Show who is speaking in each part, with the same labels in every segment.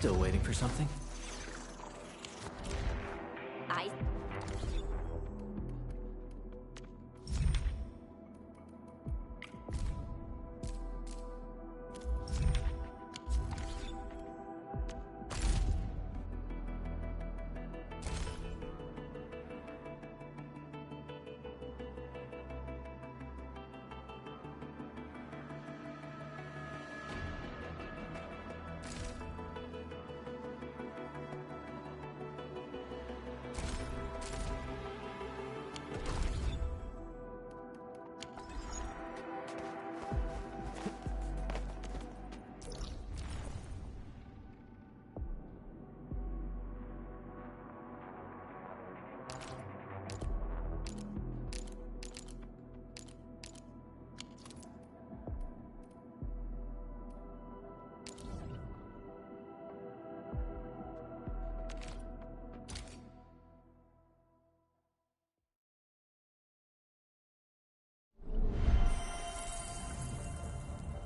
Speaker 1: Still waiting for something?
Speaker 2: I...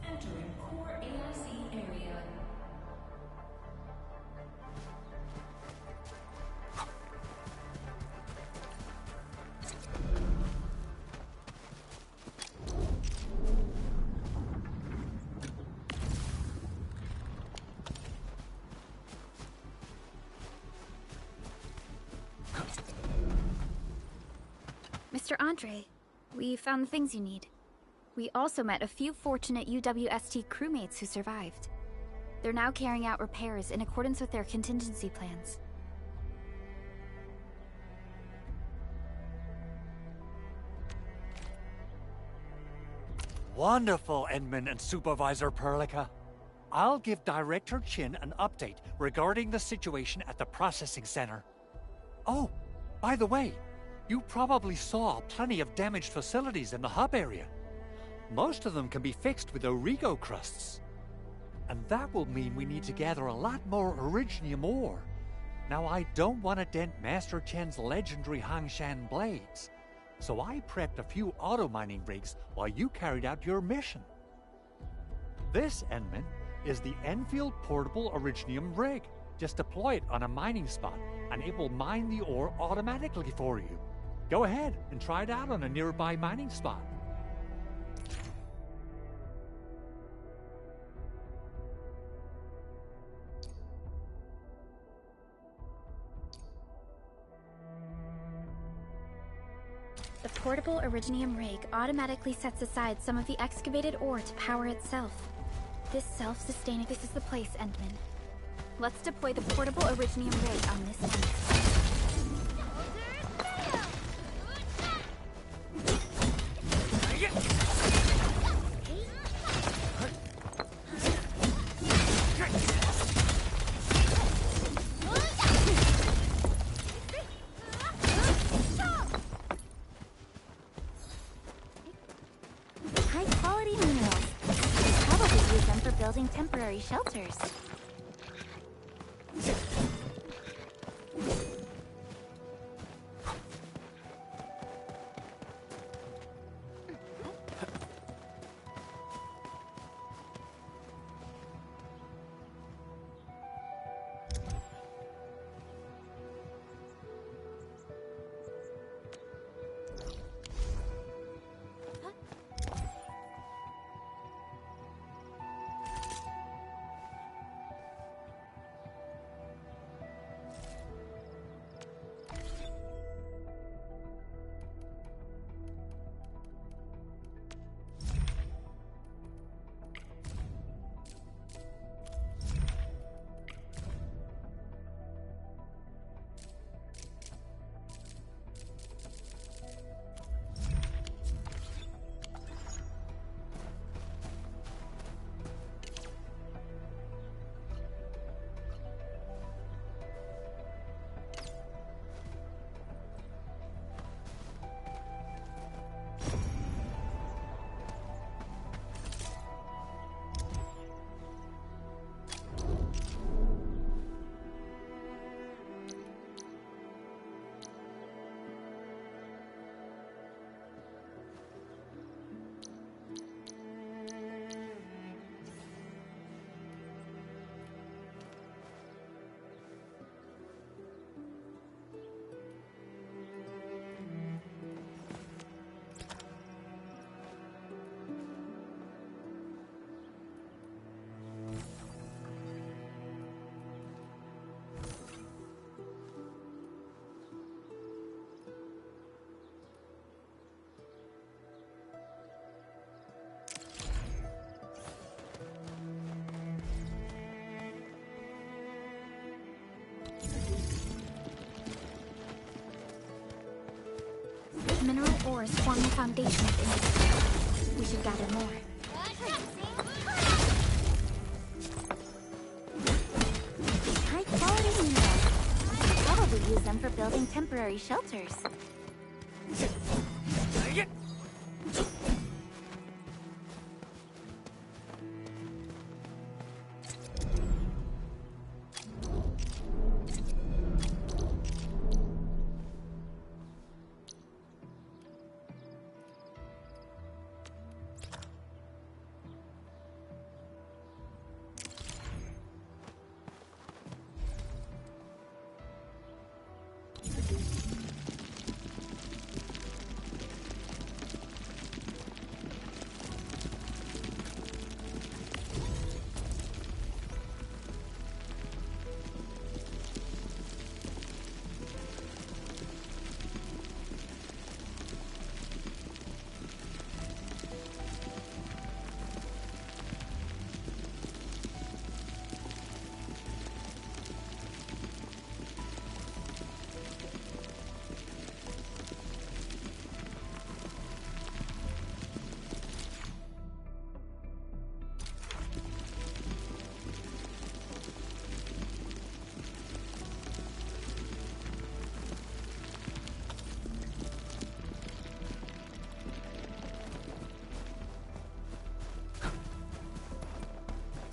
Speaker 3: Entering core AIC area.
Speaker 2: Mr. Andre, we found the things you need. We also met a few fortunate UWST crewmates who survived. They're now carrying out repairs in accordance with their contingency plans.
Speaker 4: Wonderful, Edmund and Supervisor Perlica. I'll give Director Chin an update regarding the situation at the processing center. Oh, by the way, you probably saw plenty of damaged facilities in the hub area. Most of them can be fixed with Origo crusts. And that will mean we need to gather a lot more Originium ore. Now, I don't want to dent Master Chen's legendary Hangshan blades, so I prepped a few auto-mining rigs while you carried out your mission. This, Enman, is the Enfield Portable Originium rig. Just deploy it on a mining spot, and it will mine the ore automatically for you. Go ahead and try it out on a nearby mining spot.
Speaker 2: The portable Originium rig automatically sets aside some of the excavated ore to power itself. This self-sustaining... This is the place, Endman. Let's deploy the portable Originium rig on this end. High-quality minerals. Probably use them for building temporary shelters. Mineral ores form the foundation of industry. We should gather more. High-quality minerals. We could probably use them for building temporary shelters.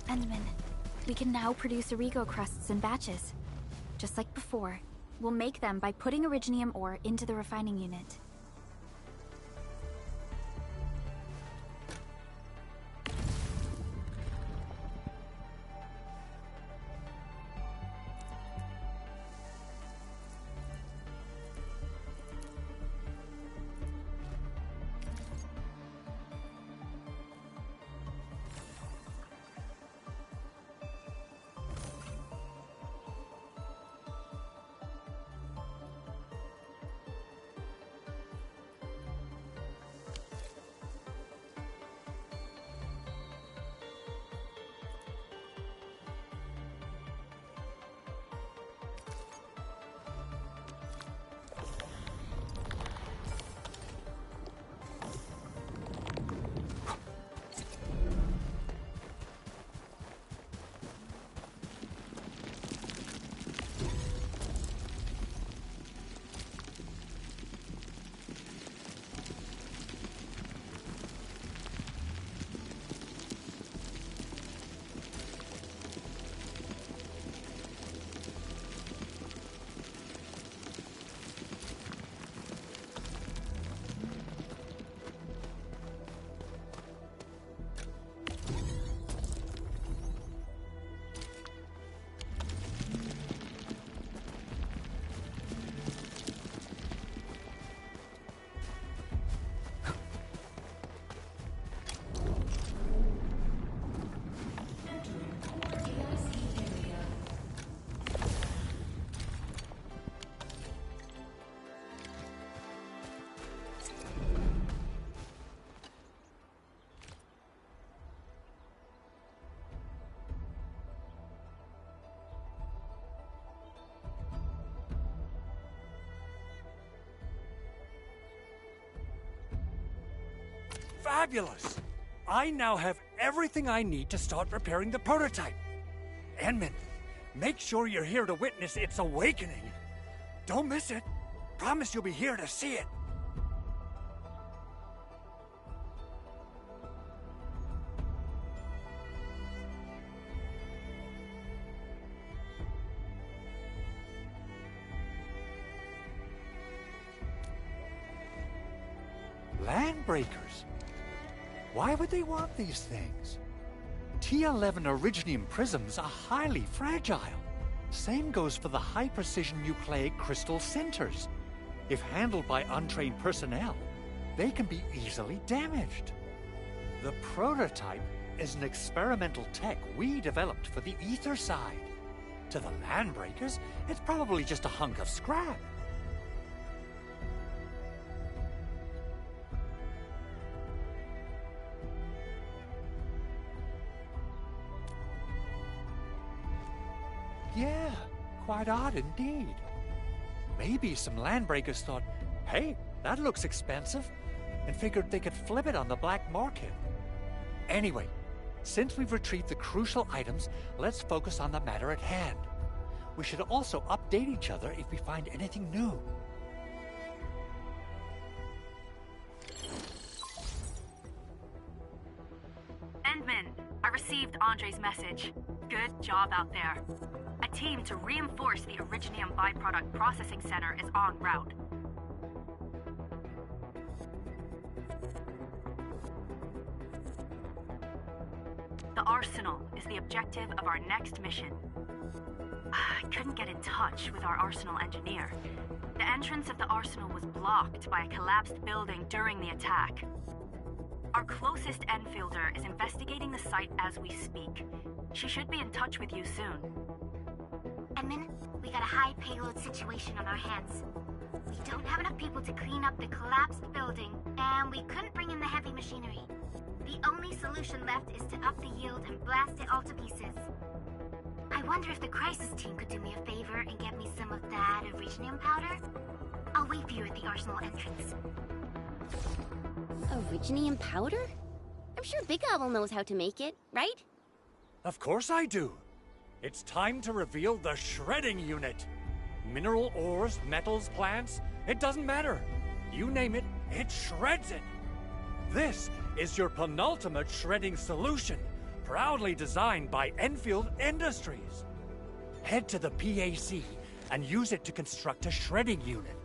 Speaker 2: Endman, we can now produce Origo crusts in batches. Just like before, we'll make them by putting Originium ore into the refining unit.
Speaker 4: Fabulous! I now have everything I need to start repairing the prototype. Endman, make sure you're here to witness its awakening. Don't miss it. Promise you'll be here to see it. Landbreakers? Why would they want these things? T11 Originium prisms are highly fragile. Same goes for the high-precision nucleic crystal centers. If handled by untrained personnel, they can be easily damaged. The prototype is an experimental tech we developed for the ether side. To the Landbreakers, it's probably just a hunk of scrap. Yeah, quite odd indeed. Maybe some Landbreakers thought, hey, That looks expensive, and figured they could flip it on the black market. Anyway, since we've retrieved the crucial items, let's focus on the matter at hand. We should also update each other if we find anything new.
Speaker 1: Endman, I received Andre's message. Good job out there. A team to reinforce the Originium byproduct processing center is en route. The Arsenal is the objective of our next mission. I couldn't get in touch with our Arsenal engineer. The entrance of the Arsenal was blocked by a collapsed building during the attack. Our closest Enfielder is investigating the site as we speak. She should be in touch with you soon.
Speaker 5: Edmund, we got a high payload situation on our hands. We don't have enough people to clean up the collapsed building, and we couldn't bring in the heavy machinery. The only solution left is to up the yield and blast it all to pieces. I wonder if the crisis team could do me a favor and get me some of that Originium powder? I'll wait for you at the Arsenal entrance.
Speaker 6: Originium powder? I'm sure Big Owl knows how to make it, right?
Speaker 4: Of course I do. It's time to reveal the shredding unit. Mineral ores, metals, plants, it doesn't matter. You name it, it shreds it. This is your penultimate shredding solution, proudly designed by Enfield Industries. Head to the PAC and use it to construct a shredding unit.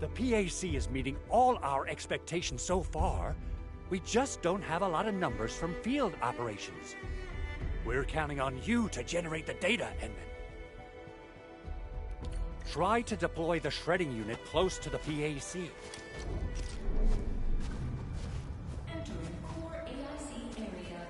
Speaker 4: The PAC is meeting all our expectations so far. We just don't have a lot of numbers from field operations. We're counting on you to generate the data, Edmund. Try to deploy the shredding unit close to the PAC.
Speaker 3: Entering core AIC area.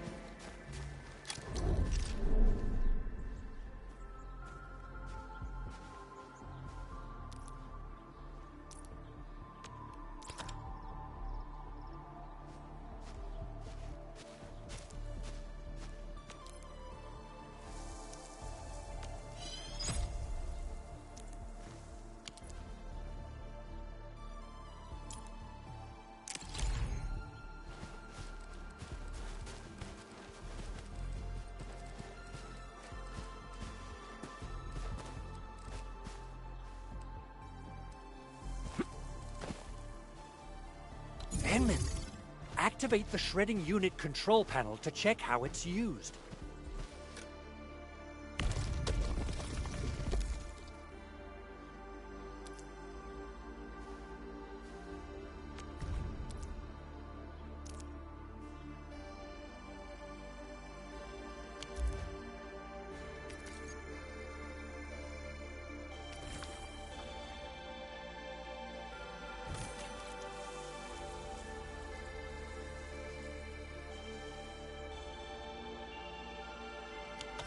Speaker 4: Edmund, activate the shredding unit control panel to check how it's used.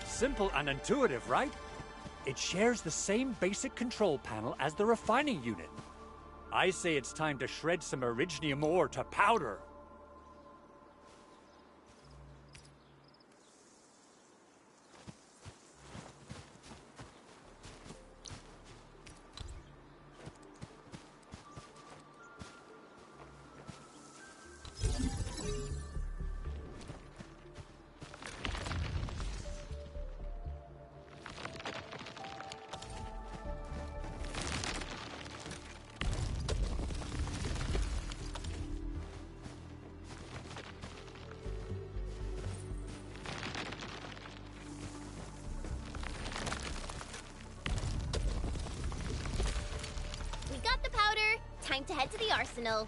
Speaker 4: Simple and intuitive, right? It shares the same basic control panel as the refining unit. I say it's time to shred some Originium ore to powder.
Speaker 6: Time to head to the Arsenal.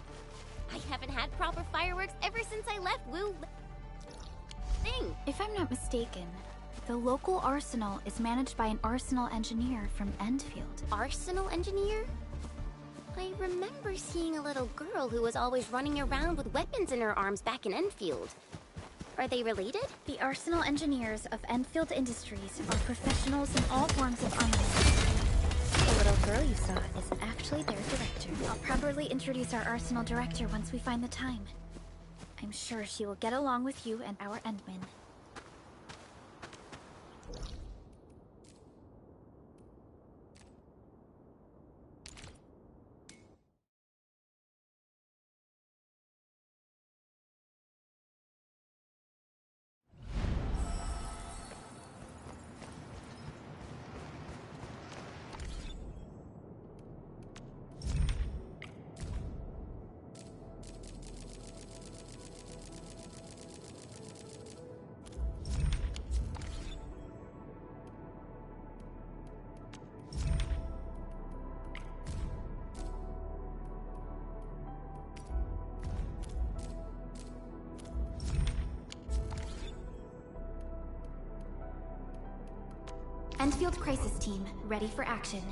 Speaker 6: I haven't had proper fireworks ever since I left Wu thing.
Speaker 2: If I'm not mistaken, the local arsenal is managed by an arsenal engineer from Endfield.
Speaker 6: Arsenal engineer? I remember seeing a little girl who was always running around with weapons in her arms back in Enfield. Are they related?
Speaker 2: The arsenal engineers of Endfield Industries are professionals in all forms of armament. The little girl you saw is actually their director. I'll properly introduce our arsenal director once we find the time. I'm sure she will get along with you and our Endman. Endfield Crisis Team, ready for action.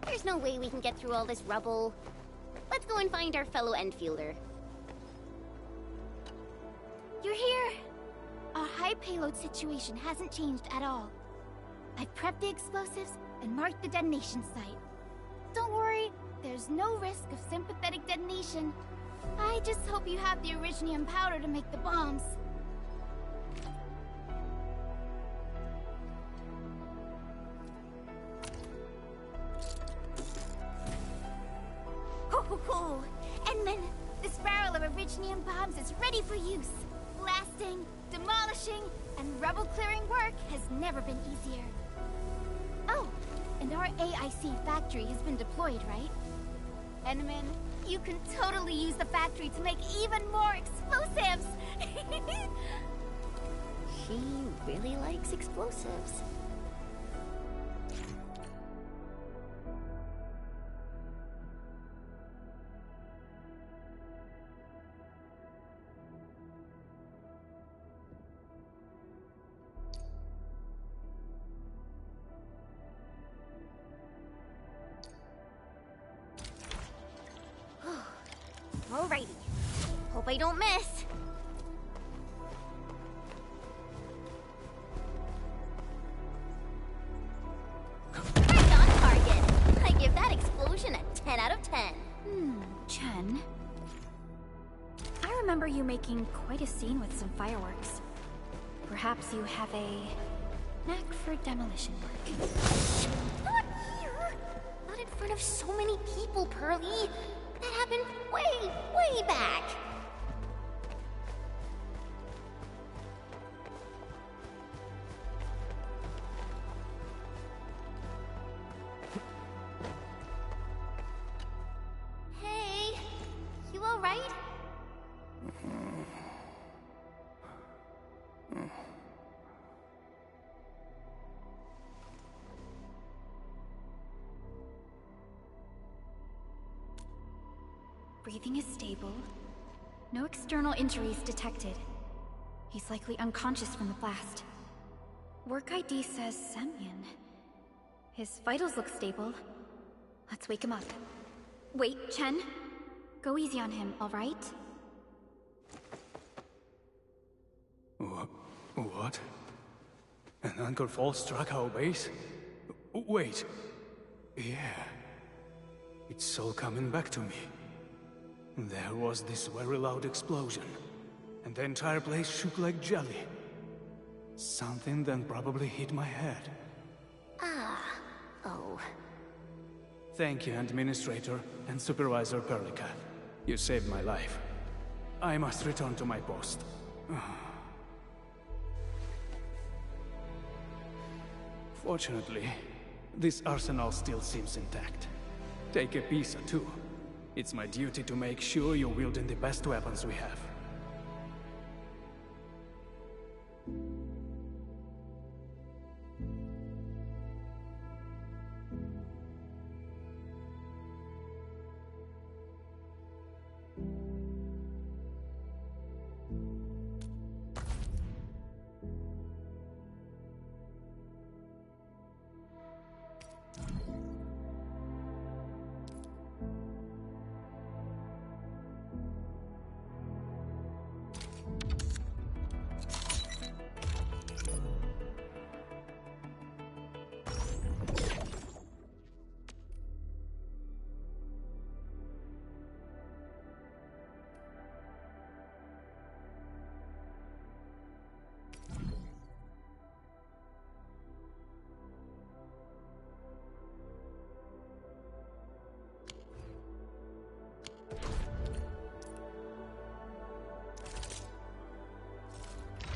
Speaker 6: There's no way we can get through all this rubble. Let's go and find our fellow Enfielder.
Speaker 7: You're here! Our high payload situation hasn't changed at all. I've prepped the explosives and marked the detonation site. Don't worry, there's no risk of sympathetic detonation. I just hope you have the originium powder to make the bombs. Ho! Endman, this barrel of originium bombs is ready for use. Blasting, demolishing, and rubble-clearing work has never been easier. Oh, and our AIC factory has been deployed, right? Endman, you can totally use the factory to make even more explosives!
Speaker 6: She really likes explosives. Alrighty. Hope I don't miss. Right on target. I give that explosion a 10 out of 10.
Speaker 2: Chen. I remember you making quite a scene with some fireworks. Perhaps you have a knack for demolition work.
Speaker 6: Not here. Not in front of so many people, Pearly. That happened way back. Hey, you all right?
Speaker 2: Breathing is stable. No external injuries detected. He's likely unconscious from the blast. Work ID says Semyon. His vitals look stable. Let's wake him up. Wait, Chen. Go easy on him, all right?
Speaker 8: What? An Anchor Fall struck our base? Wait. Yeah. It's all coming back to me. There was this very loud explosion, and the entire place shook like jelly. Something then probably hit my head.
Speaker 6: Oh.
Speaker 8: Thank you, Administrator and Supervisor Perlica. You saved my life. I must return to my post. Fortunately, this arsenal still seems intact. Take a piece or two. It's my duty to make sure you're wielding the best weapons we have.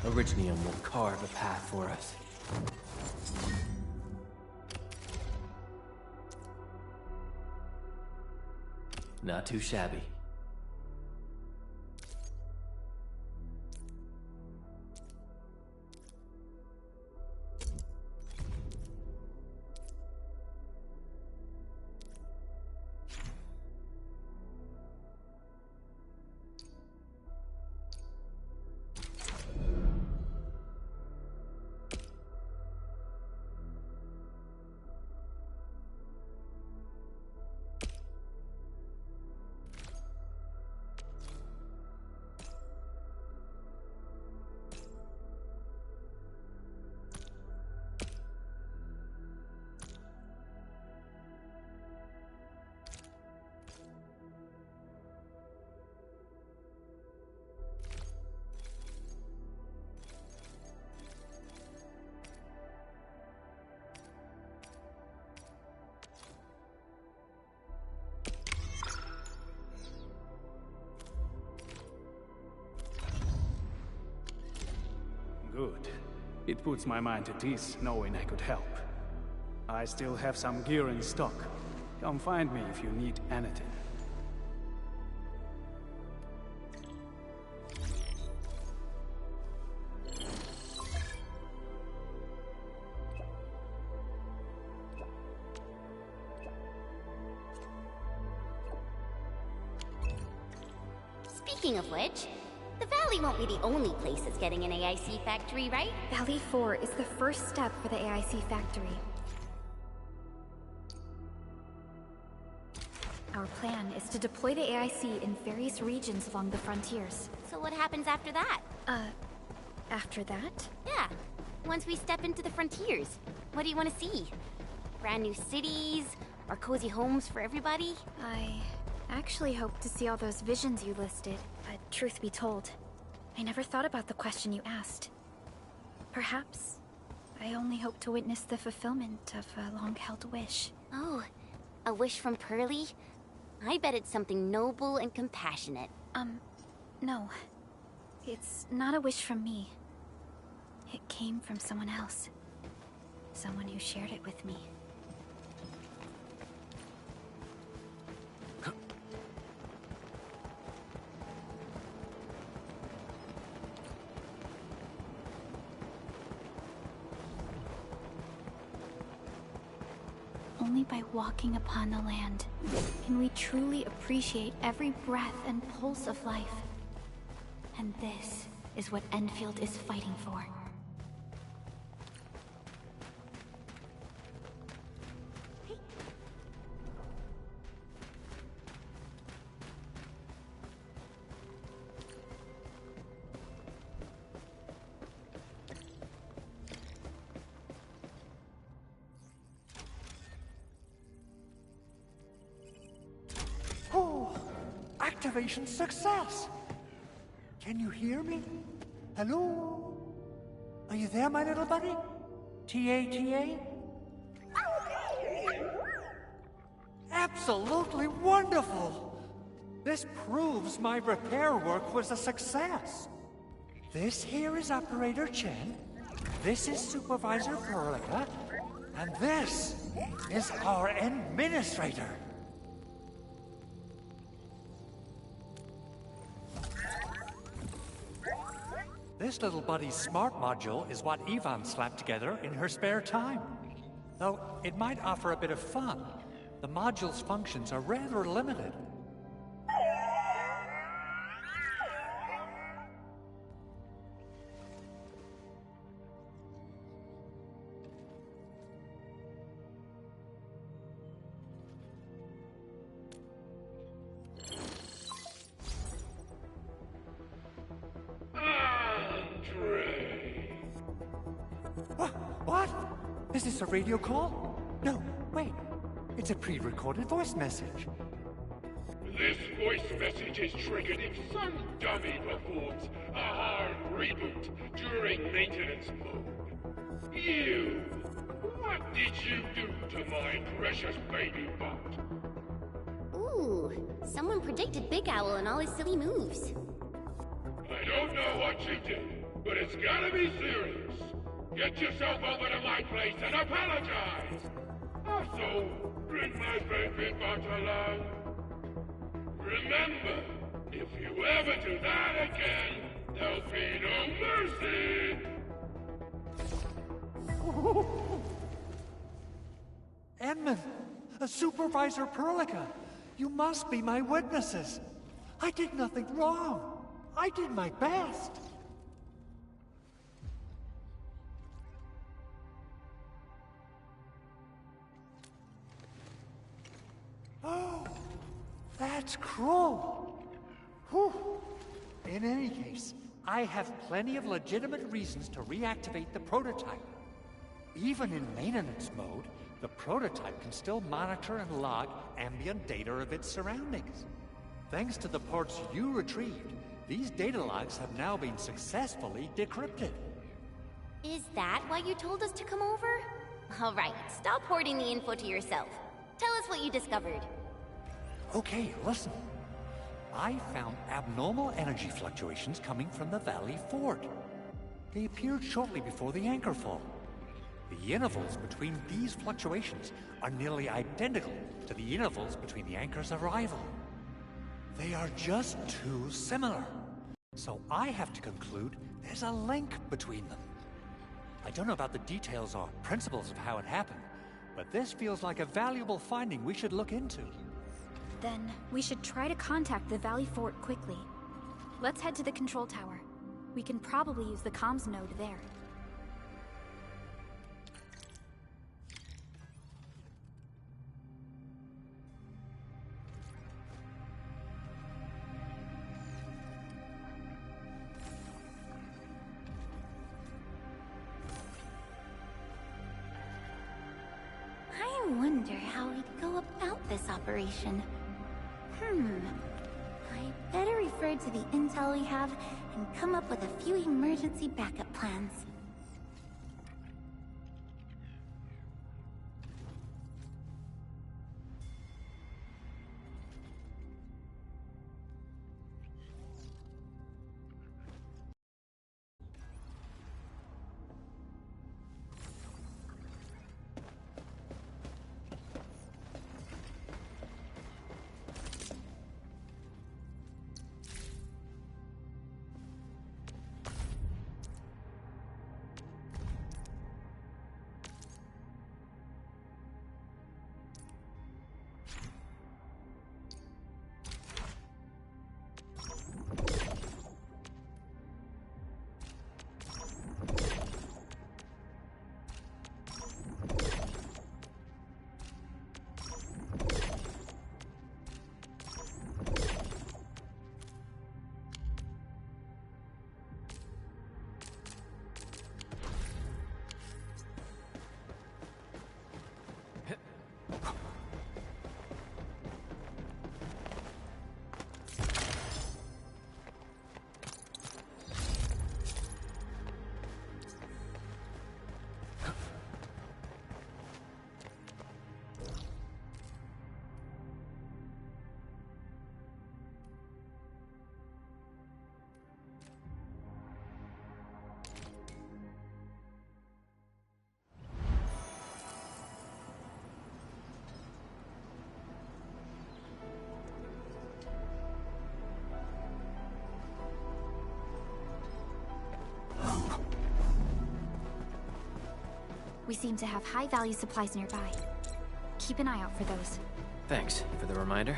Speaker 9: Originium will carve a path for us. Not too shabby.
Speaker 8: Good. It puts my mind at ease knowing I could help. I still have some gear in stock. Come find me if you need anything.
Speaker 6: Speaking of which, the Valley won't be the only place that's getting an AIC factory, right?
Speaker 2: Valley 4 is the first step for the AIC factory. Our plan is to deploy the AIC in various regions along the frontiers.
Speaker 6: So what happens after that?
Speaker 2: After that?
Speaker 6: Yeah, once we step into the frontiers, what do you want to see? Brand new cities? Or cozy homes for everybody?
Speaker 2: I actually hope to see all those visions you listed. But truth be told, I never thought about the question you asked. Perhaps I only hope to witness the fulfillment of a long-held wish.
Speaker 6: Oh, a wish from Pearly? I bet it's something noble and compassionate.
Speaker 2: No. It's not a wish from me. It came from someone else. Someone who shared it with me. Only by walking upon the land can we truly appreciate every breath and pulse of life. And this is what Endfield is fighting for.
Speaker 4: Activation success! Can you hear me? Hello? Are you there, my little buddy? T-A-T-A? Absolutely wonderful! This proves my repair work was a success. This here is Operator Chen, this is Supervisor Perlica, and this is our Administrator. This little buddy's smart module is what Ivan slapped together in her spare time. Though it might offer a bit of fun, the module's functions are rather limited. What? Is this a radio call? No, wait. It's a pre-recorded voice message.
Speaker 10: This voice message is triggered if some dummy performs a hard reboot during maintenance mode. You! What did you do to my precious baby bot?
Speaker 6: Ooh, someone predicted Big Owl and all his silly moves.
Speaker 10: I don't know what you did, but it's gotta be serious. Get yourself over to my place and apologize. Also, bring my baby butt along. Remember, if you ever do that again, there'll be no mercy.
Speaker 4: Edmund! Supervisor Perlica! You must be my witnesses! I did nothing wrong! I did my best! Oh, that's cruel! Whew. In any case, I have plenty of legitimate reasons to reactivate the prototype. Even in maintenance mode, the prototype can still monitor and log ambient data of its surroundings. Thanks to the parts you retrieved, these data logs have now been successfully decrypted.
Speaker 6: Is that why you told us to come over? All right, stop hoarding the info to yourself. Tell us what you discovered.
Speaker 4: Okay, listen. I found abnormal energy fluctuations coming from the Valley Fort. They appeared shortly before the anchor fall. The intervals between these fluctuations are nearly identical to the intervals between the anchor's arrival. They are just too similar. So I have to conclude there's a link between them. I don't know about the details or principles of how it happened, but this feels like a valuable finding we should look into.
Speaker 2: Then we should try to contact the Valley Fort quickly. Let's head to the control tower. We can probably use the comms node there.
Speaker 6: I wonder how we'd go about this operation. I better refer to the intel we have and come up with a few emergency backup plans.
Speaker 2: We seem to have high-value supplies nearby. Keep an eye out for those.
Speaker 9: Thanks for the reminder.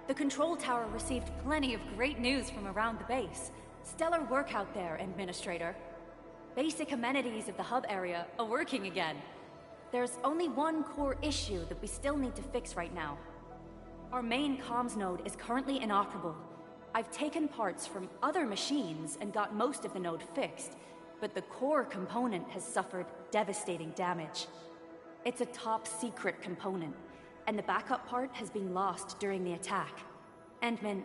Speaker 1: The control tower received plenty of great news from around the base. Stellar work out there, Administrator. Basic amenities of the hub area are working again. There's only one core issue that we still need to fix right now. Our main comms node is currently inoperable. I've taken parts from other machines and got most of the node fixed, but the core component has suffered devastating damage. It's a top-secret component, and the backup part has been lost during the attack. Endman,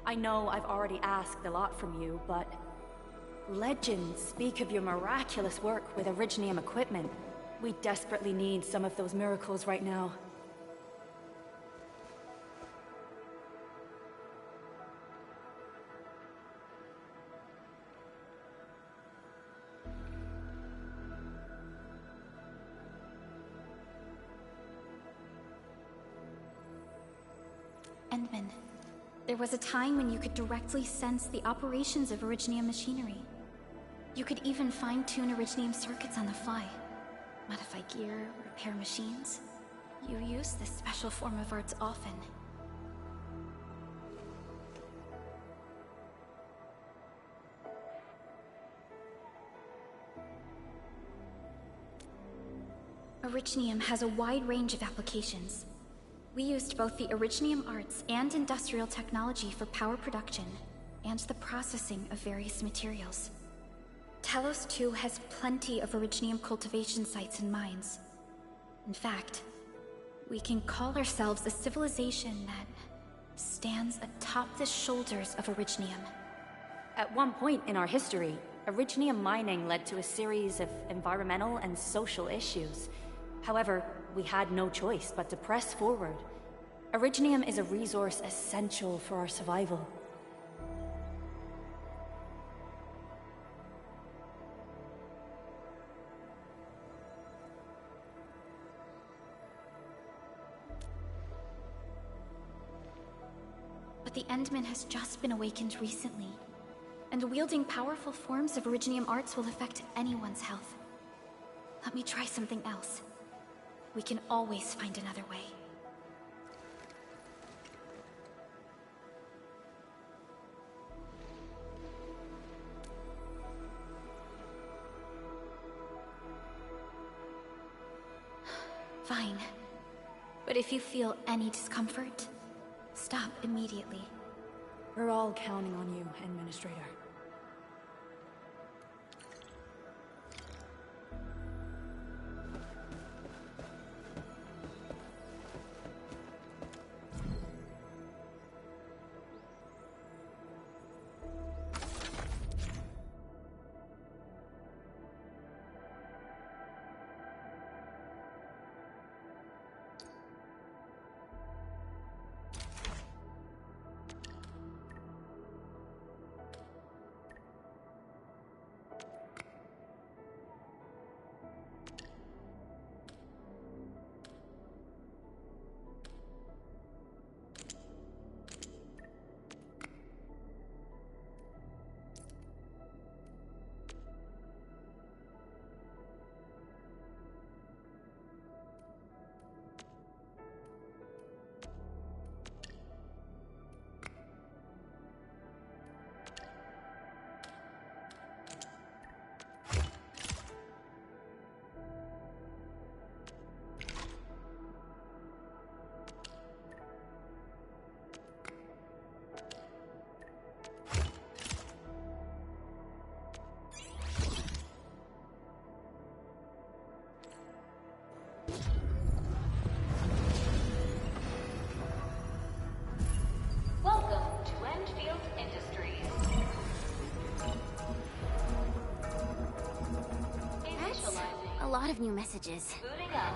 Speaker 1: I know I've already asked a lot from you, but legends speak of your miraculous work with Originium equipment. We desperately need some of those miracles right now.
Speaker 2: Endman, there was a time when you could directly sense the operations of Originium machinery. You could even fine-tune Originium circuits on the fly, modify gear, repair machines. You use this special form of arts often. Originium has a wide range of applications. We used both the Originium arts and industrial technology for power production and the processing of various materials. Telos 2 has plenty of Originium cultivation sites and mines. In fact, we can call ourselves a civilization that stands atop the shoulders of Originium.
Speaker 1: At one point in our history, Originium mining led to a series of environmental and social issues. However, we had no choice but to press forward. Originium is a resource essential for our survival.
Speaker 2: But the Endman has just been awakened recently, and wielding powerful forms of Originium arts will affect anyone's health. Let me try something else. We can always find another way. Fine. But if you feel any discomfort, stop immediately.
Speaker 1: We're all counting on you, Administrator.
Speaker 3: Welcome to Endfield Industries.
Speaker 6: That's a lot of new messages.
Speaker 3: Booting up.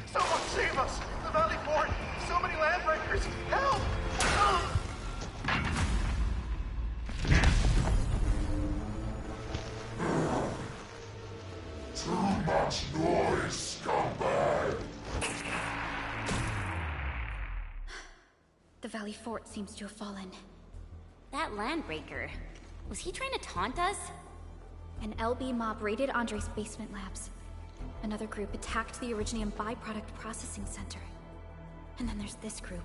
Speaker 11: Someone save us! The Valley Fort! So many landbreakers! Help!
Speaker 10: Too much noise, scumbag!
Speaker 2: The Valley Fort seems to have fallen.
Speaker 6: That landbreaker, was he trying to taunt us?
Speaker 2: An LB mob raided Andre's basement labs. Another group attacked the Originium byproduct processing center. And then there's this group.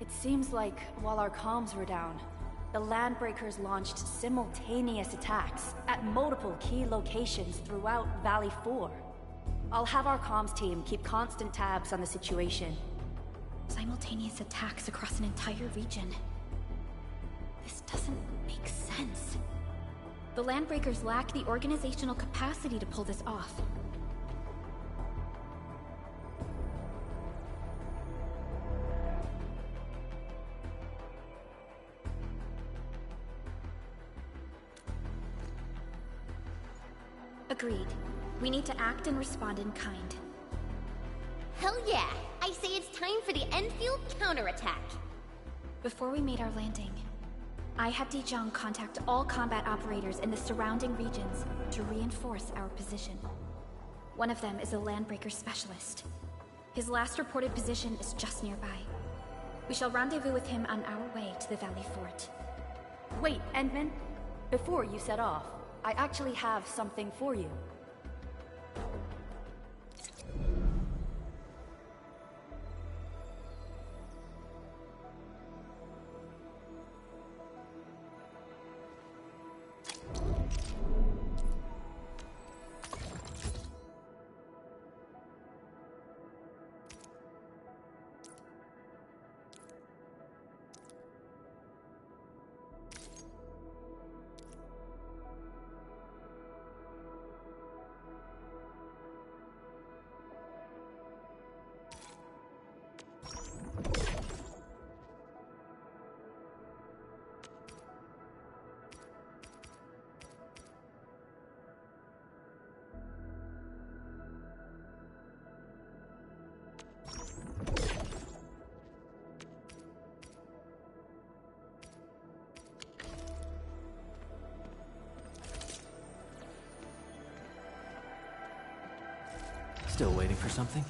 Speaker 1: It seems like while our comms were down, the Landbreakers launched simultaneous attacks at multiple key locations throughout Valley 4. I'll have our comms team keep constant tabs on the situation.
Speaker 2: Simultaneous attacks across an entire region. This doesn't make sense. The Landbreakers lack the organizational capacity to pull this off. Agreed. We need to act and respond in kind.
Speaker 6: Hell yeah! I say it's time for the Endfield counterattack.
Speaker 2: Before we made our landing, I had Dijong contact all combat operators in the surrounding regions to reinforce our position. One of them is a Landbreaker specialist. His last reported position is just nearby. We shall rendezvous with him on our way to the Valley Fort.
Speaker 1: Wait, Endman. Before you set off, I actually have something for you.
Speaker 9: Still waiting for something?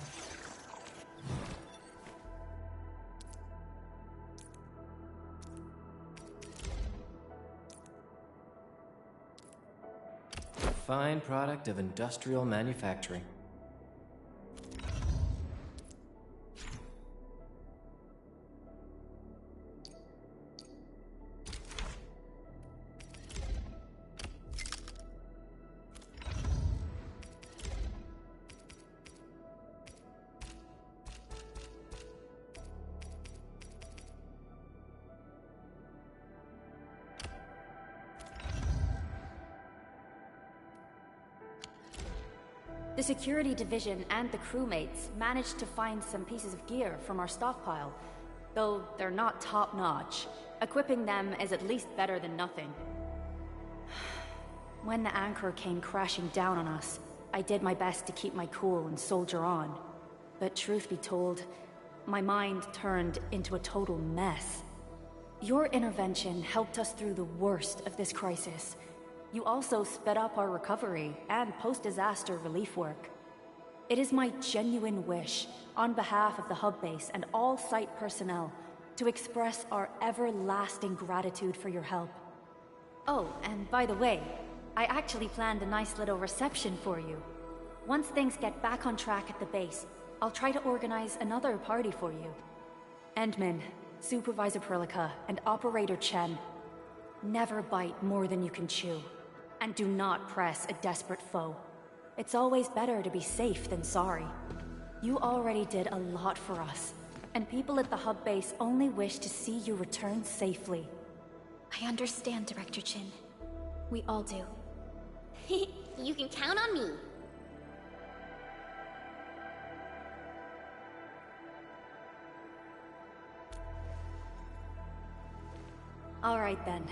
Speaker 9: Fine product of industrial manufacturing.
Speaker 1: The security division and the crewmates managed to find some pieces of gear from our stockpile, though they're not top-notch. Equipping them is at least better than nothing. When the anchor came crashing down on us, I did my best to keep my cool and soldier on. But truth be told, my mind turned into a total mess. Your intervention helped us through the worst of this crisis. You also sped up our recovery and post-disaster relief work. It is my genuine wish, on behalf of the hub base and all site personnel, to express our everlasting gratitude for your help. Oh, and by the way, I actually planned a nice little reception for you. Once things get back on track at the base, I'll try to organize another party for you. Endman, Supervisor Perlica, and Operator Chen, never bite more than you can chew. And do not press a desperate foe. It's always better to be safe than sorry. You already did a lot for us, and people at the hub base only wish to see you return safely.
Speaker 2: I understand, Director Chin. We all do.
Speaker 6: You can count on me.
Speaker 1: All right then.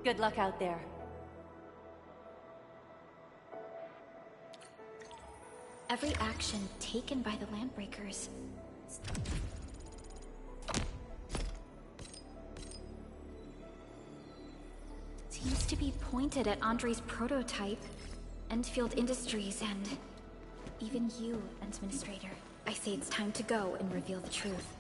Speaker 1: Good luck out there.
Speaker 2: Every action taken by the Landbreakers seems to be pointed at Andre's prototype, Endfield Industries, and even you, Administrator. I say it's time to go and reveal the truth.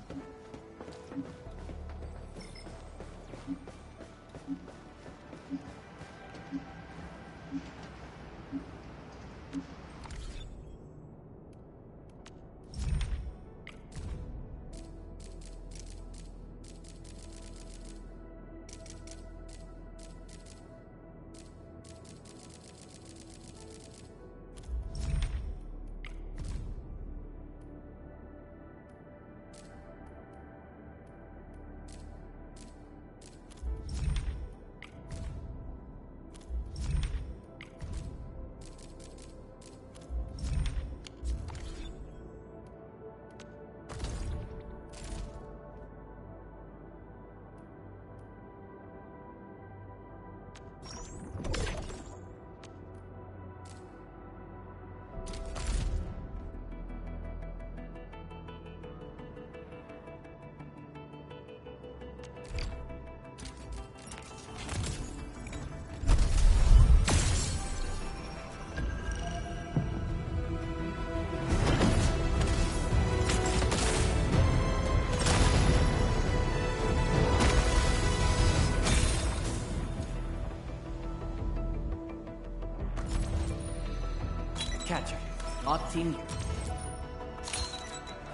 Speaker 12: Optim.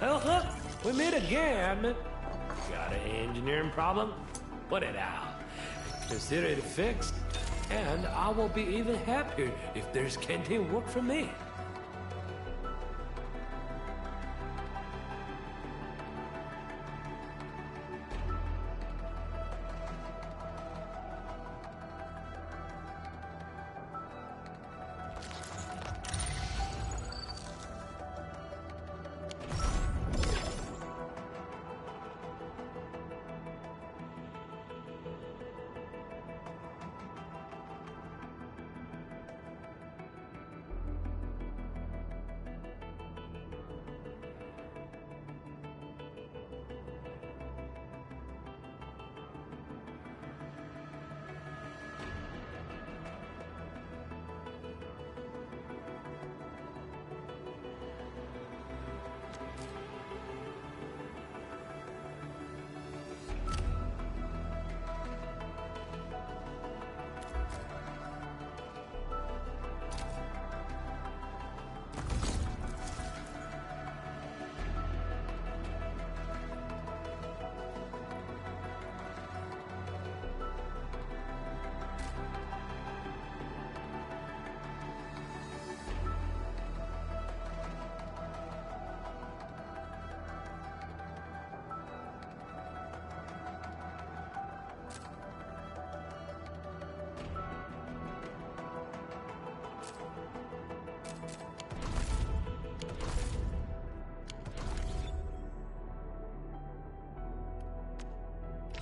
Speaker 13: Well, we meet again. Got an engineering problem? Put it out. Consider it fixed, and I will be even happier if there's canteen work for me.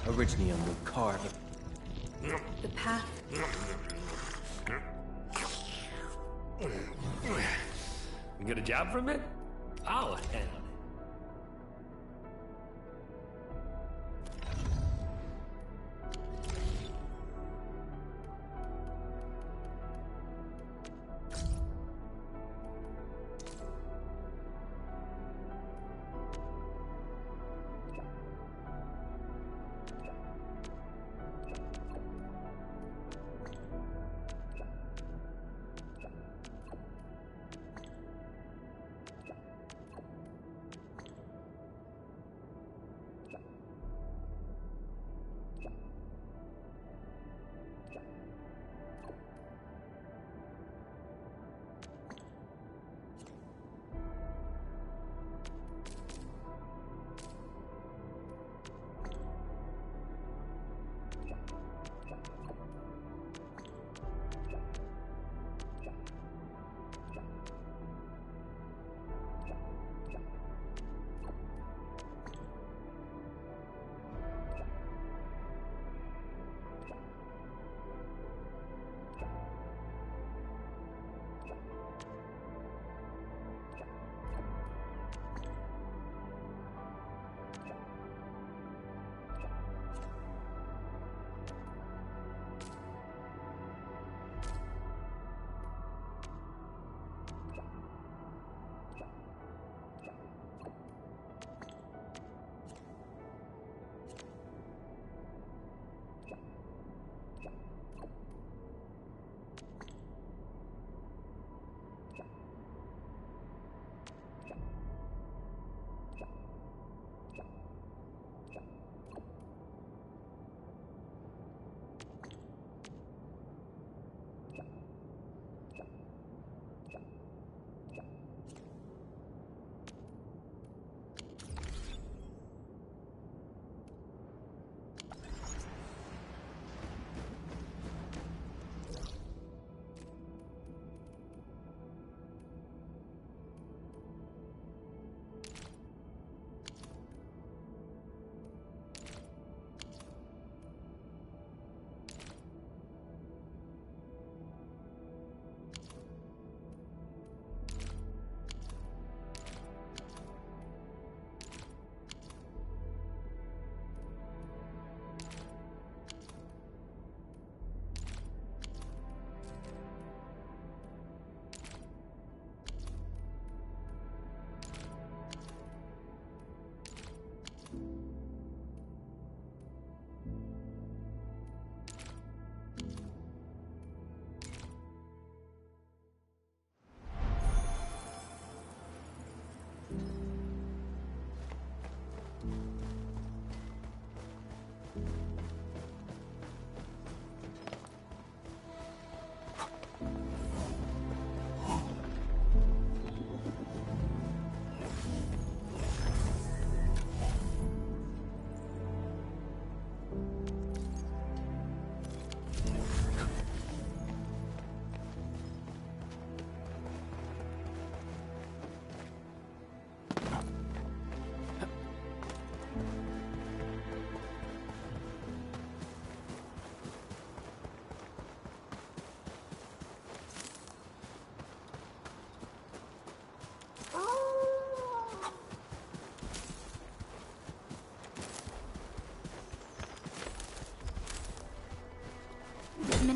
Speaker 9: Originium will carve.
Speaker 1: The path.
Speaker 13: You get a job from it? I'll handle it.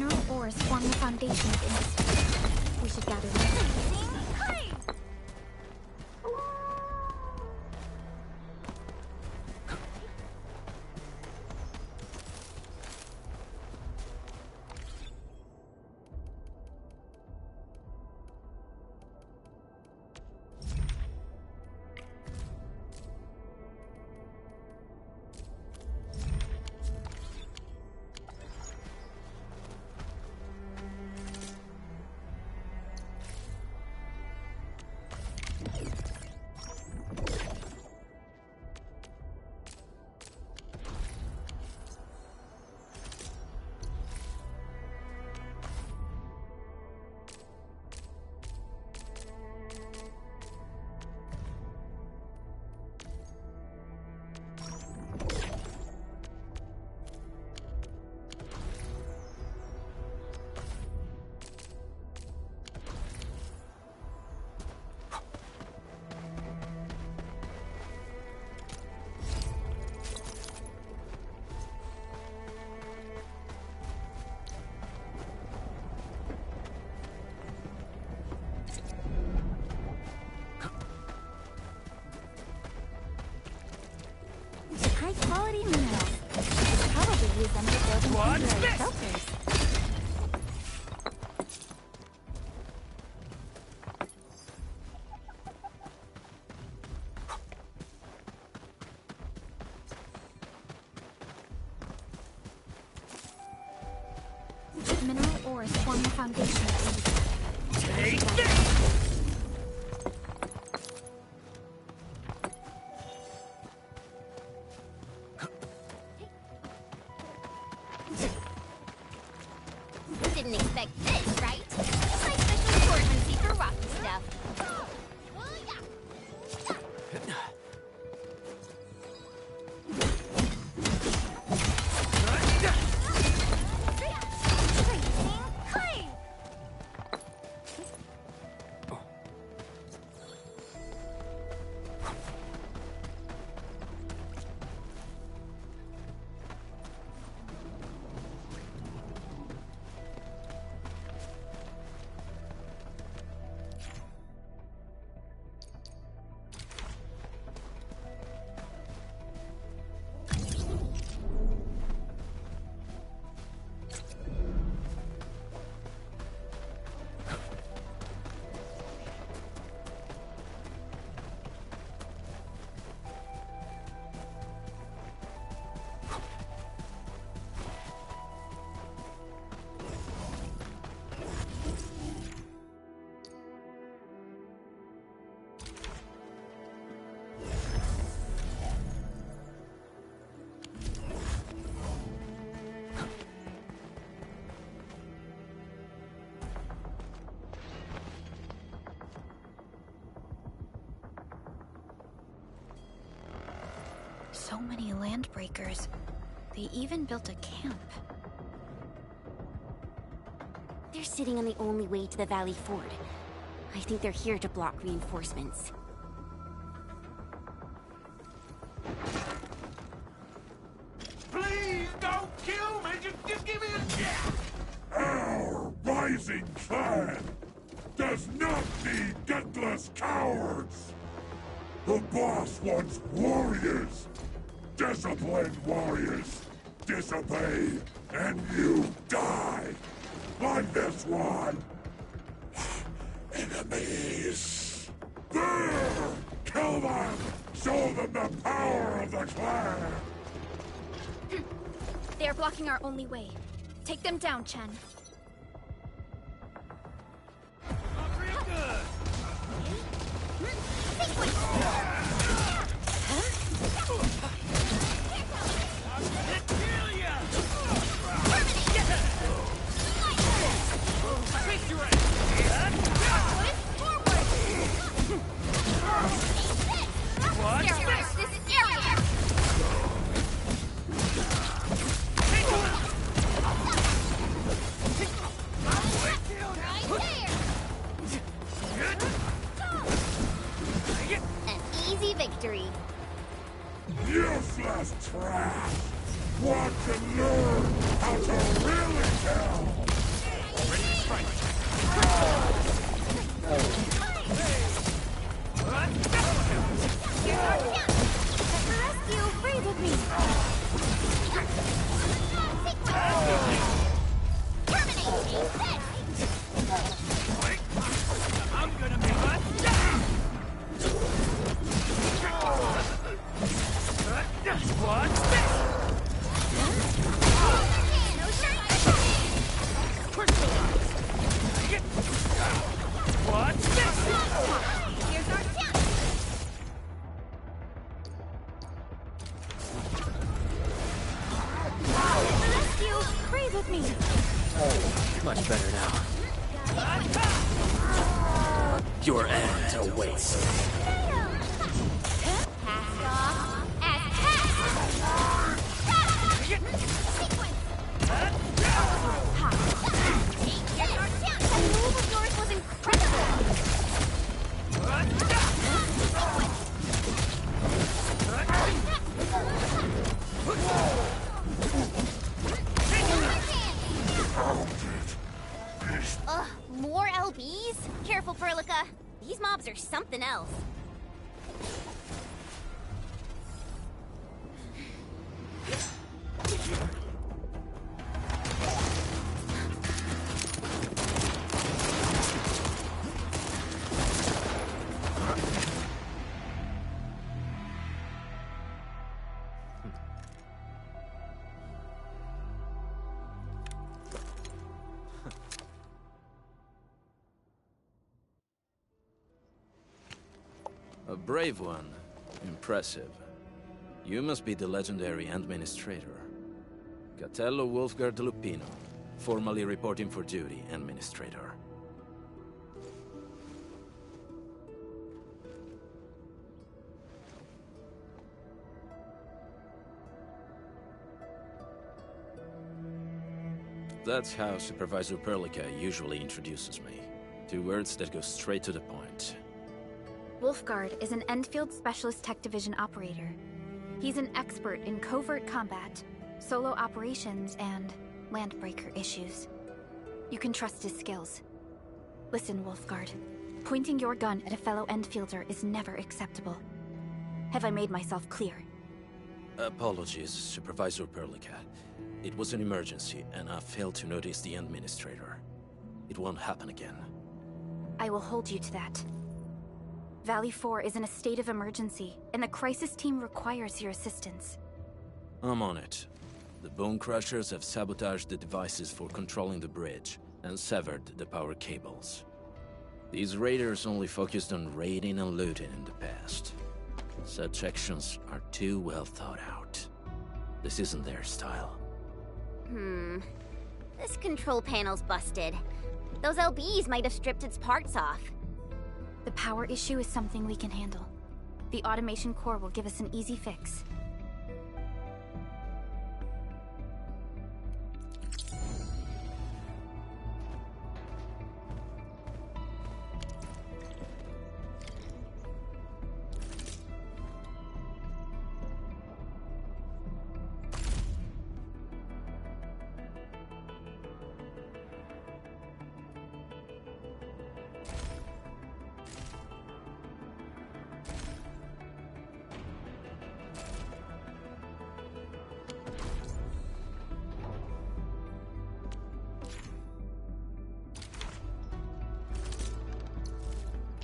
Speaker 2: Mineral ores form the foundation of industry. We should gather them. High-quality minerals. Could probably use them for building temporary shelters. Mineral ores form the foundation of industry. Take this!
Speaker 6: Didn't expect this, right? My special sportsmanship for rocky stuff.
Speaker 2: So many landbreakers. They even built a camp.
Speaker 6: They're sitting on the only way to the Valley Ford. I think they're here to block reinforcements.
Speaker 10: Please don't kill me! Just give me a chance!
Speaker 12: Our rising clan does not need gutless cowards! The boss wants warriors! Disciplined warriors! Disobey, and you die! Like this one! Enemies! There! Kill them! Show them the power of the clan!
Speaker 2: They are blocking our only way. Take them down, Chen.
Speaker 12: Useless trash! Want to learn how to really kill?
Speaker 7: Rescue! Breathe with me!
Speaker 4: I'm gonna be What's this? What's this?
Speaker 7: Here's our chance! Rescue! Breathe with me!
Speaker 9: Much better now. Your end awaits.
Speaker 7: Cast off as cast! Sequence! Here's our chance! That move of yours was incredible! Ugh, more LBs? Careful, Perlica. These mobs are something else.
Speaker 14: A brave one. Impressive. You must be the legendary Administrator. Catello Wolfgard Lupino, formally reporting for duty, Administrator. That's how Supervisor Perlica usually introduces me. 2 words that go straight to the point.
Speaker 2: Wolfgard is an Endfield Specialist Tech Division operator. He's an expert in covert combat, solo operations, and landbreaker issues. You can trust his skills. Listen, Wolfgard. Pointing your gun at a fellow Endfielder is never acceptable. Have I made myself clear?
Speaker 14: Apologies, Supervisor Perlica. It was an emergency, and I failed to notice the Administrator. It won't happen again.
Speaker 2: I will hold you to that. Valley 4 is in a state of emergency, and the crisis team requires your assistance.
Speaker 14: I'm on it. The Bone Crushers have sabotaged the devices for controlling the bridge, and severed the power cables. These raiders only focused on raiding and looting in the past. Such actions are too well thought out. This isn't their style.
Speaker 6: This control panel's busted. Those LBs might have stripped its parts off.
Speaker 2: The power issue is something we can handle. The automation core will give us an easy fix.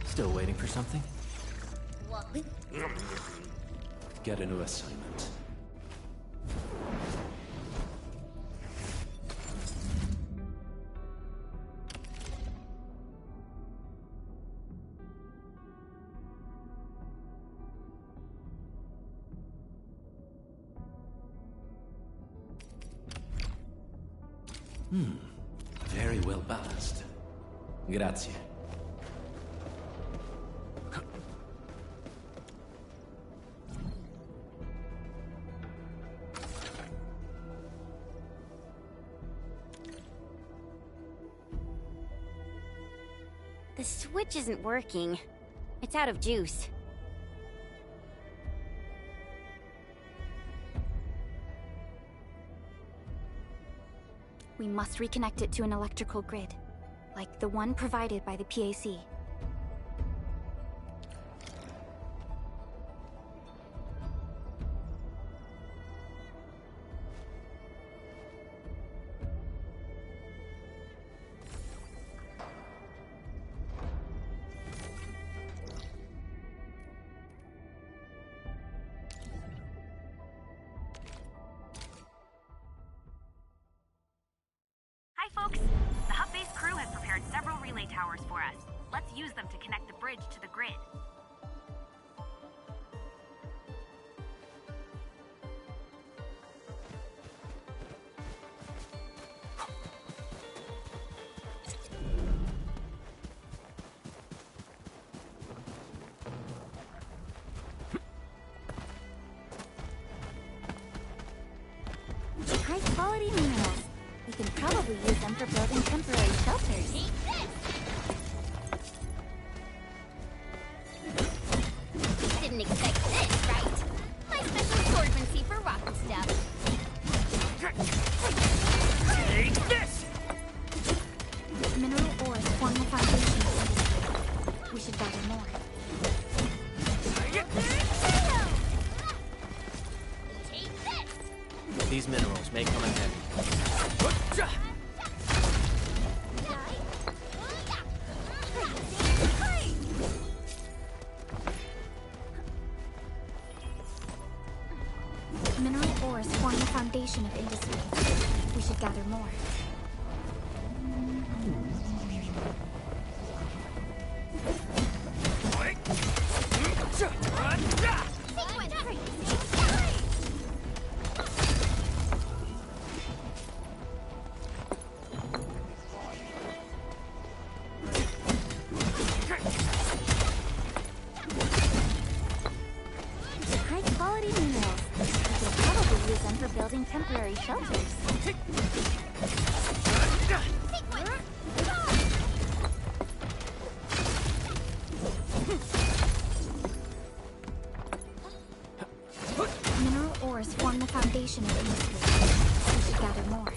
Speaker 9: Still waiting for something?
Speaker 14: Get a new assignment.
Speaker 9: Very well balanced.
Speaker 14: Grazie.
Speaker 6: The switch isn't working. It's out of juice.
Speaker 2: We must reconnect it to an electrical grid. like the one provided by the PAC.
Speaker 1: Hi, folks. The hub-base crew has prepared several relay towers for us. Let's use them to connect the bridge to the grid.
Speaker 2: High-quality minerals. We can probably use them for building temporary shelters.
Speaker 6: Didn't expect this, right? My special swordsmancy for rocket stuff.
Speaker 13: Take this!
Speaker 2: Mineral ores form the foundation of industry. We should gather more.
Speaker 9: These minerals may come in handy.
Speaker 2: Mineral ores form the foundation of industry. We should gather more. High-quality minerals. We could probably use them for building temporary shelters. Mineral ores form the foundation of industry. We should gather more.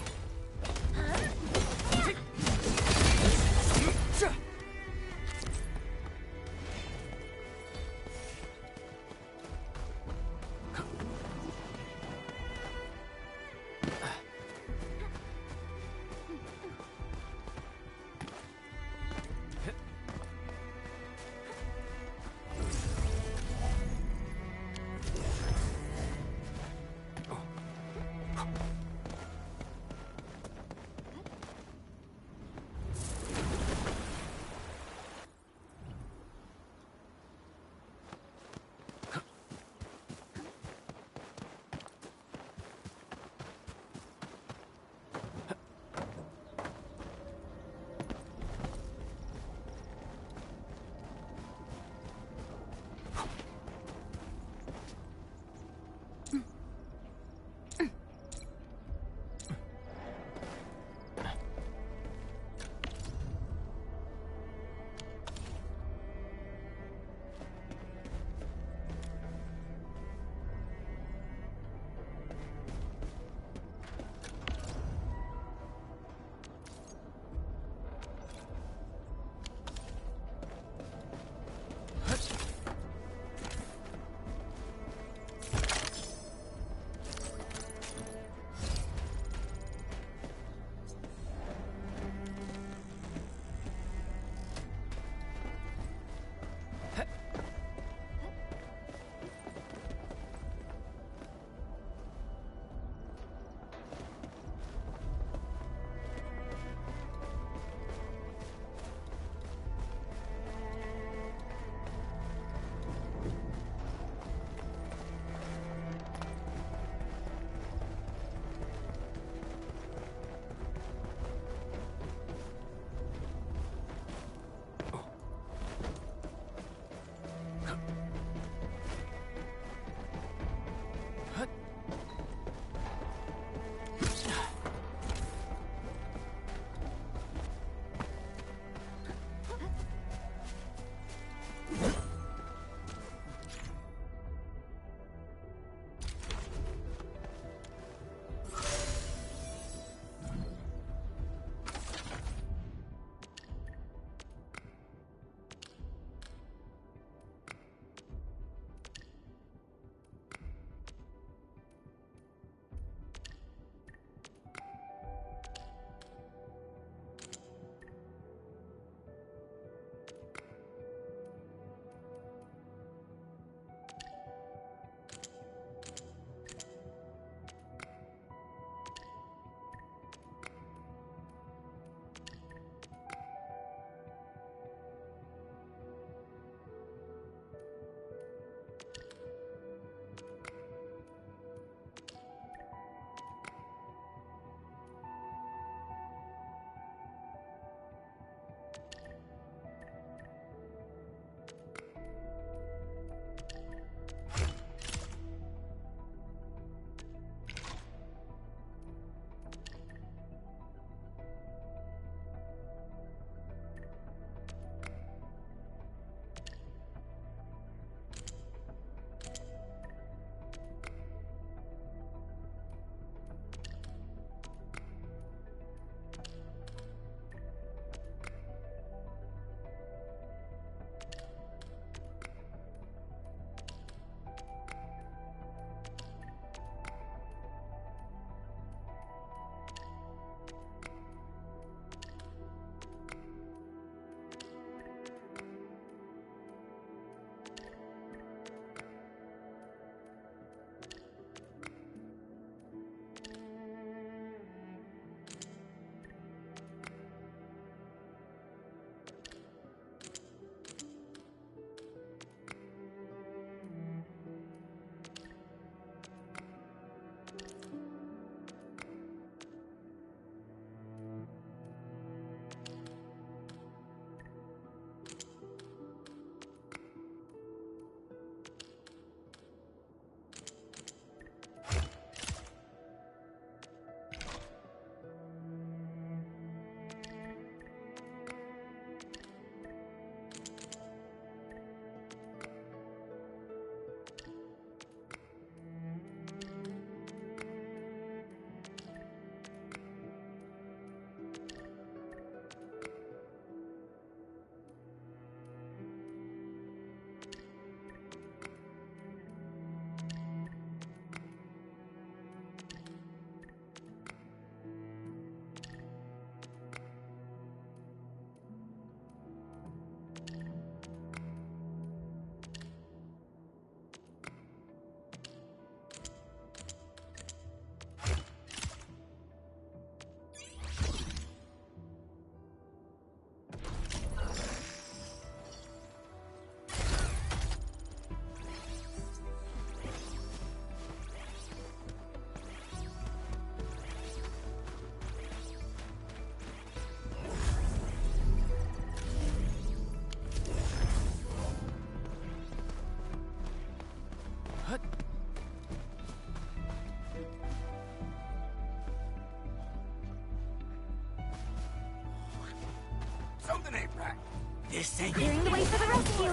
Speaker 15: This ain't
Speaker 2: Clearing the way for the rescue.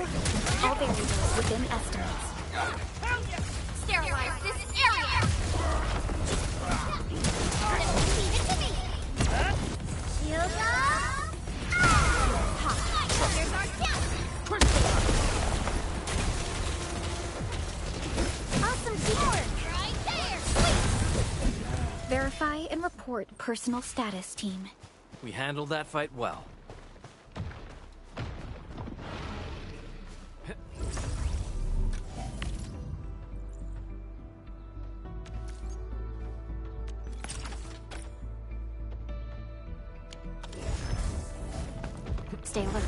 Speaker 2: All variables within estimates.
Speaker 7: Sterilize this area! Leave it to me! Shield up! Here's our chance! Awesome teamwork! Right there!
Speaker 2: Verify and report personal status, team.
Speaker 9: We handled that fight well.
Speaker 2: Stay alert.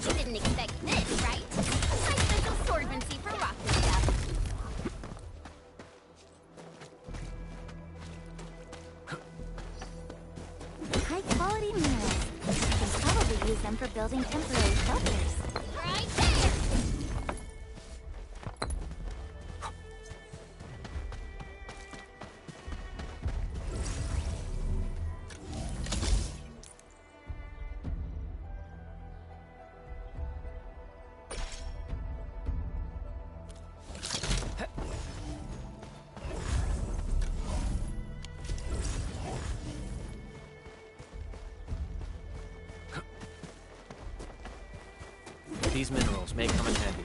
Speaker 7: You didn't expect this, right? My special swordsmancy for rock this stuff.
Speaker 2: High-quality minerals. You can probably use them for building temporary shelters.
Speaker 7: Right there!
Speaker 9: These minerals may come in handy.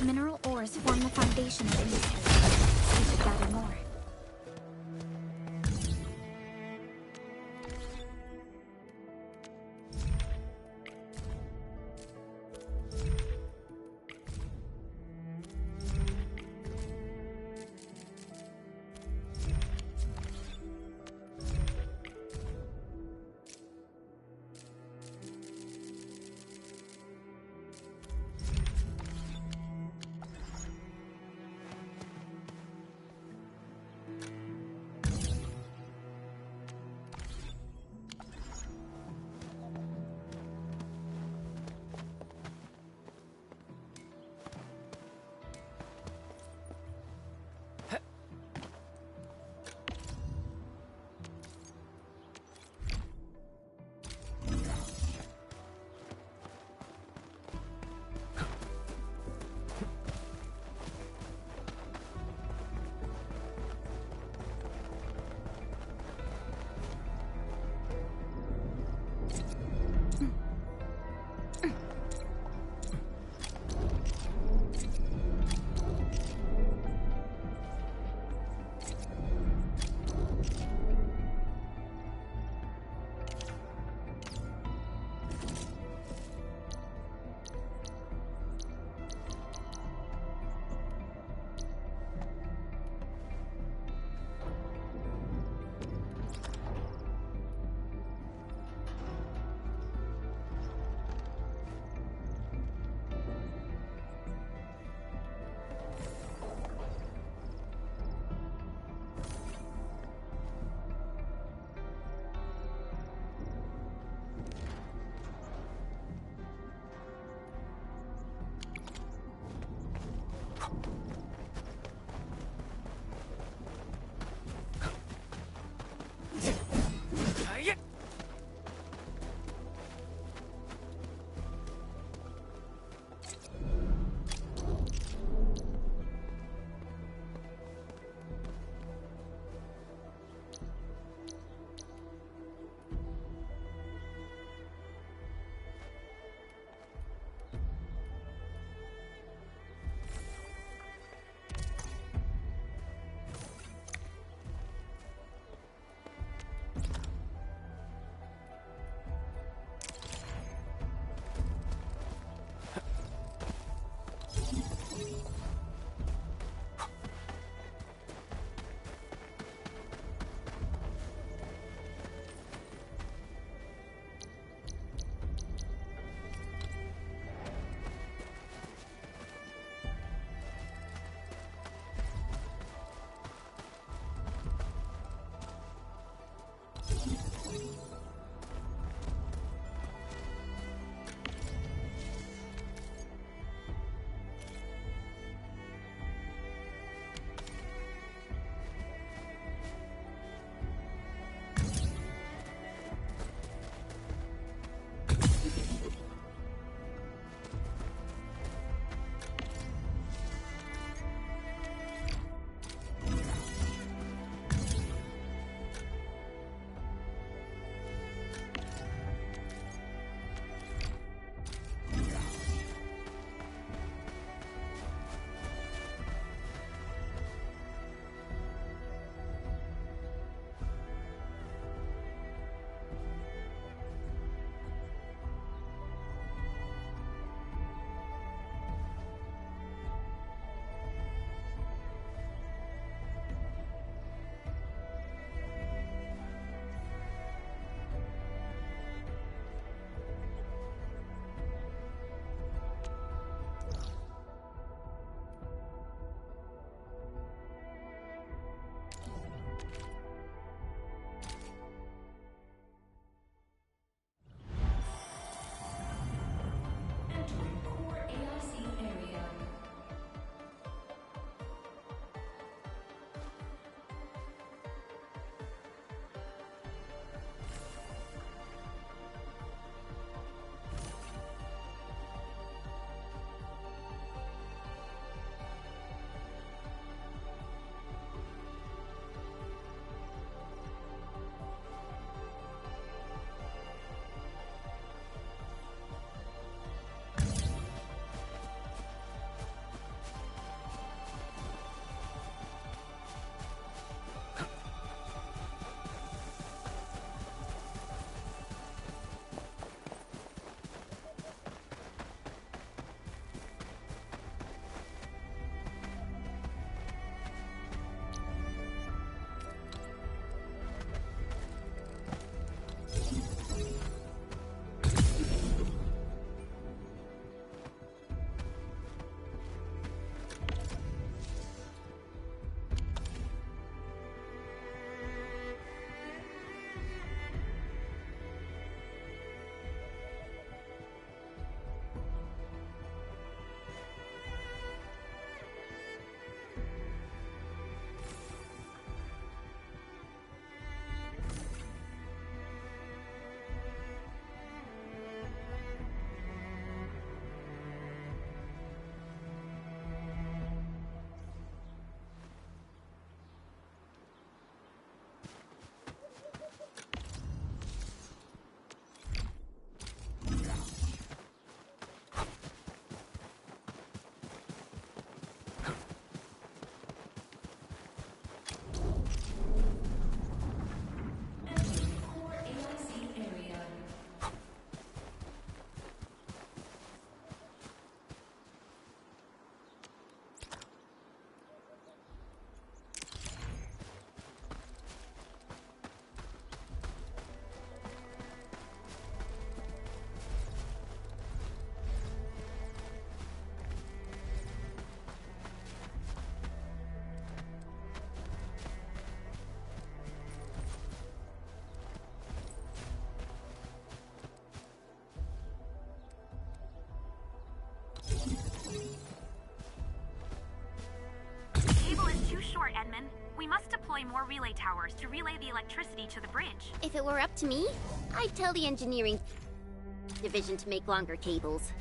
Speaker 2: Mineral ores form the foundation of industry. We should gather more.
Speaker 1: short, Edmund. We must deploy more relay towers to relay the electricity to the bridge.
Speaker 6: If it were up to me, I'd tell the engineering division to make longer cables.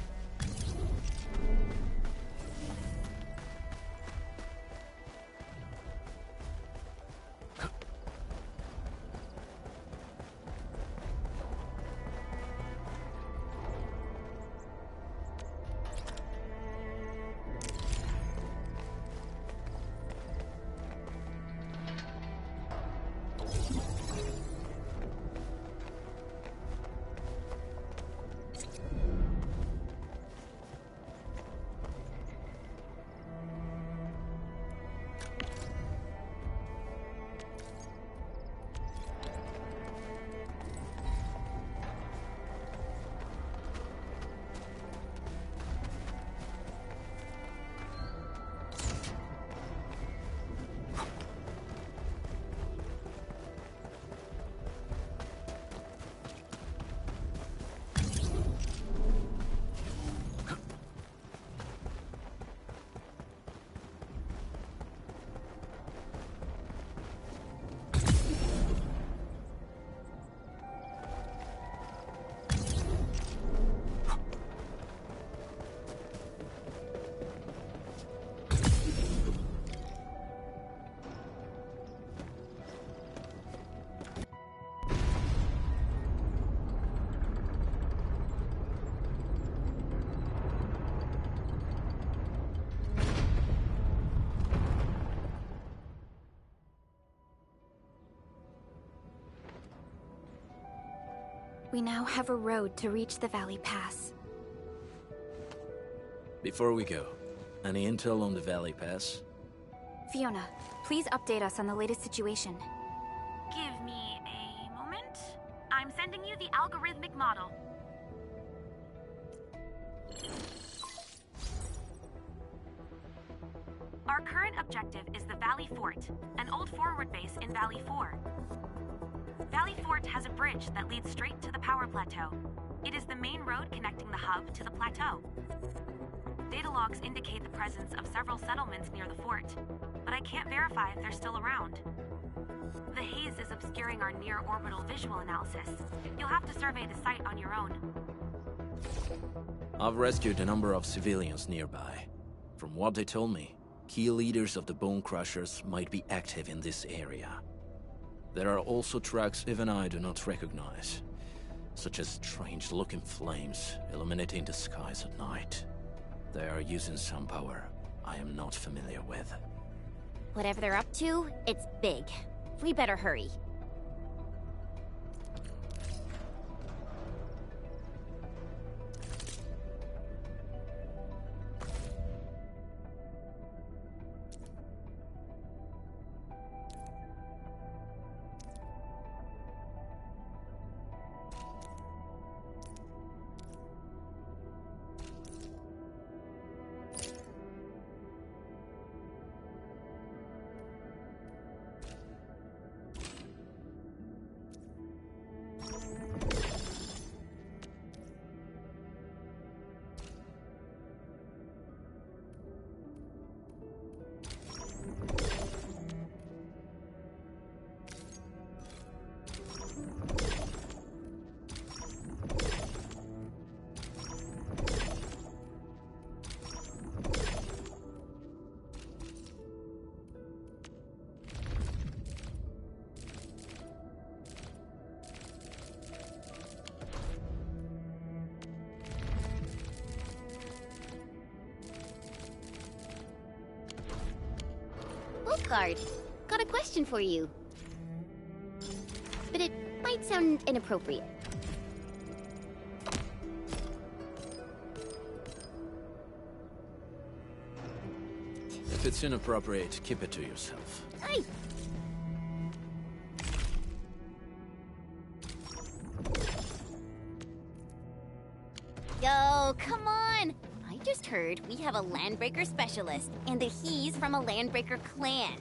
Speaker 2: We now have a road to reach the Valley Pass.
Speaker 14: Before we go, any intel on the Valley Pass?
Speaker 2: Fiona, please update us on the latest situation.
Speaker 1: Give me a moment. I'm sending you the algorithmic model. Our current objective is the Valley Fort, an old forward base in Valley 4. Valley Fort has a bridge that leads straight to the power plateau. It is the main road connecting the hub to the plateau. Data logs indicate the presence of several settlements near the fort, but I can't verify if they're still around. The haze is obscuring our near-orbital visual analysis. You'll have to survey the site on your own.
Speaker 14: I've rescued a number of civilians nearby. From what they told me, key leaders of the Bone Crushers might be active in this area. There are also tracks even I do not recognize, such as strange-looking flames illuminating the skies at night. They are using some power I am not familiar with.
Speaker 6: Whatever they're up to, it's big. We better hurry. Guard, got a question for you. But it might sound inappropriate.
Speaker 14: If it's inappropriate, keep it to yourself.
Speaker 6: Aye. Yo, come on! I just heard we have a Landbreaker specialist, and that he's from a Landbreaker clan.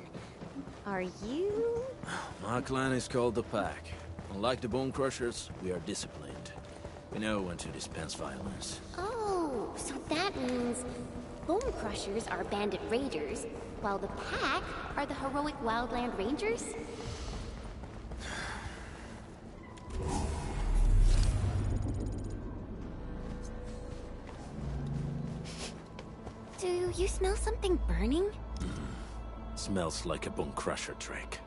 Speaker 6: Are you?
Speaker 14: My clan is called the Pack. Unlike the Bone Crushers, we are disciplined. We know when to dispense violence.
Speaker 6: Oh, so that means Bone Crushers are bandit raiders, while the Pack are the heroic wildland rangers? Do you smell something burning?
Speaker 14: Smells like a Bone Crusher trick.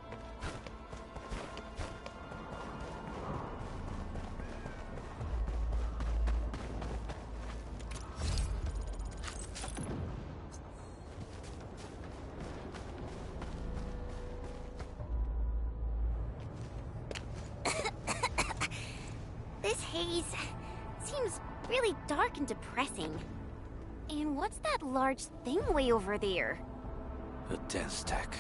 Speaker 6: This haze seems really dark and depressing. And what's that large thing way over there?
Speaker 14: A dense tech.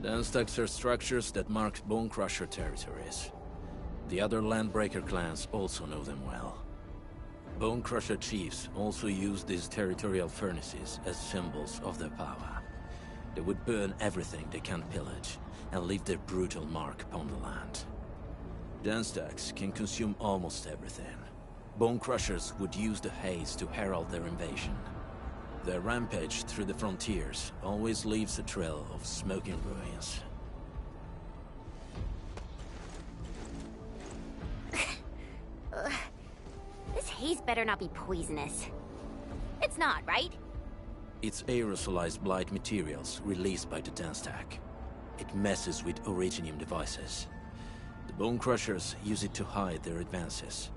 Speaker 14: Dense techs are structures that mark Bone Crusher territories. The other Landbreaker clans also know them well. Bone Crusher chiefs also use these territorial furnaces as symbols of their power. They would burn everything they can pillage, and leave their brutal mark upon the land. Dense techs can consume almost everything. Bone Crushers would use the haze to herald their invasion. Their rampage through the frontiers always leaves a trail of smoking ruins.
Speaker 6: This haze better not be poisonous. It's not, right?
Speaker 14: It's aerosolized blight materials released by the dense tech. It messes with Originium devices. The Bone Crushers use it to hide their advances.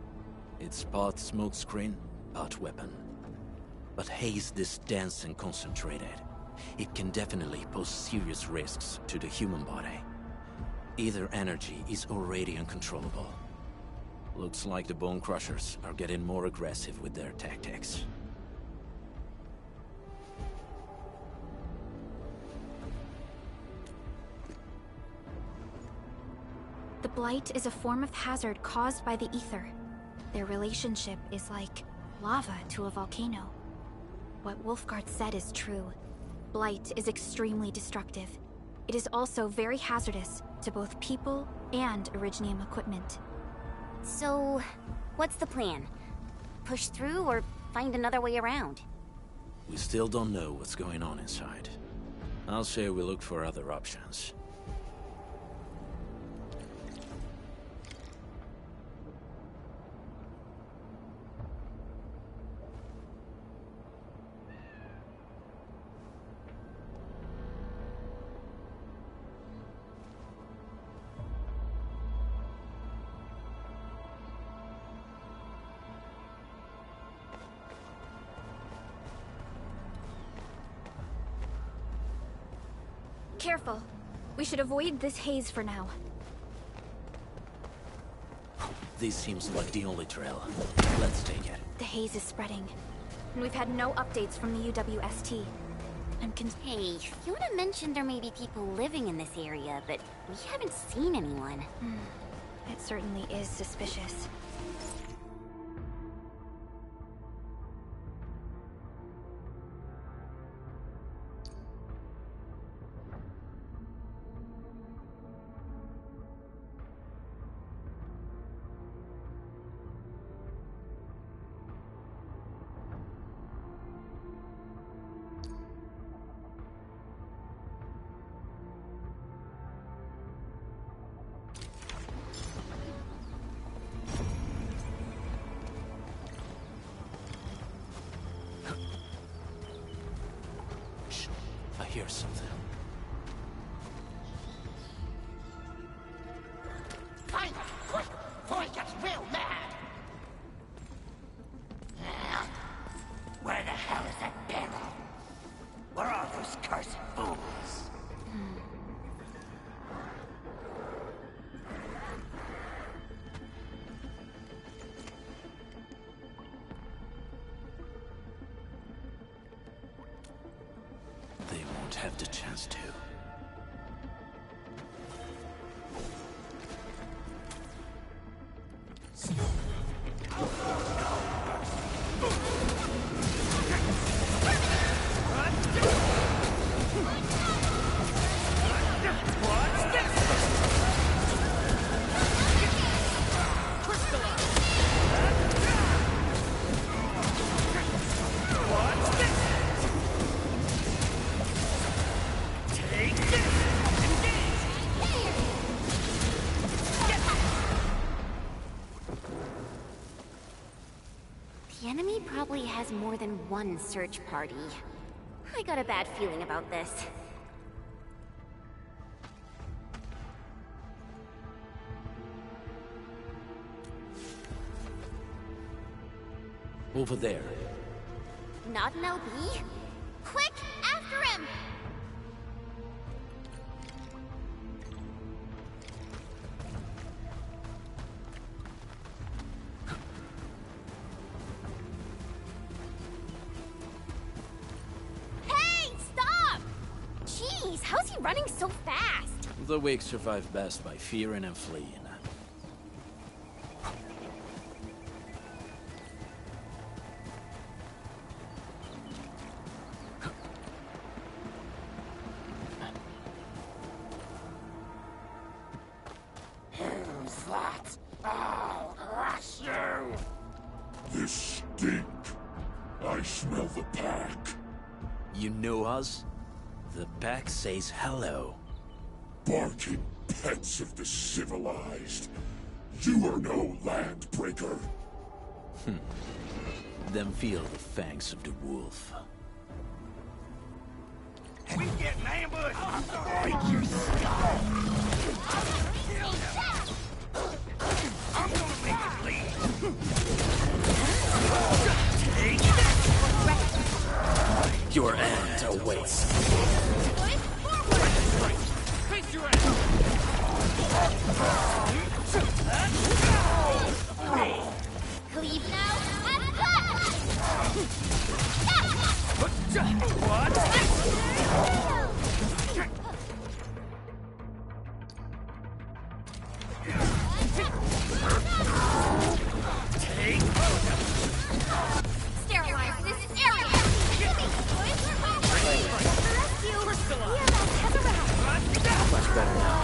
Speaker 14: It's part smokescreen, part weapon. But haze this dense and concentrated. It can definitely pose serious risks to the human body. Either energy is already uncontrollable. Looks like the Bone Crushers are getting more aggressive with their tactics.
Speaker 2: The blight is a form of hazard caused by the ether. Their relationship is like lava to a volcano. What Wolfguard said is true. Blight is extremely destructive. It is also very hazardous to both people and Originium equipment.
Speaker 6: So, what's the plan? Push through or find another way around?
Speaker 14: We still don't know what's going on inside. I'll say we look for other options.
Speaker 2: Careful. We should avoid this haze for now.
Speaker 14: This seems like the only trail. Let's take it.
Speaker 2: The haze is spreading, and we've had no updates from the UWST.
Speaker 6: Hey, Fiona mentioned there may be people living in this area, but we haven't seen anyone.
Speaker 2: It certainly is suspicious.
Speaker 14: I hear something.
Speaker 15: Find him, quick, before he gets real mad! Where the hell is that barrel? Where are those cursed fools?
Speaker 14: They won't have the chance to.
Speaker 6: probably has more than one search party. I got a bad feeling about this.
Speaker 14: Over there.
Speaker 6: Not an LB? Quick, after him! Hey, stop! Jeez, how's he running so fast?
Speaker 14: The weak survive best by fearing and fleeing.
Speaker 15: Who's that? I'll crush you!
Speaker 12: This stink. I smell the pack.
Speaker 14: You know us? The pack says hello.
Speaker 12: Barking pets of the civilized. You are no landbreaker.
Speaker 14: Then feel the fangs of the wolf.
Speaker 15: We get an ambush! Break your skull! I'm gonna make it bleed! Take that!
Speaker 14: Your end awaits.
Speaker 15: Face your ass!
Speaker 7: Cleave now and cut! Sterilize this area!
Speaker 14: Much better now.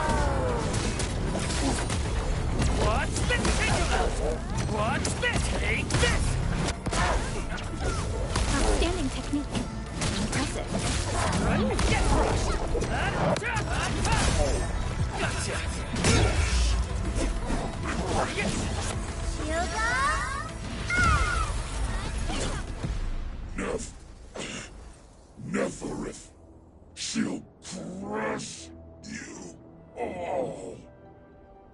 Speaker 15: Watch this! Watch this! Take this!
Speaker 2: Outstanding technique. Impressive.
Speaker 15: Gotcha!
Speaker 7: Shield
Speaker 12: Neferith. She'll crush you all.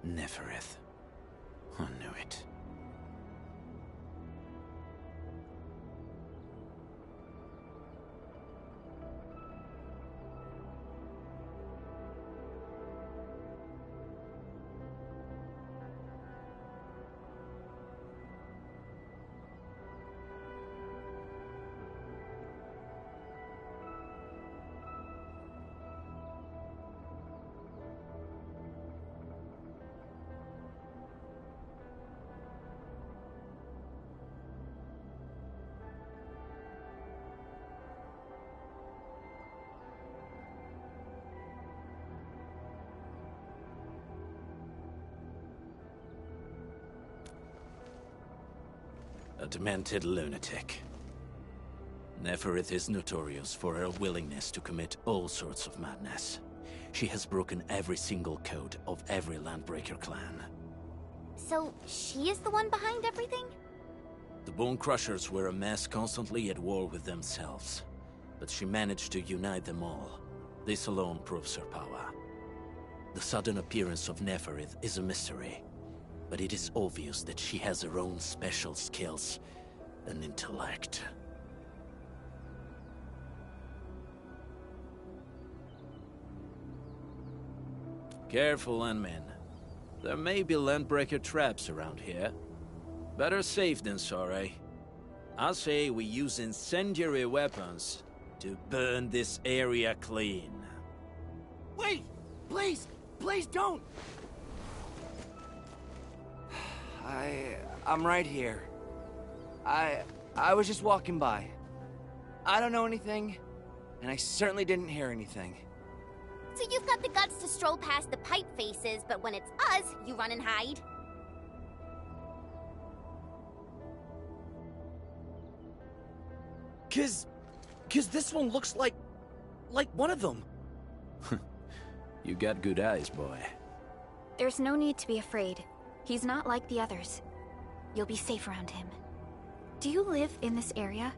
Speaker 14: Neferith. I knew it. A demented lunatic. Neferith is notorious for her willingness to commit all sorts of madness. She has broken every single code of every Landbreaker clan.
Speaker 6: So, she is the one behind everything?
Speaker 14: The Bone Crushers were a mess constantly at war with themselves. But she managed to unite them all. This alone proves her power. The sudden appearance of Neferith is a mystery. But it is obvious that she has her own special skills and intellect. Careful, Landmen. There may be Landbreaker traps around here. Better safe than sorry. I say we use incendiary weapons to burn this area clean.
Speaker 16: Wait! Please! Please don't! I'm right here. I was just walking by. I don't know anything, and I certainly didn't hear anything.
Speaker 6: So you've got the guts to stroll past the pipe faces, but when it's us, you run and hide?
Speaker 16: Cause this one looks like one of them.
Speaker 14: You got good eyes, boy.
Speaker 2: There's no need to be afraid. He's not like the others. You'll be safe around him. Do you live in this area?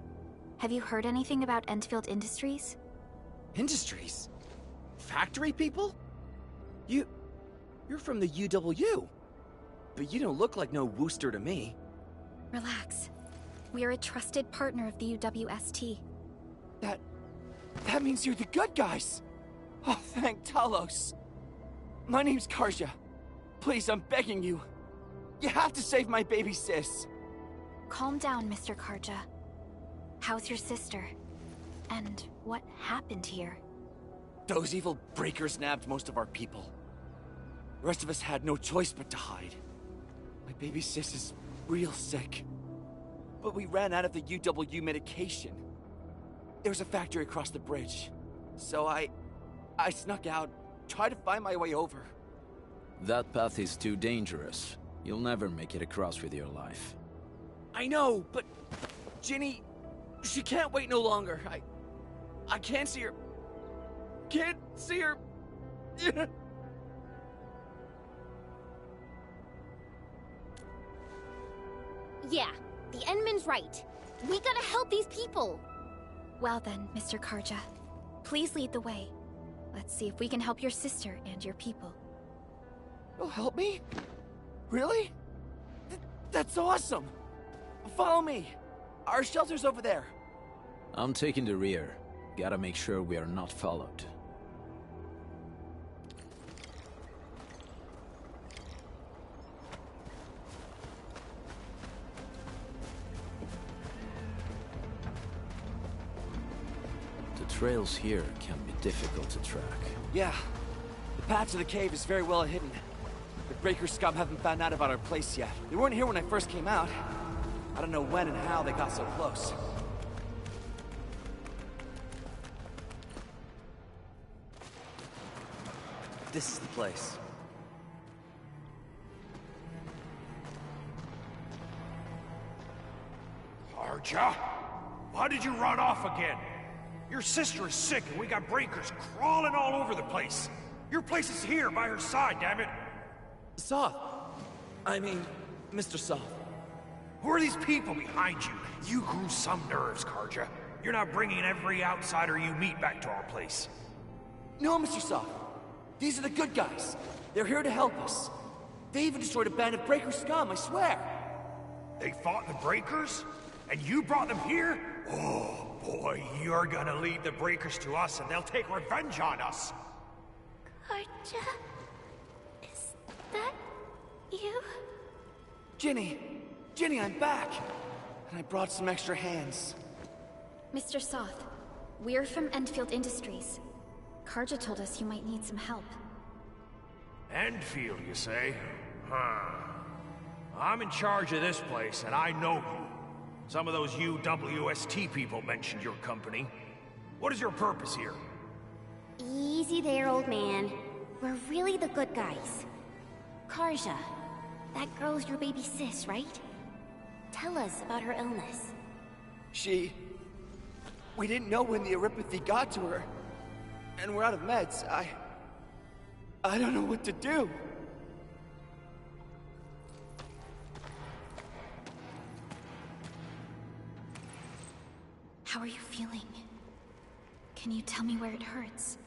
Speaker 2: Have you heard anything about Endfield Industries?
Speaker 16: Industries? Factory people? You're from the UW. But you don't look like no Wooster to me.
Speaker 2: Relax. We are a trusted partner of the UWST.
Speaker 16: That means you're the good guys! Oh, thank Talos. My name's Karja. Please, I'm begging you. You have to save my baby sis.
Speaker 2: Calm down, Mr. Karja. How's your sister? And what happened here?
Speaker 16: Those evil breakers nabbed most of our people. The rest of us had no choice but to hide. My baby sis is real sick. But we ran out of the UW medication. There was a factory across the bridge. So I snuck out, tried to find my way over.
Speaker 14: That path is too dangerous. You'll never make it across with your life.
Speaker 16: I know, but Ginny, she can't wait no longer. I can't see her. Can't see her.
Speaker 6: Yeah, the Endman's right. We gotta help these people.
Speaker 2: Well then, Mr. Karja, please lead the way. Let's see if we can help your sister and your people.
Speaker 16: You'll help me? Really? That's awesome! Follow me! Our shelter's over there.
Speaker 14: I'm taking the rear. Gotta make sure we are not followed. The trails here can be difficult to track.
Speaker 16: Yeah. The path to the cave is very well hidden. The Breaker scum haven't found out about our place yet. They weren't here when I first came out. I don't know when and how they got so close. This is the place.
Speaker 12: Karja? Why did you run off again? Your sister is sick and we got breakers crawling all over the place. Your place is here by her side, damn it.
Speaker 16: Soth. I mean, Mr. Soth.
Speaker 12: Who are these people behind you? You grew some nerves, Karja. You're not bringing every outsider you meet back to our place.
Speaker 16: No, Mr. Soth. These are the good guys. They're here to help us. They even destroyed a band of Breaker scum, I swear.
Speaker 12: They fought the Breakers? And you brought them here? Oh, boy, you're gonna lead the Breakers to us and they'll take revenge on us.
Speaker 7: Karja? Is that you?
Speaker 16: Ginny, I'm back. And I brought some extra hands.
Speaker 2: Mr. Soth, we're from Endfield Industries. Karja told us you might need some help.
Speaker 12: Endfield, you say? Huh. I'm in charge of this place, and I know you. Some of those UWST people mentioned your company. What is your purpose here?
Speaker 6: Easy there, old man. We're really the good guys. Karja, that girl's your baby sis, right? Tell us about her illness.
Speaker 16: We didn't know when the Aripathy got to her. And we're out of meds. I don't know what to do.
Speaker 2: How are you feeling? Can you tell me where it hurts?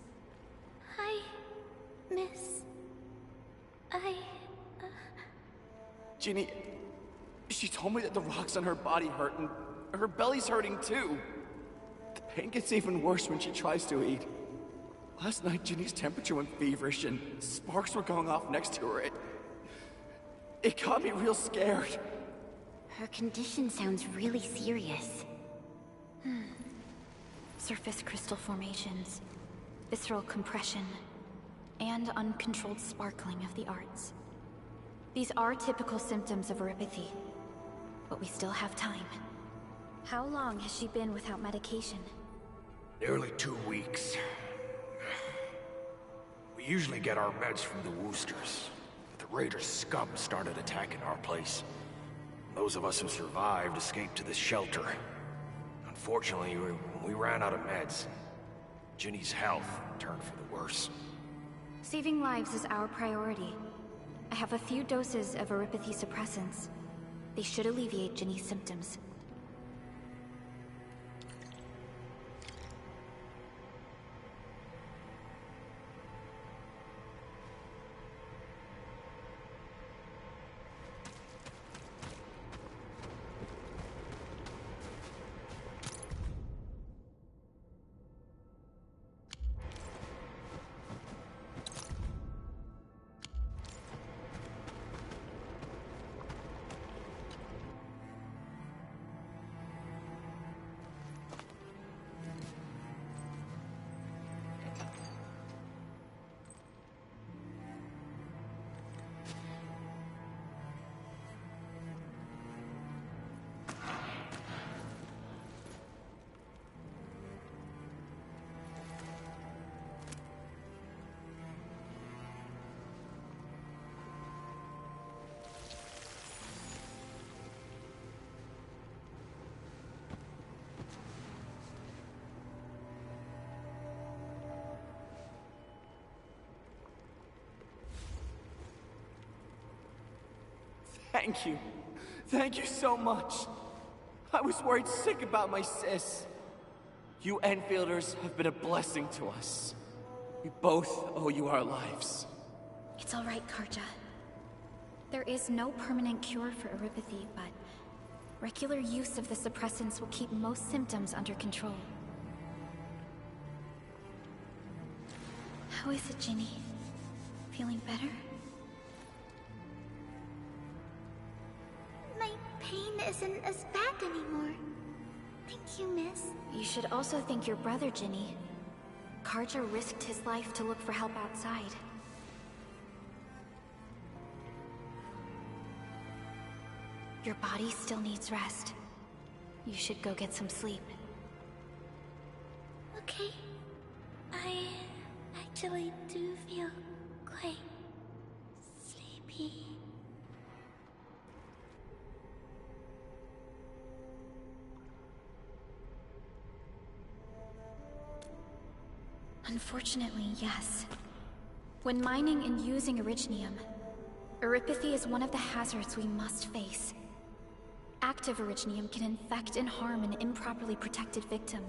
Speaker 16: Ginny, she told me that the rocks on her body hurt and her belly's hurting too. The pain gets even worse when she tries to eat. Last night, Ginny's temperature went feverish and sparks were going off next to her. It got me real scared.
Speaker 6: Her condition sounds really serious.
Speaker 2: Surface crystal formations, visceral compression, and uncontrolled sparkling of the arts. These are typical symptoms of Aripathy, but we still have time. How long has she been without medication?
Speaker 12: Nearly 2 weeks. We usually get our meds from the Woosters, but the Raiders' scum started attacking our place. Those of us who survived escaped to this shelter. Unfortunately, we ran out of meds. Ginny's health turned for the worse.
Speaker 2: Saving lives is our priority. I have a few doses of Aripathy suppressants. They should alleviate Ginny's symptoms.
Speaker 16: Thank you. Thank you so much. I was worried sick about my sis. You Enfielders have been a blessing to us. We both owe you our lives.
Speaker 2: It's all right, Karja. There is no permanent cure for erypathy, but regular use of the suppressants will keep most symptoms under control. How is it, Ginny? Feeling better?
Speaker 7: My pain isn't as bad anymore. Thank you, miss.
Speaker 2: You should also thank your brother, Ginny. Karja risked his life to look for help outside. Your body still needs rest. You should go get some sleep.
Speaker 7: Okay. I actually do feel quite sleepy.
Speaker 2: Unfortunately, yes. When mining and using Originium, erypathy is one of the hazards we must face. Active Originium can infect and harm an improperly protected victim,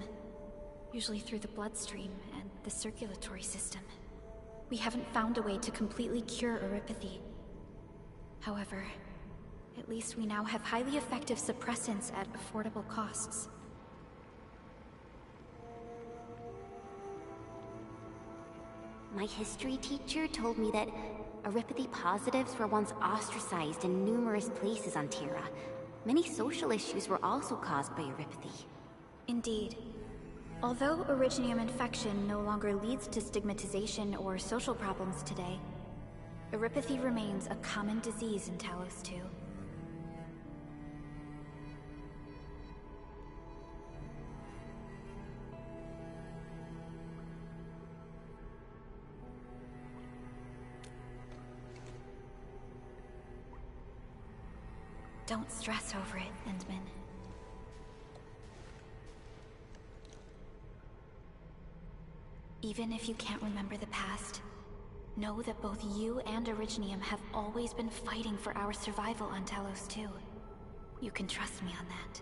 Speaker 2: usually through the bloodstream and the circulatory system. We haven't found a way to completely cure erypathy. However, at least we now have highly effective suppressants at affordable costs.
Speaker 6: My history teacher told me that erypathy positives were once ostracized in numerous places on Terra. Many social issues were also caused by erypathy.
Speaker 2: Indeed. Although Originium infection no longer leads to stigmatization or social problems today, erypathy remains a common disease in Talos 2. Don't stress over it, Endman. Even if you can't remember the past, know that both you and Originium have always been fighting for our survival on Talos 2. You can trust me on that.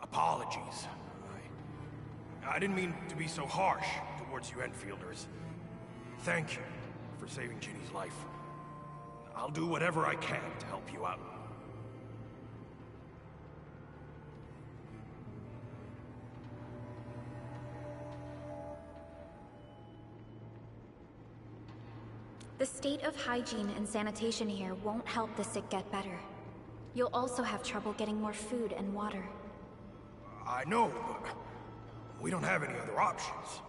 Speaker 12: Apologies. I didn't mean to be so harsh towards you Enfielders. Thank you for saving Ginny's life. I'll do whatever I can to help you out.
Speaker 2: The state of hygiene and sanitation here won't help the sick get better. You'll also have trouble getting more food and water.
Speaker 12: I know, but we don't have any other options.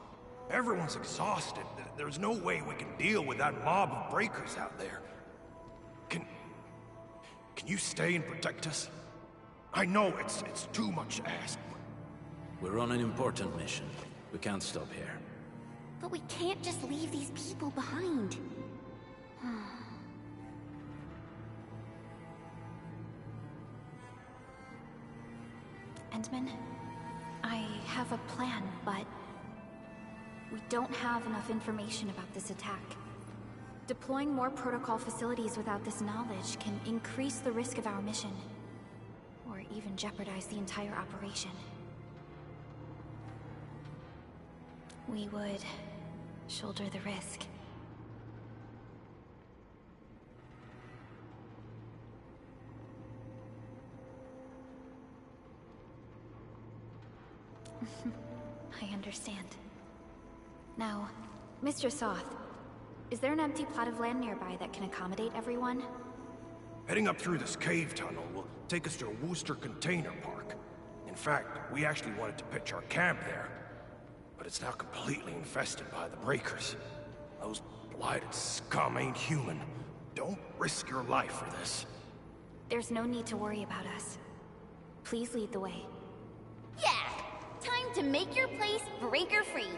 Speaker 12: Everyone's exhausted. There's no way we can deal with that mob of breakers out there. Can you stay and protect us? I know it's too much to ask, but...
Speaker 14: We're on an important mission. We can't stop here.
Speaker 6: But we can't just leave these people behind.
Speaker 2: Endman, I have a plan, but we don't have enough information about this attack. Deploying more protocol facilities without this knowledge can increase the risk of our mission, or even jeopardize the entire operation. We would shoulder the risk. I understand. Now, Mr. Soth, is there an empty plot of land nearby that can accommodate everyone?
Speaker 12: Heading up through this cave tunnel will take us to a Wooster container park. In fact, we actually wanted to pitch our camp there, but it's now completely infested by the breakers. Those blighted scum ain't human. Don't risk your life for this.
Speaker 2: There's no need to worry about us. Please lead the way.
Speaker 7: Yeah! Time to make your place breaker-free.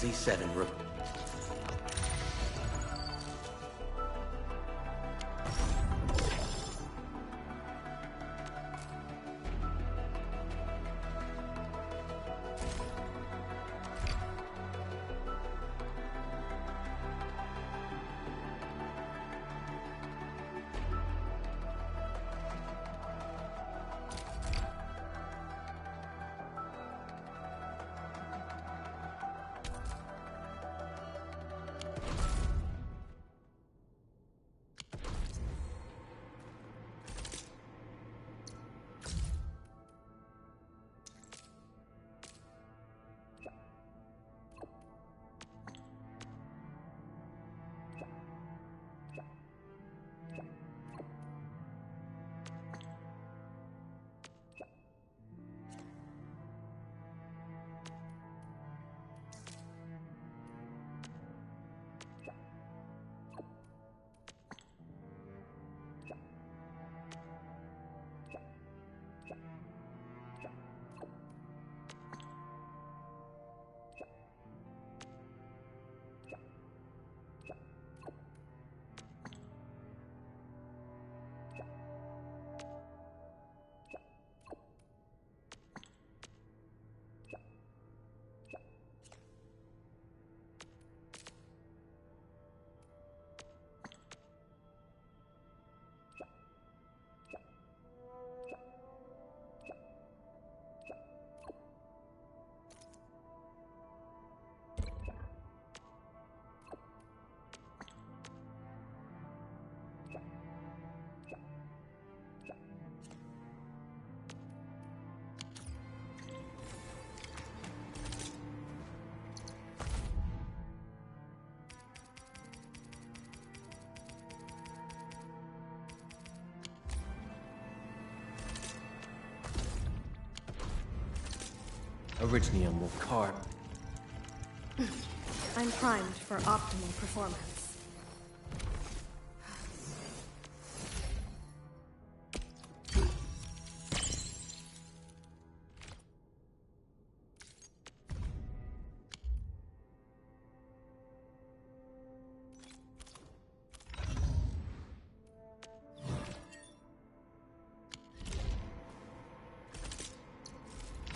Speaker 17: C7
Speaker 9: Originium will carve.
Speaker 18: I'm primed for optimal performance.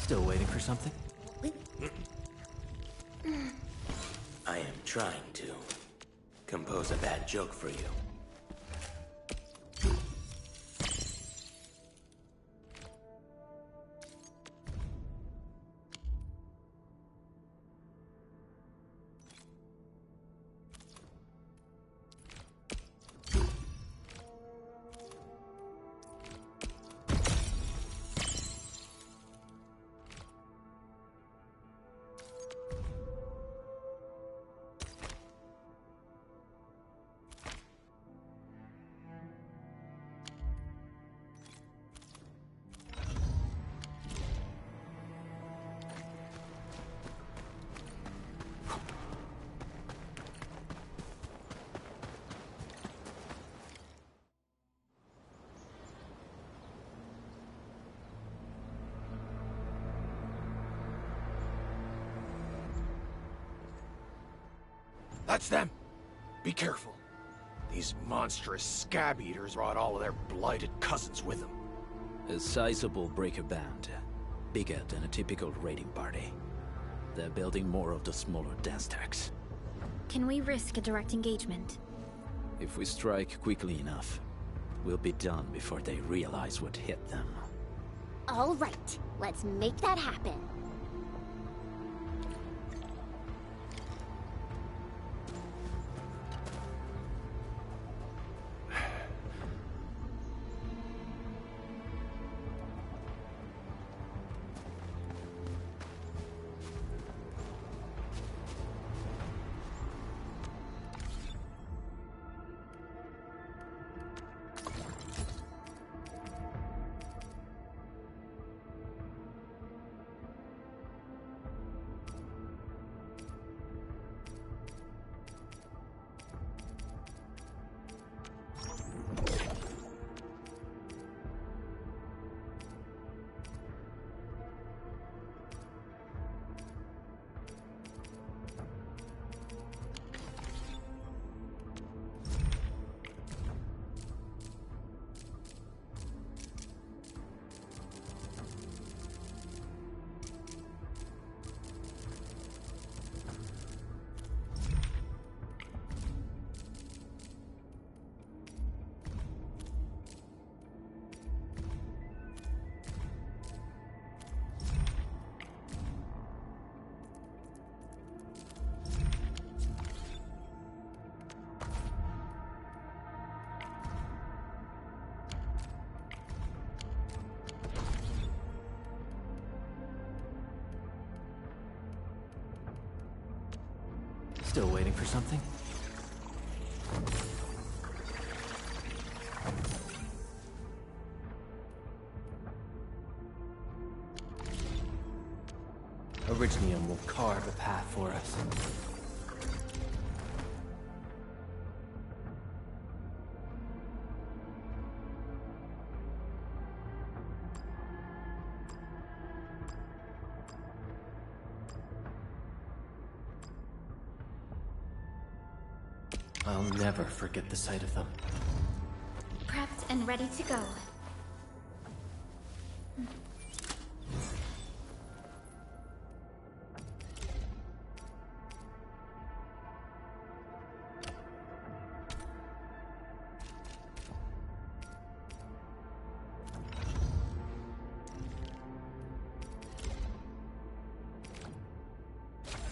Speaker 9: Still waiting for something?
Speaker 17: I am trying to compose a bad joke for you.
Speaker 12: That's them. Be careful. These monstrous scab eaters brought all of their blighted cousins with them.
Speaker 14: A sizable breaker band. Bigger than a typical raiding party. They're building more of the smaller dance tags.
Speaker 2: Can we risk a direct engagement?
Speaker 14: If we strike quickly enough, we'll be done before they realize what hit them.
Speaker 6: All right, let's make that happen.
Speaker 9: Still waiting for something? Originium will carve a path for us. I'll never forget the sight of them.
Speaker 2: Prepped and ready to go.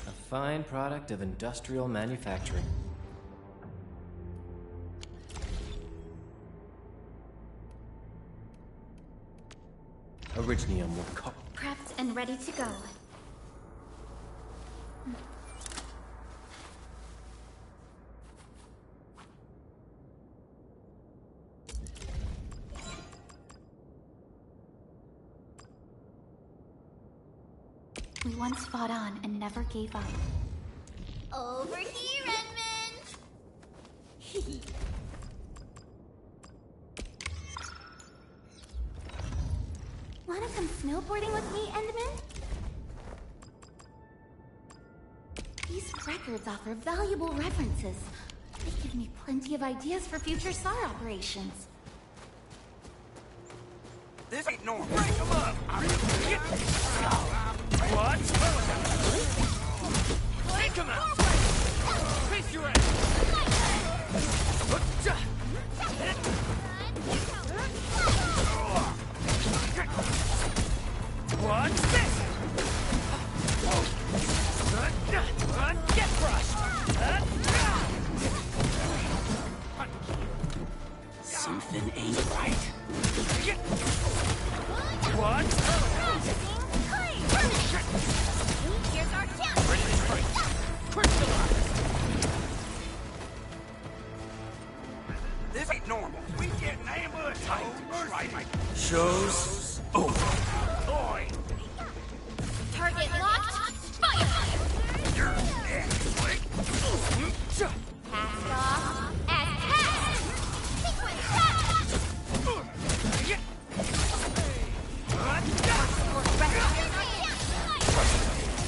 Speaker 9: A fine product of industrial manufacturing. Originium will
Speaker 2: Prepped and ready to go. We once fought on and never gave up.
Speaker 7: Over here, Edmund! Wanna come snowboarding with me, Endman? These records offer valuable references. They give me plenty of ideas for future SAR operations.
Speaker 12: This ain't normal. Break him up! What? Take him out! Face your ass! What's this? Get crushed!
Speaker 15: Something ain't right.
Speaker 12: What?
Speaker 7: Here's our chance!
Speaker 12: Ready to strike. Crystallize! This ain't normal. We getting ambushed. Show's over. Oi!
Speaker 7: Target locked! Fire!
Speaker 12: You're next.
Speaker 7: Cast off and cast! Sequence shot!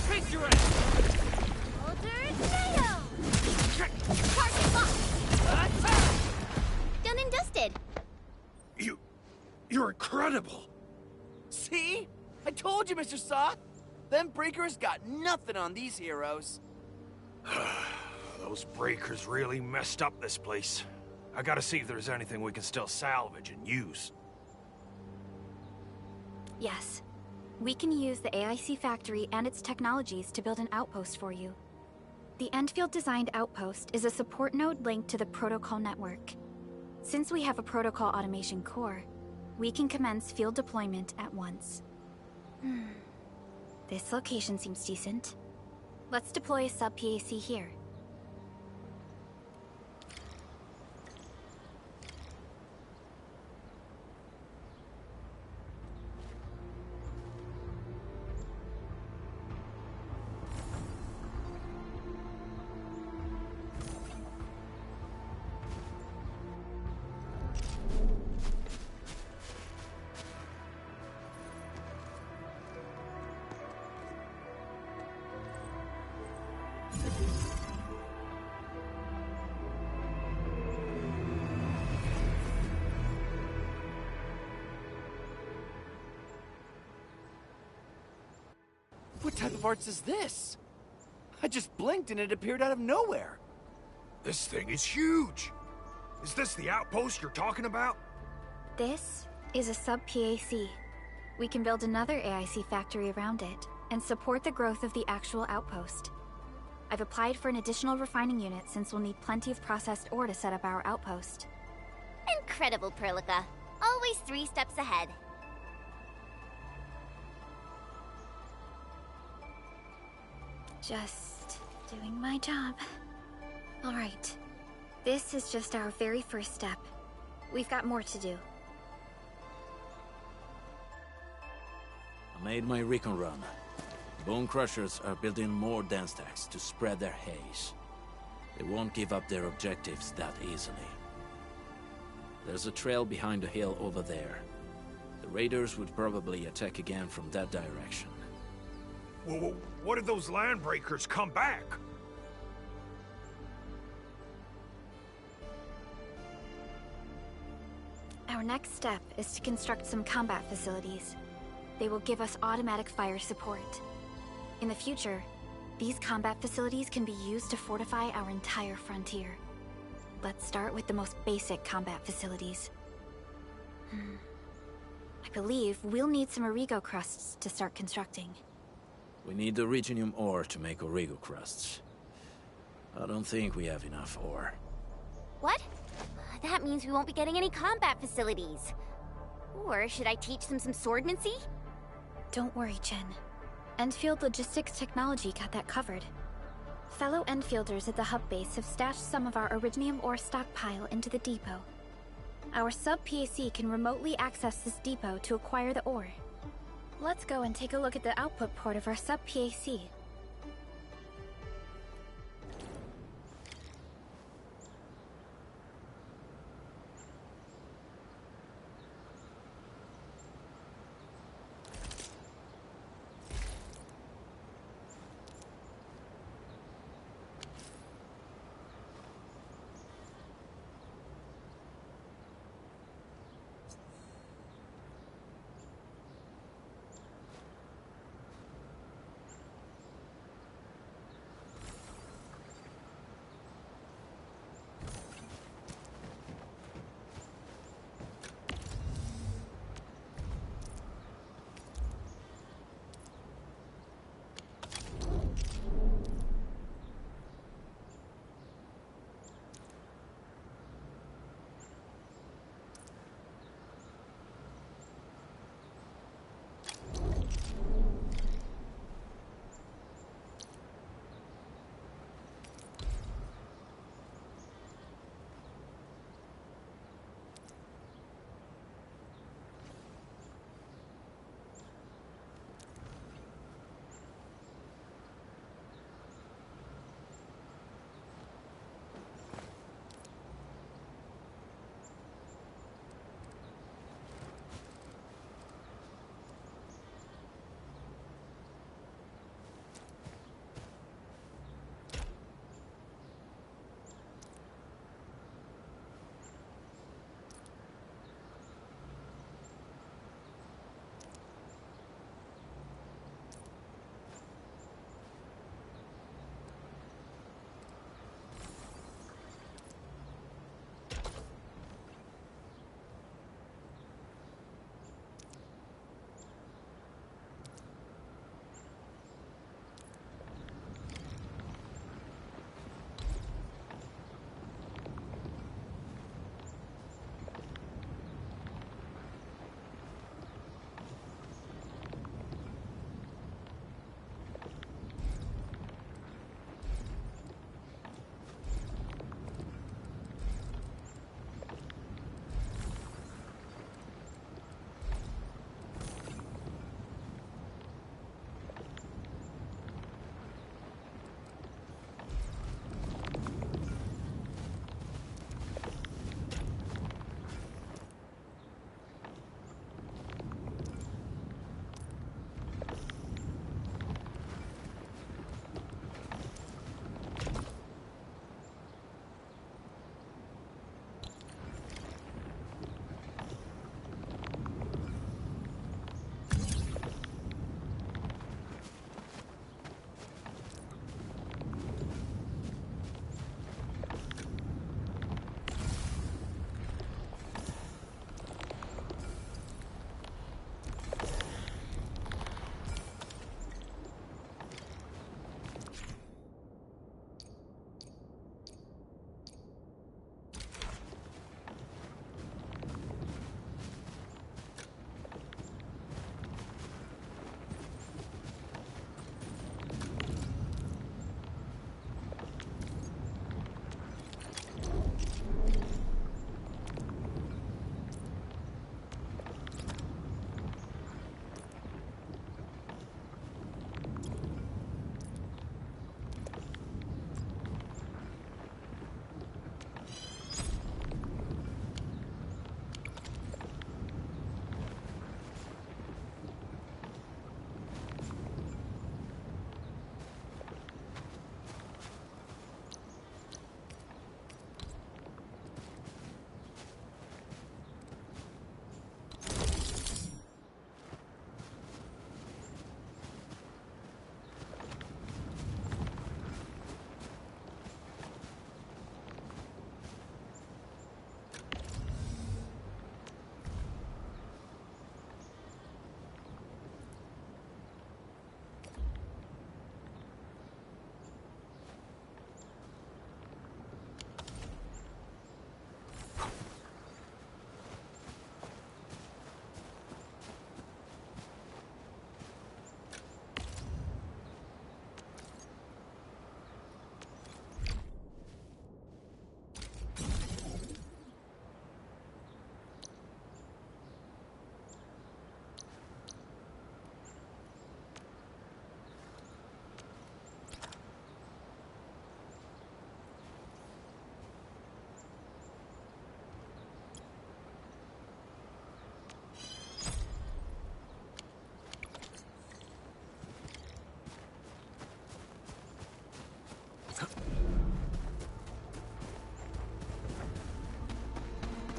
Speaker 12: Face your ass!
Speaker 7: Older sail!
Speaker 12: You're incredible!
Speaker 16: See? I told you, Mr. Soth! Them breakers got nothing on these heroes.
Speaker 12: Those breakers really messed up this place. I gotta see if there's anything we can still salvage and use.
Speaker 2: Yes. We can use the AIC factory and its technologies to build an outpost for you. The Endfield designed outpost is a support node linked to the protocol network. Since we have a protocol automation core, we can commence field deployment at once. This location seems decent. Let's deploy a sub-PAC here.
Speaker 16: What type of arts is this? I just blinked and it appeared out of nowhere.
Speaker 12: This thing is huge! Is this the outpost you're talking about?
Speaker 2: This is a sub-PAC. We can build another AIC factory around it and support the growth of the actual outpost. I've applied for an additional refining unit since we'll need plenty of processed ore to set up our outpost.
Speaker 6: Incredible, Perlica. Always 3 steps ahead.
Speaker 2: Just doing my job. Alright. This is just our very first step. We've got more to do.
Speaker 14: I made my recon run. Bone Crushers are building more dance stacks to spread their haze. They won't give up their objectives that easily. There's a trail behind the hill over there. The raiders would probably attack again from that direction.
Speaker 12: Well, what if those landbreakers come back?
Speaker 2: Our next step is to construct some combat facilities. They will give us automatic fire support. In the future, these combat facilities can be used to fortify our entire frontier. Let's start with the most basic combat facilities. I believe we'll need some Origo crusts to start constructing.
Speaker 14: We need the Originium ore to make Origo crusts. I don't think we have enough ore.
Speaker 6: What? That means we won't be getting any combat facilities. Or should I teach them some swordmancy?
Speaker 2: Don't worry, Chen. Endfield Logistics Technology got that covered. Fellow Endfielders at the hub base have stashed some of our Originium ore stockpile into the depot. Our sub-PAC can remotely access this depot to acquire the ore. Let's go and take a look at the output port of our sub-PAC.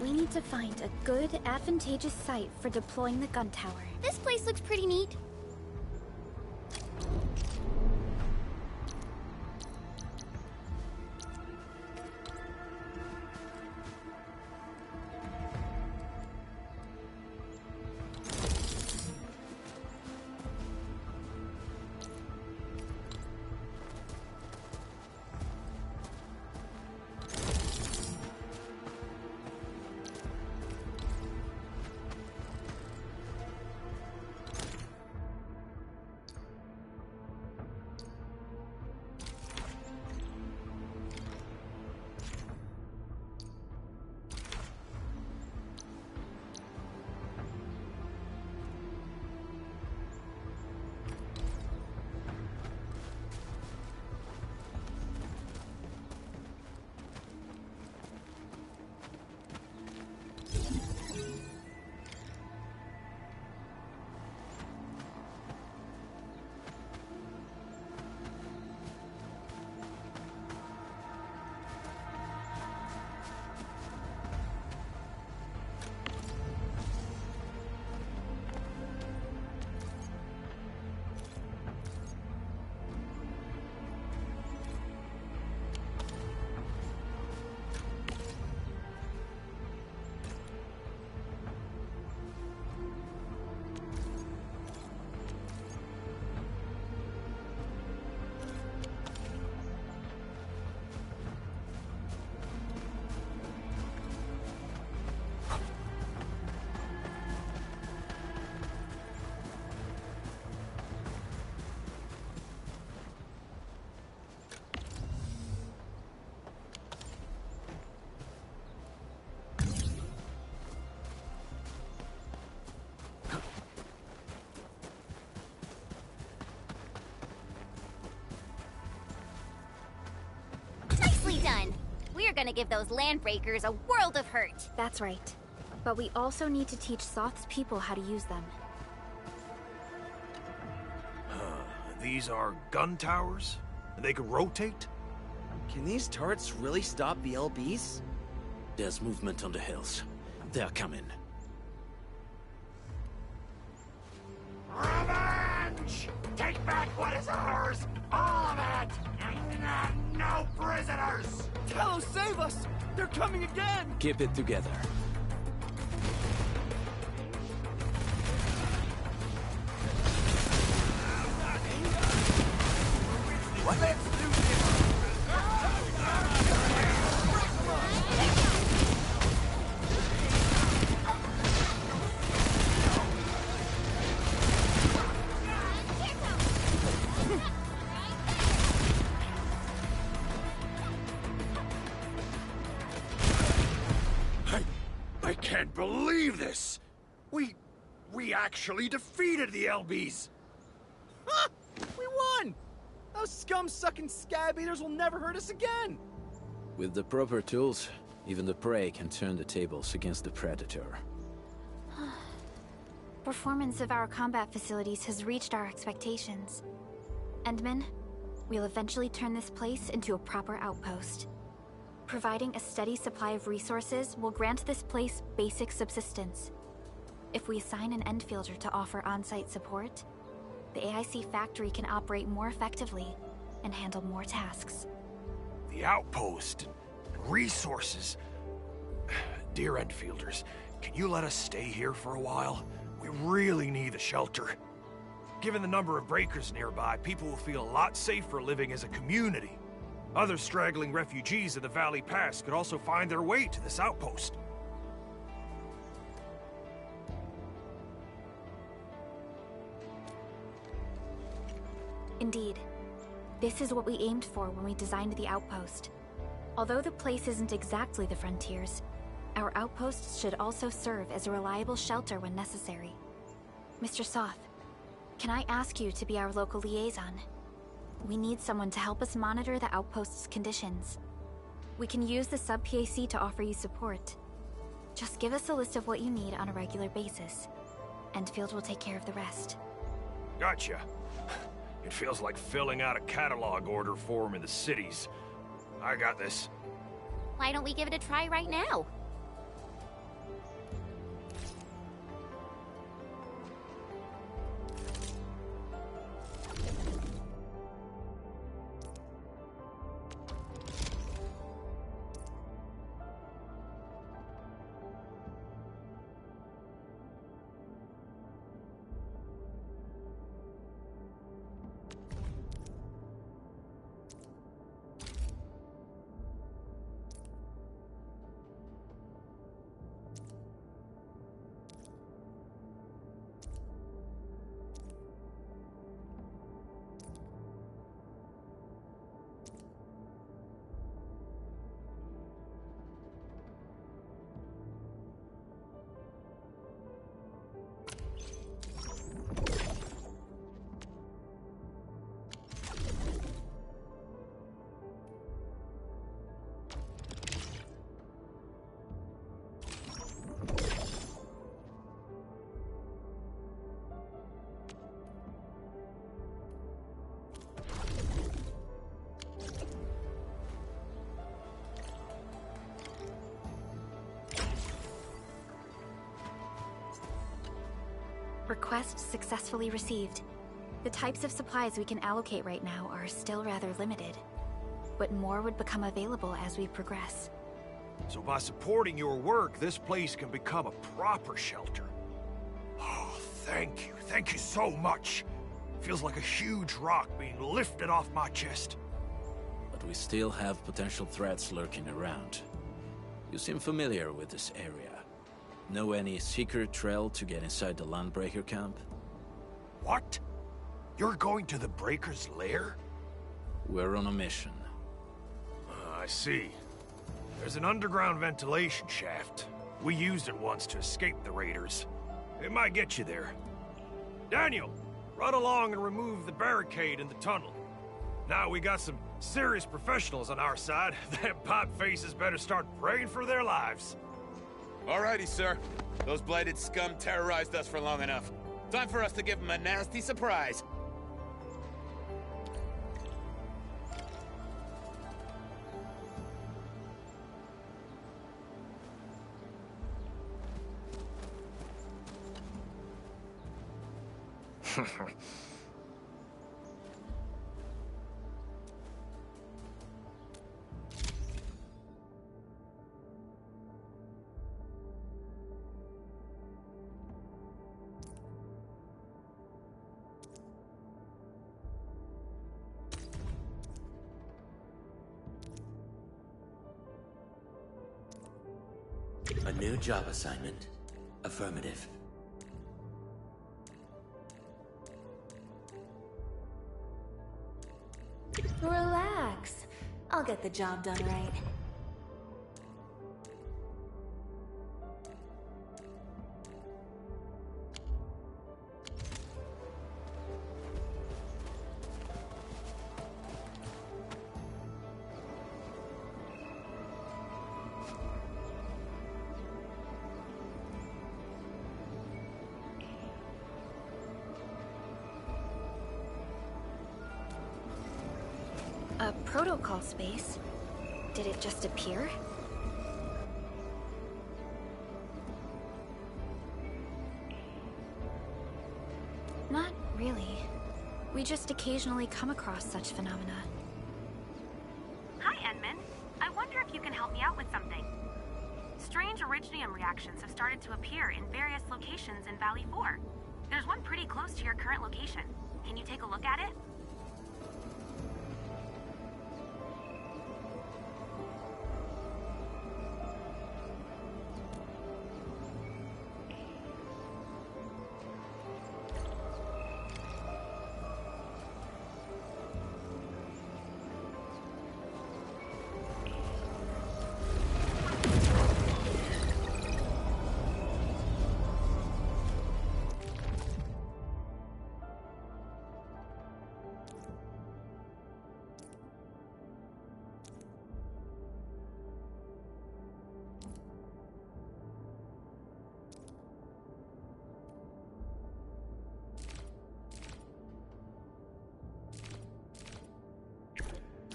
Speaker 2: We need to find a good, advantageous site for deploying the gun tower.
Speaker 6: This place looks pretty neat. Nicely done. We're gonna give those landbreakers a world of hurt.
Speaker 2: That's right. But we also need to teach Soth's people how to use them.
Speaker 12: These are gun towers? And they can rotate?
Speaker 16: Can these turrets really stop the LBs?
Speaker 14: There's movement on the hills. They're coming.
Speaker 15: Revenge! Take back what is ours! All of it! No prisoners!
Speaker 16: Talos, save us! They're coming again!
Speaker 14: Keep it together.
Speaker 15: What? Let's do this!
Speaker 12: I can't believe this! We actually defeated the LBs!
Speaker 16: Huh! We won! Those scum-sucking scab eaters will never hurt us again!
Speaker 14: With the proper tools, even the prey can turn the tables against the predator.
Speaker 2: Performance of our combat facilities has reached our expectations. Endman, we'll eventually turn this place into a proper outpost. Providing a steady supply of resources will grant this place basic subsistence. If we assign an Endfielder to offer on-site support, the AIC factory can operate more effectively and handle more tasks.
Speaker 12: The outpost and resources. Dear Endfielders, can you let us stay here for a while? We really need a shelter. Given the number of breakers nearby, people will feel a lot safer living as a community. Other straggling refugees of the Valley Pass could also find their way to this outpost.
Speaker 2: Indeed. This is what we aimed for when we designed the outpost. Although the place isn't exactly the frontiers, our outposts should also serve as a reliable shelter when necessary. Mr. Soth, can I ask you to be our local liaison? We need someone to help us monitor the outpost's conditions. We can use the sub-PAC to offer you support. Just give us a list of what you need on a regular basis. Endfield will take care of the rest.
Speaker 12: Gotcha. It feels like filling out a catalog order form in the cities. I got this.
Speaker 6: Why don't we give it a try right now?
Speaker 2: Request successfully received. The types of supplies we can allocate right now are still rather limited, but more would become available as we progress.
Speaker 12: So by supporting your work, this place can become a proper shelter. Oh, thank you. Thank you so much. Feels like a huge rock being lifted off my chest.
Speaker 14: But we still have potential threats lurking around. You seem familiar with this area. Know any secret trail to get inside the Landbreaker camp?
Speaker 12: What? You're going to the Breaker's lair?
Speaker 14: We're on a mission.
Speaker 12: I see. There's an underground ventilation shaft. We used it once to escape the raiders. It might get you there. Daniel, run along and remove the barricade in the tunnel. Now we got some serious professionals on our side. Them pipe faces better start praying for their lives.
Speaker 19: Alrighty, sir. Those blighted scum terrorized us for long enough. Time for us to give them a nasty surprise.
Speaker 17: A new job assignment. Affirmative.
Speaker 6: Relax. I'll get the job done right.
Speaker 2: A protocol space? Did it just appear? Not really. We just occasionally come across such phenomena.
Speaker 1: Hi, Endman. I wonder if you can help me out with something. Strange originium reactions have started to appear in various locations in Valley 4. There's one pretty close to your current location. Can you take a look at it?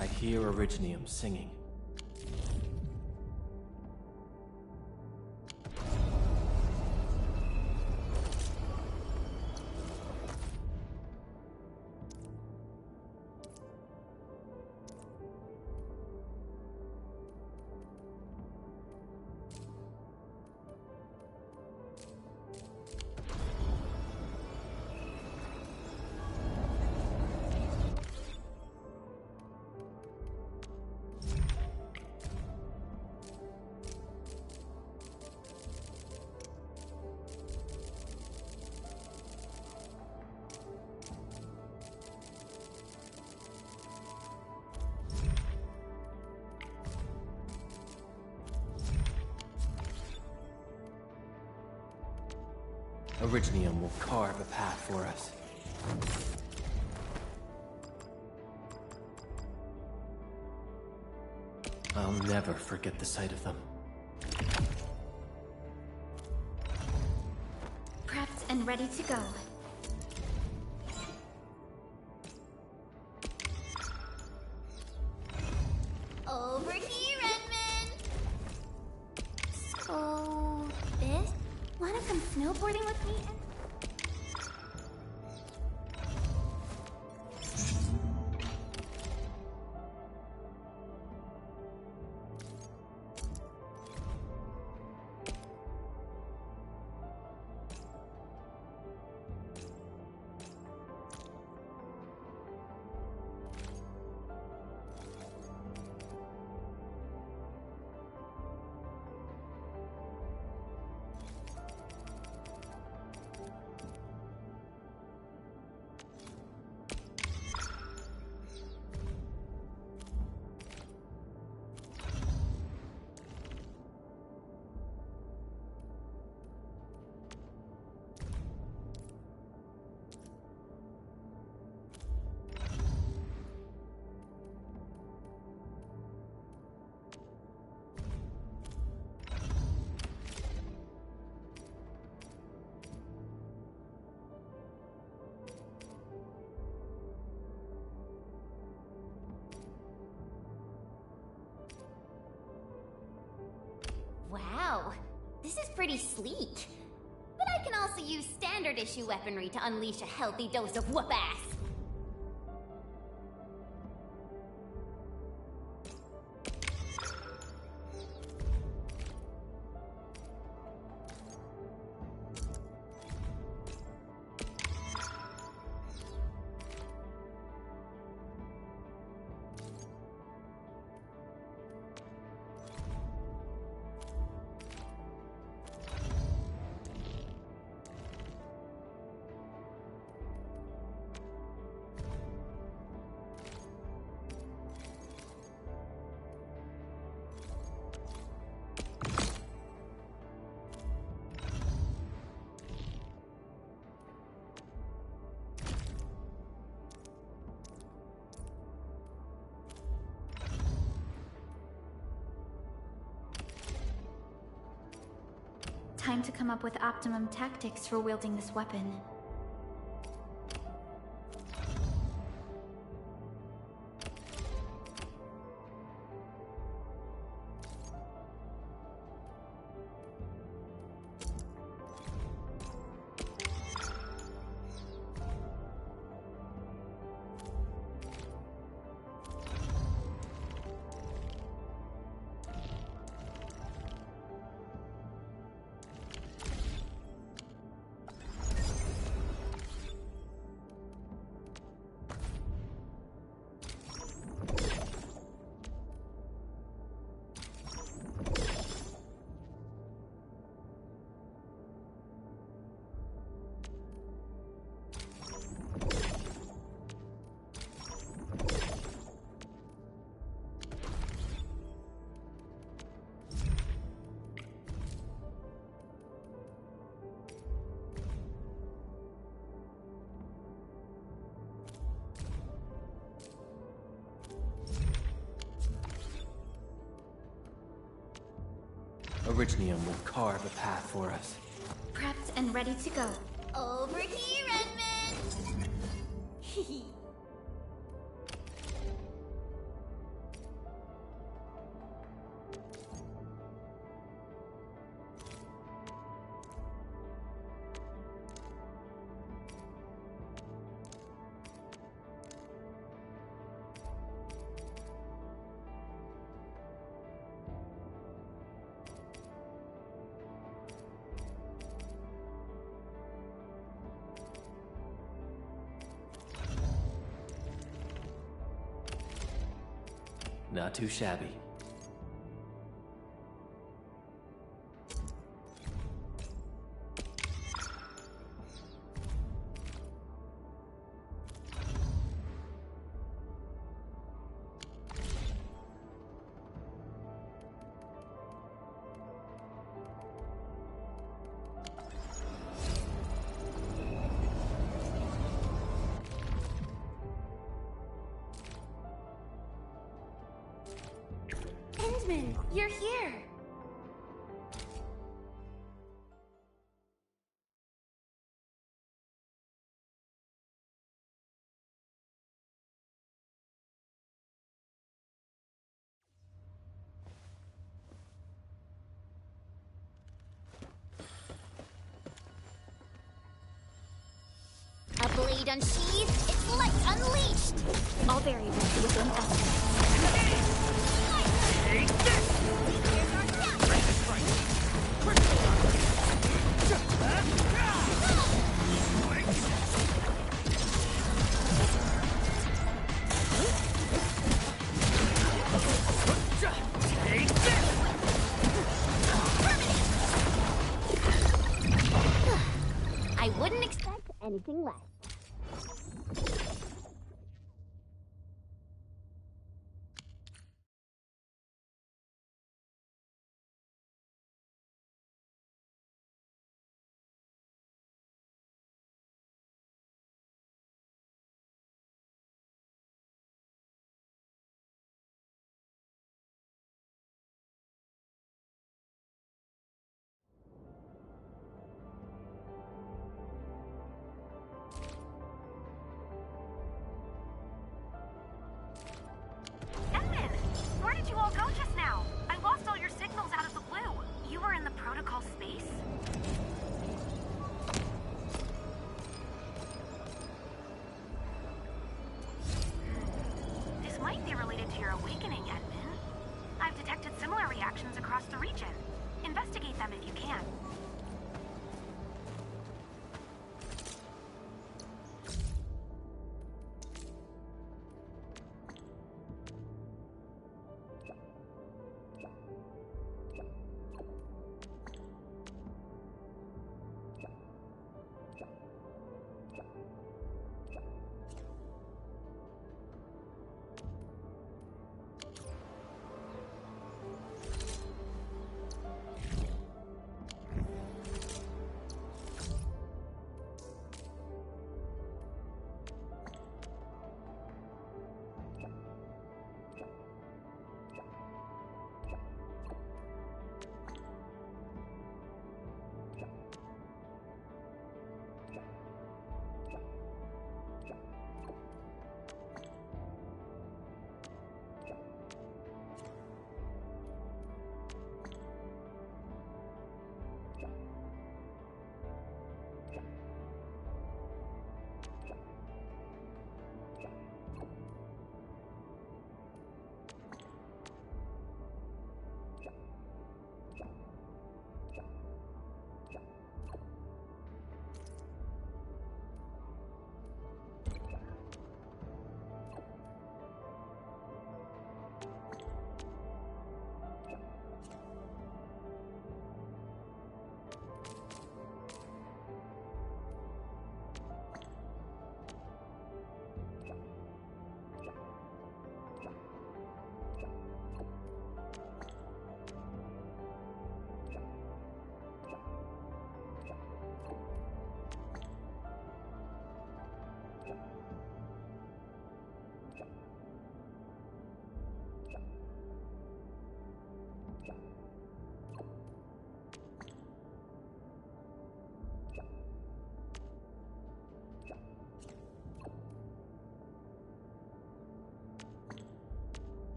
Speaker 9: I hear Originium singing. Originium will carve a path for us. I'll never forget the sight of them.
Speaker 2: Prepped and ready to go.
Speaker 7: Over here, Edmund! So, this? Wanna come snowboarding with me?
Speaker 6: This is pretty sleek. But I can also use standard issue weaponry to unleash a healthy dose of whoop-ass.
Speaker 2: Time to come up with optimum tactics for wielding this weapon.
Speaker 9: Originium will carve a path for us.
Speaker 2: Prepped and ready to go.
Speaker 6: Over here, Edmund!
Speaker 9: Not too shabby.
Speaker 2: Endman, you're here!
Speaker 7: A blade unsheathed, its light unleashed!
Speaker 2: All variables within estimate.
Speaker 7: I wouldn't expect anything less.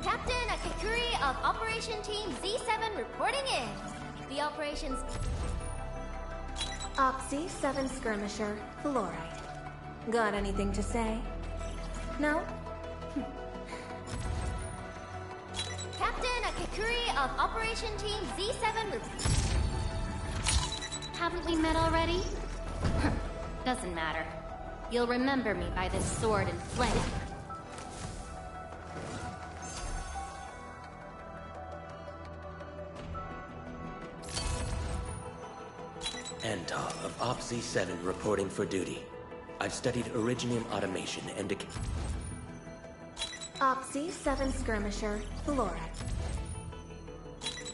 Speaker 7: Captain Akakuri of Operation Team Z7 reporting in. The operations...
Speaker 18: Op Z7 Skirmisher, Fluorite. Got anything to say? No?
Speaker 7: Captain Akakuri of Operation Team Z7
Speaker 6: Haven't we met already? Doesn't matter. You'll remember me by this sword and flank.
Speaker 17: Anton of Op Z7 reporting for duty. I've studied Originium automation and...
Speaker 18: Op Z7 Skirmisher, Fluorite.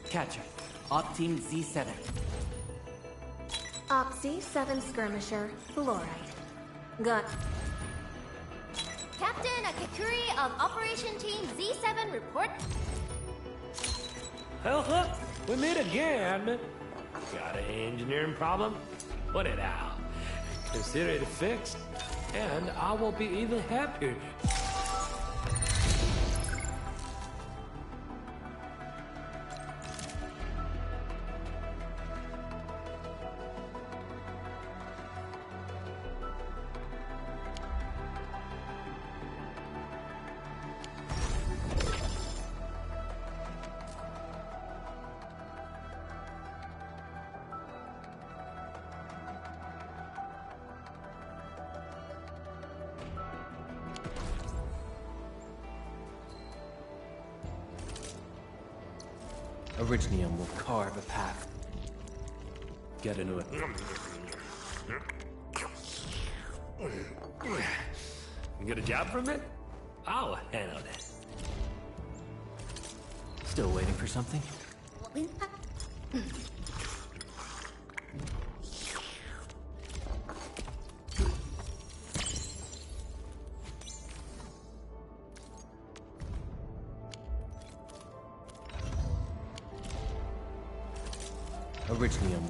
Speaker 20: Catcher, Op Team Z7.
Speaker 18: Op Z7 Skirmisher, Fluorite. Got...
Speaker 7: Captain Akakuri of Operation Team Z7 report...
Speaker 13: Well, we meet again. Got an engineering problem? Put it out. Consider it fixed, and I will be even happier.
Speaker 9: Originium will carve a path. Get into it.
Speaker 13: You get a job from it? I'll handle that.
Speaker 9: Still waiting for something? Originium.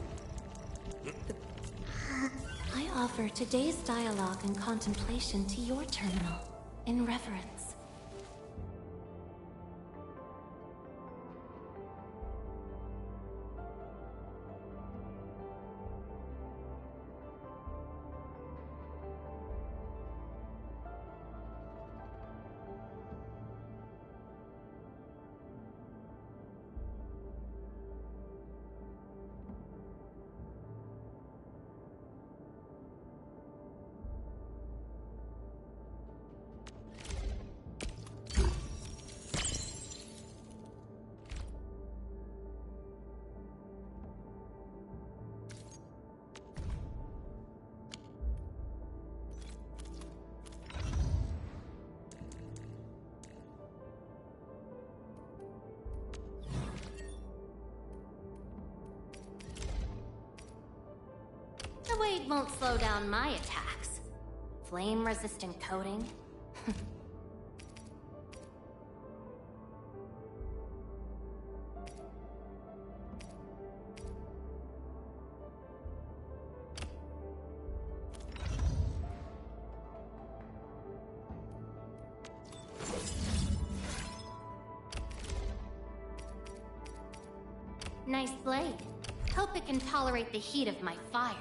Speaker 6: I offer today's dialogue and contemplation to your terminal, in reverence. The weight won't slow down my attacks. Flame-resistant coating? Nice blade. Hope it can tolerate the heat of my fire.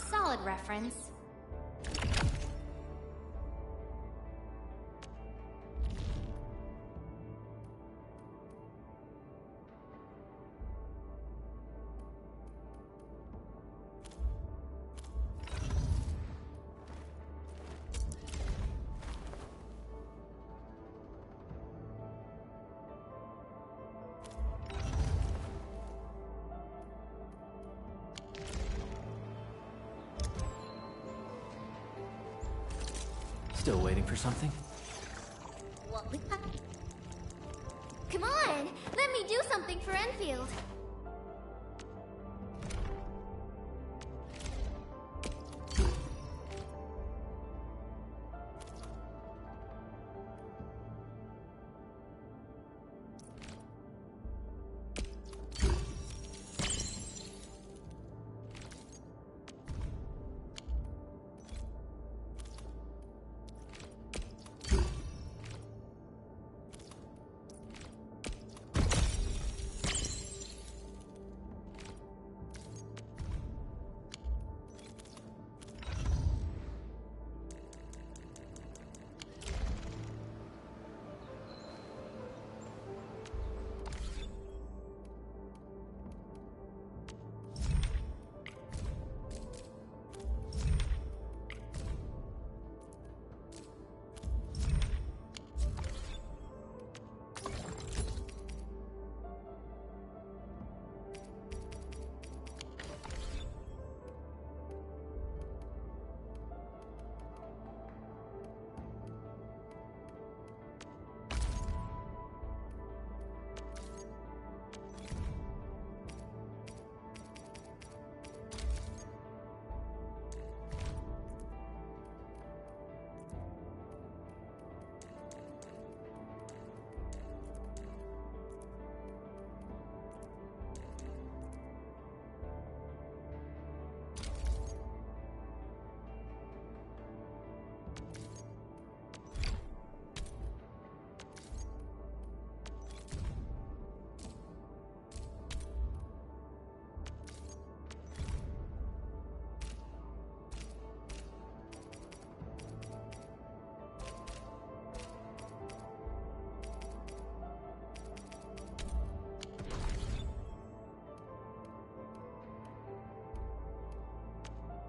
Speaker 6: Solid reference.
Speaker 9: Still waiting for something?
Speaker 7: Come on! Let me do something for Enfield!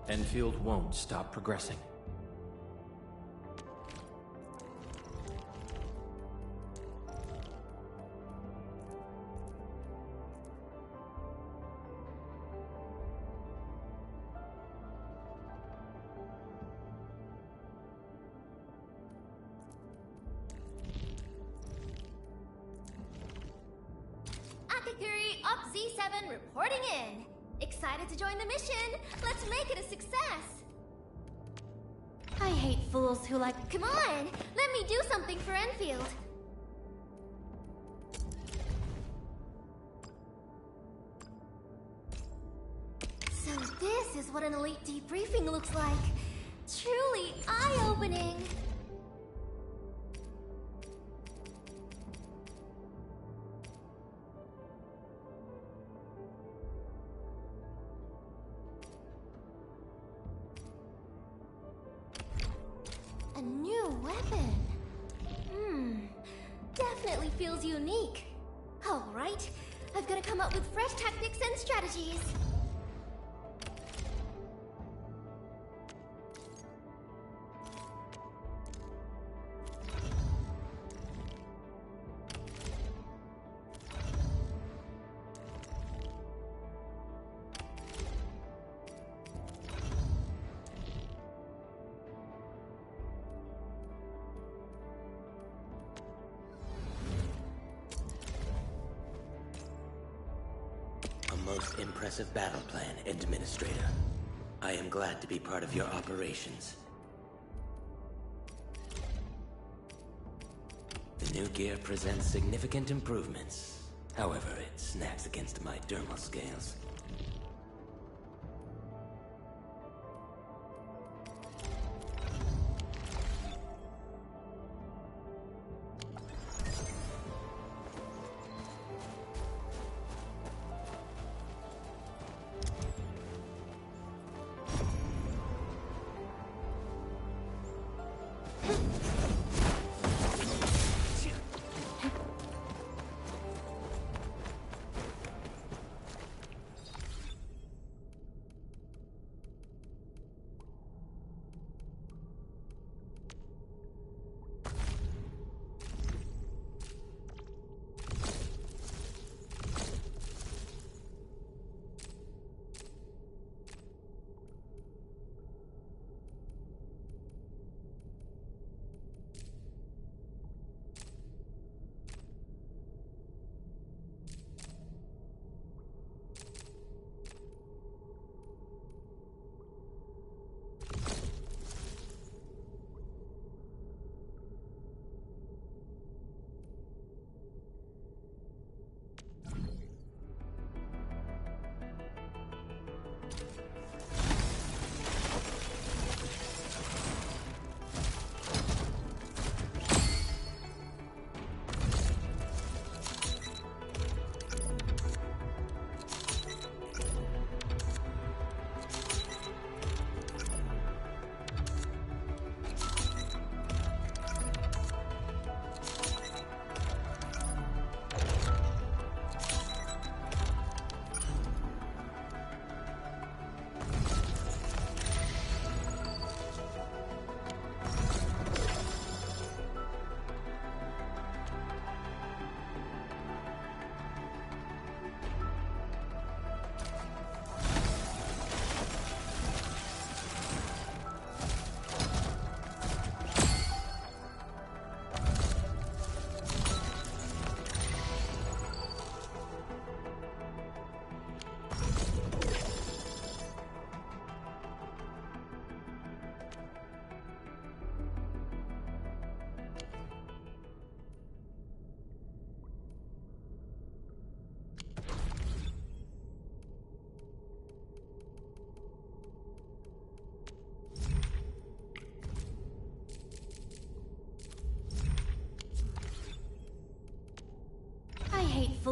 Speaker 9: Endfield won't stop progressing.
Speaker 7: Akakuri, Op Z7 reporting in. Excited to join the mission. Let's make it a success. I hate fools who like, come on, let me do something for Enfield. So this is what an elite debriefing looks like. Truly eye-opening. A new weapon. Definitely feels unique. Alright, I've got to come up with fresh tactics and strategies.
Speaker 17: Most impressive battle plan, Administrator. I am glad to be part of your operations. The new gear presents significant improvements. However, it snags against my dermal scales.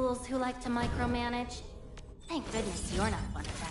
Speaker 6: fools who like to micromanage. Thank goodness you're not one of them.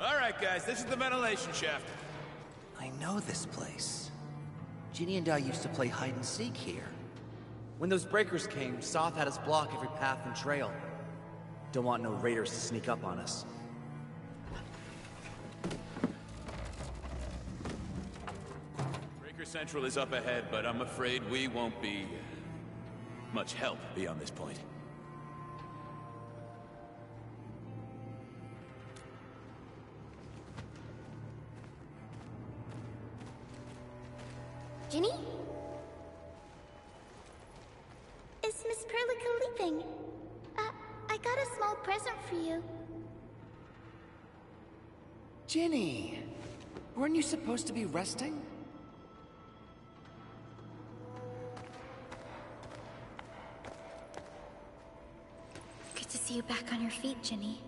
Speaker 19: Alright guys, this is the ventilation shaft.
Speaker 16: I know this place. Ginny and I used to play hide and seek here. When those breakers came, Soth had us block every path and trail. Don't want no raiders to sneak up on us.
Speaker 19: Breaker Central is up ahead, but I'm afraid we won't be much help beyond this point.
Speaker 7: Ginny? Is Miss Perlica leaving? I got a small present for you.
Speaker 16: Ginny! Weren't you supposed to be resting?
Speaker 2: Good to see you back on your feet, Ginny.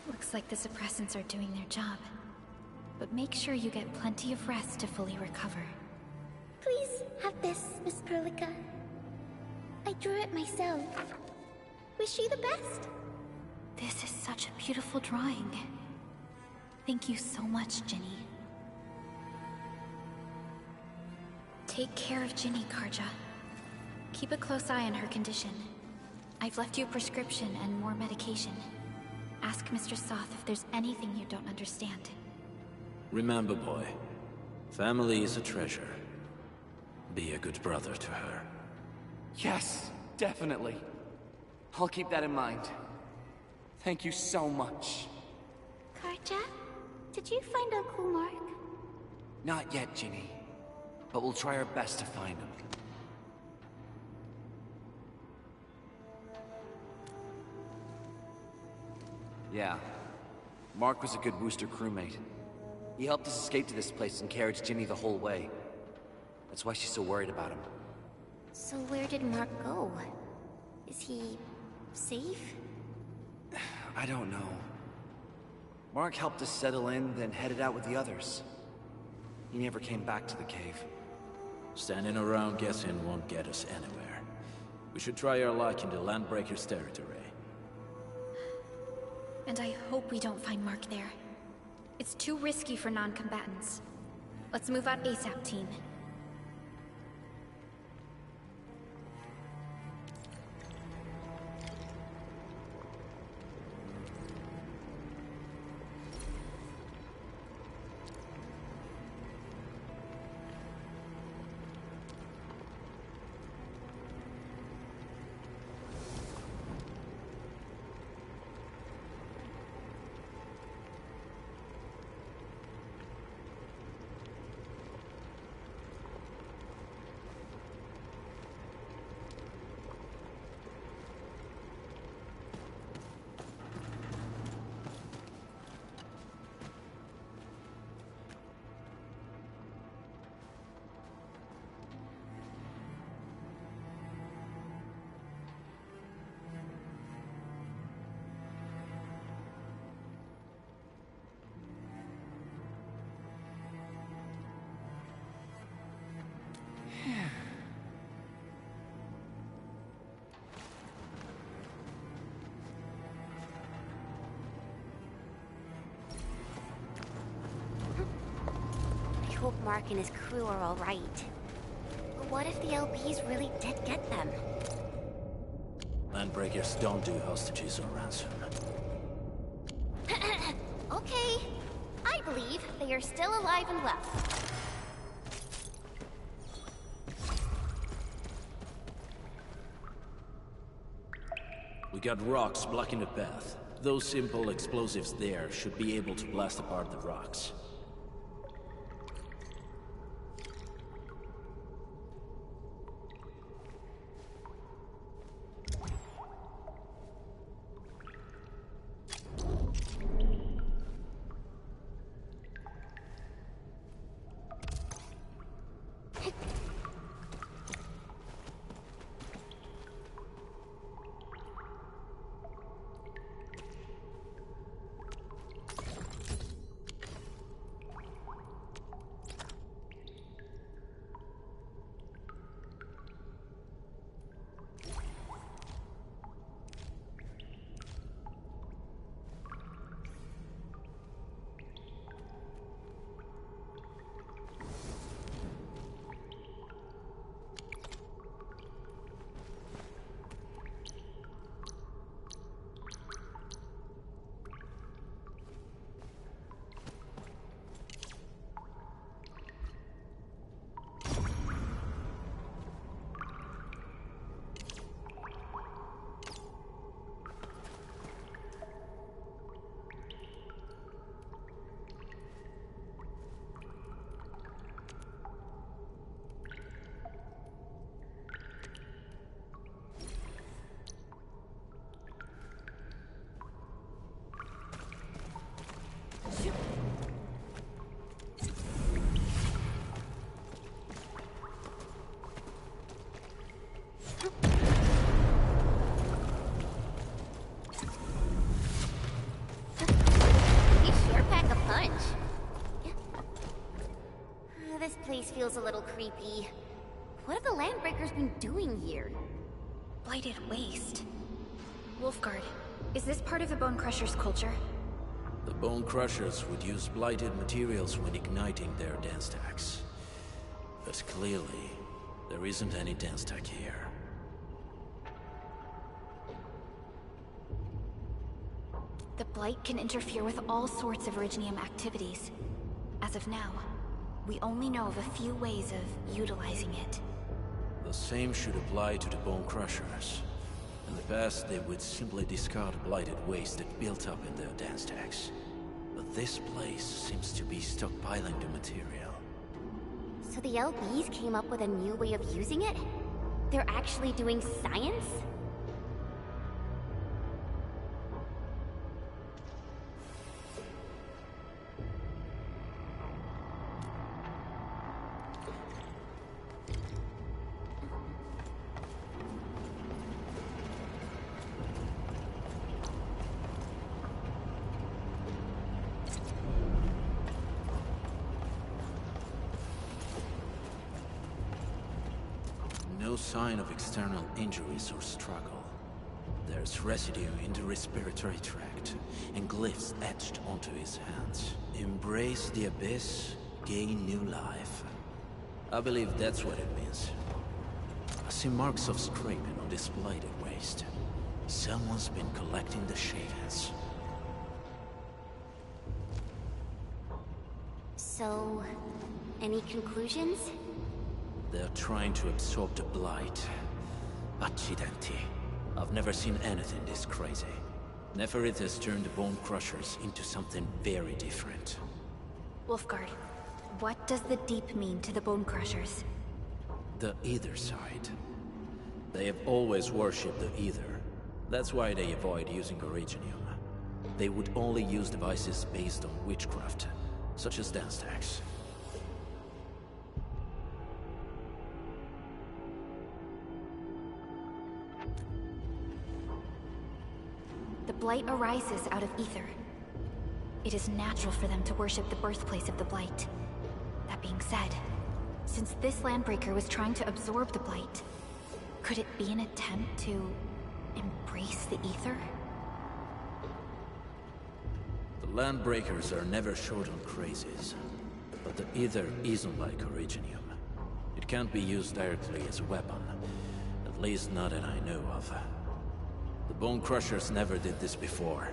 Speaker 2: Looks like the suppressants are doing their job. But make sure you get plenty of rest to fully recover.
Speaker 7: Please have this, Miss Perlica. I drew it myself. Wish you the best.
Speaker 2: This is such a beautiful drawing. Thank you so much, Ginny. Take care of Ginny, Karja. Keep a close eye on her condition. I've left you a prescription and more medication. Ask Mr. Soth if there's anything you don't understand.
Speaker 14: Remember, boy, family is a treasure. Be a good brother to her.
Speaker 16: Yes, definitely. I'll keep that in mind. Thank you so much.
Speaker 7: Karja, did you find Uncle Mark?
Speaker 16: Not yet, Ginny. But we'll try our best to find him. Yeah. Mark was a good Wooster crewmate. He helped us escape to this place and carried Ginny the whole way. That's why she's so worried about him.
Speaker 6: So where did Mark go? Is he safe?
Speaker 16: I don't know. Mark helped us settle in, then headed out with the others. He never came back to the cave.
Speaker 14: Standing around guessing won't get us anywhere. We should try our luck in the Landbreakers' territory.
Speaker 2: And I hope we don't find Mark there. It's too risky for non-combatants. Let's move out ASAP, team.
Speaker 6: hope Mark and his crew are alright. But what if the LPs really did get them?
Speaker 14: Landbreakers don't do hostages or ransom.
Speaker 6: Okay. I believe they are still alive and well.
Speaker 14: We got rocks blocking the path. Those simple explosives there should be able to blast apart the rocks.
Speaker 6: This place feels a little creepy. What have the Landbreakers been doing here?
Speaker 2: Blighted waste. Wolfguard, is this part of the Bone Crusher's culture?
Speaker 14: The Bone Crushers would use blighted materials when igniting their dance stacks. But clearly, there isn't any dance stack here.
Speaker 2: The Blight can interfere with all sorts of Originium activities. As of now, we only know of a few ways of utilizing it.
Speaker 14: The same should apply to the Bone Crushers. In the past, they would simply discard blighted waste that built up in their dance stacks. But this place seems to be stockpiling the material.
Speaker 6: So the LBs came up with a new way of using it? They're actually doing science?
Speaker 14: No sign of external injuries or struggle. There's residue in the respiratory tract, and glyphs etched onto his hands. Embrace the abyss, gain new life. I believe that's what it means. I see marks of scraping on this blighted waste. Someone's been collecting the shavings.
Speaker 6: So, any conclusions?
Speaker 14: They're trying to absorb the blight. Accidenti. I've never seen anything this crazy. Neferith has turned the Bone Crushers into something very different.
Speaker 2: Wolfguard, what does the Deep mean to the Bone Crushers?
Speaker 14: The Ether side. They have always worshipped the Ether. That's why they avoid using Originium. They would only use devices based on witchcraft, such as dance stacks.
Speaker 2: The Blight arises out of Ether. It is natural for them to worship the birthplace of the Blight. That being said, since this Landbreaker was trying to absorb the Blight, could it be an attempt to embrace the Ether?
Speaker 14: The Landbreakers are never short on crazes. but the ether isn't like Originium. It can't be used directly as a weapon. At least not that I know of. The Bone Crushers never did this before.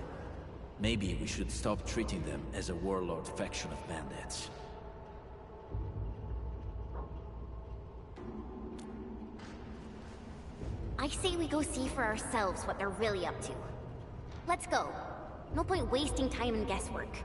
Speaker 14: Maybe we should stop treating them as a warlord faction of bandits.
Speaker 6: I say we go see for ourselves what they're really up to. Let's go. No point wasting time in guesswork.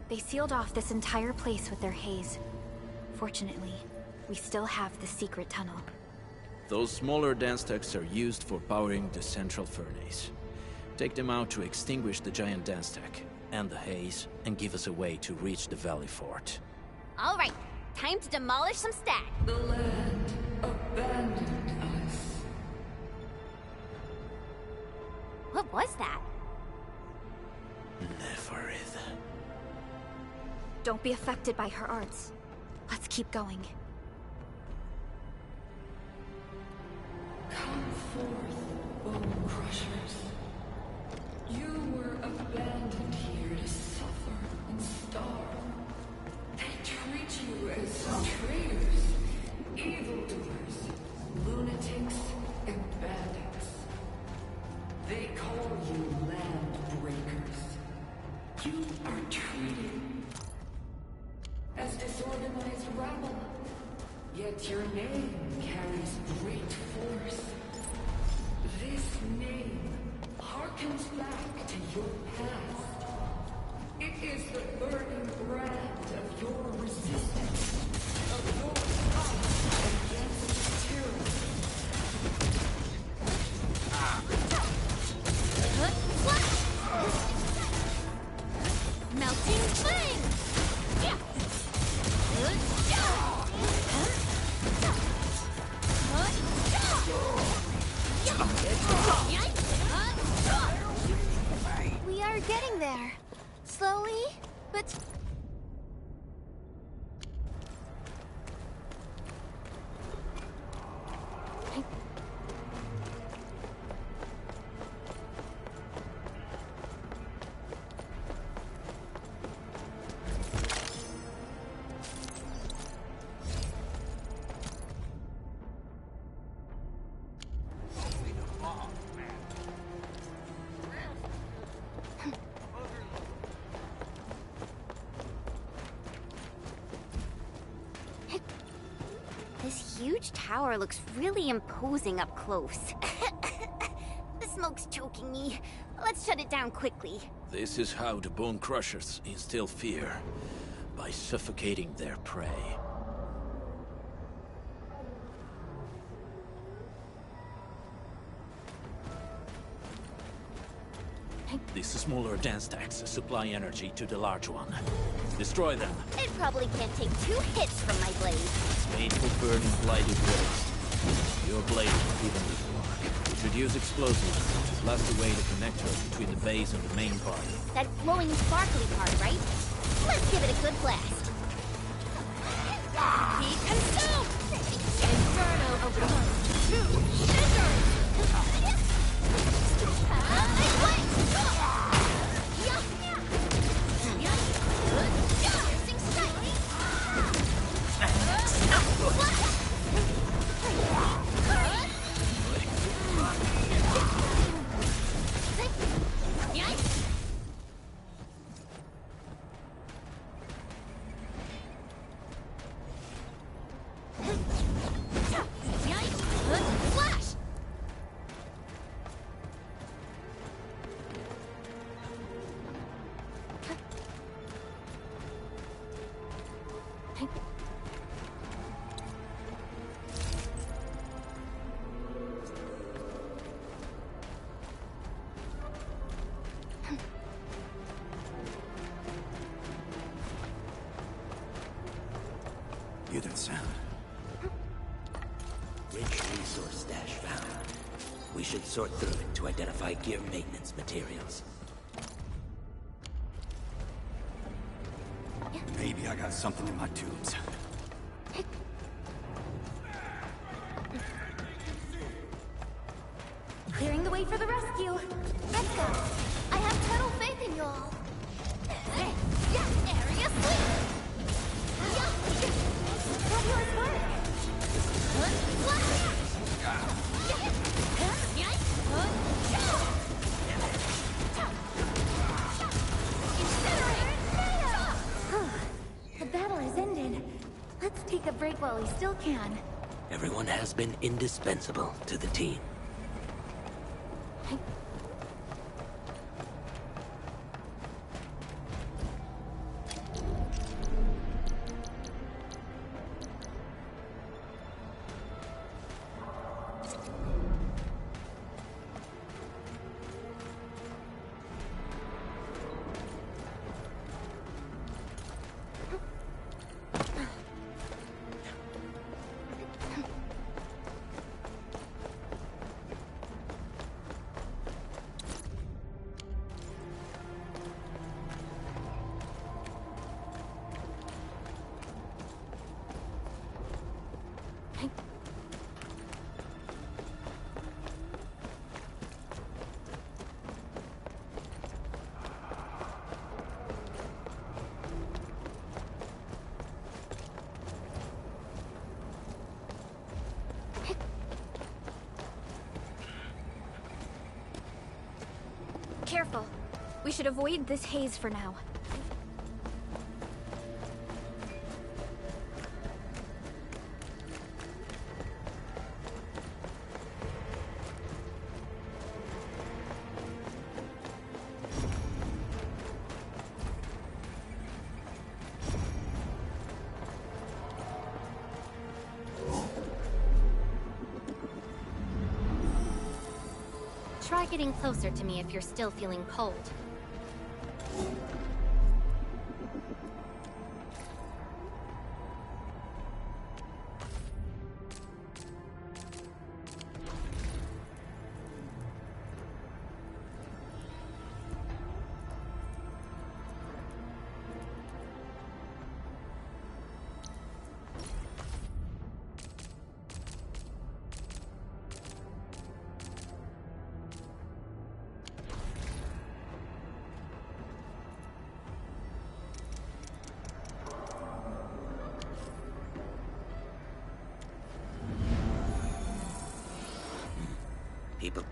Speaker 2: They sealed off this entire place with their haze. Fortunately, we still have the secret tunnel.
Speaker 14: Those smaller dance stacks are used for powering the central furnace. Take them out to extinguish the giant dance stack and the haze, and give us a way to reach the Valley Fort.
Speaker 6: All right, time to demolish some stack.
Speaker 21: The land abandoned us.
Speaker 6: What was that?
Speaker 14: Neverith.
Speaker 2: Don't be affected by her arts. Let's keep going.
Speaker 21: Come forth, Bone Crushers. You were abandoned here to suffer and starve. They treat you as traitors, evildoers, lunatics, and bandits. They call you land breakers. You are treated as disorganized rabble. Yet your name carries great force. This name harkens back to your past. It is the burning brand of your resistance, of your fight against tyranny.
Speaker 7: Melting flame! We are getting there. Slowly, but...
Speaker 6: This huge tower looks really imposing up close. The smoke's choking me. Let's shut it down quickly.
Speaker 14: This is how the Bone Crushers instill fear, by suffocating their prey. These smaller dance stacks supply energy to the large one. Destroy them.
Speaker 6: It probably can't take 2 hits from my blade.
Speaker 14: It's made for burning blighted waste. Your blade will even this block. We should use explosives to blast away the connector between the base and the main part.
Speaker 6: That glowing sparkly part, right? Let's give it a good blast.
Speaker 7: Be consumed! Inferno opposed to scissors!
Speaker 6: Flash!
Speaker 5: hear that sound?
Speaker 17: Rich resource stash found. We should sort through it to identify gear maintenance materials.
Speaker 5: Maybe I got something in my tubes.
Speaker 7: Clearing the way for the rescue. Let's go. I have total faith in y'all. Area sweep. Fabulous work. The battle has ended. Let's take a break while we still can.
Speaker 17: Everyone has been indispensable to the team.
Speaker 2: Careful. We should avoid this haze for now.
Speaker 6: Try getting closer to me if you're still feeling cold.
Speaker 17: People.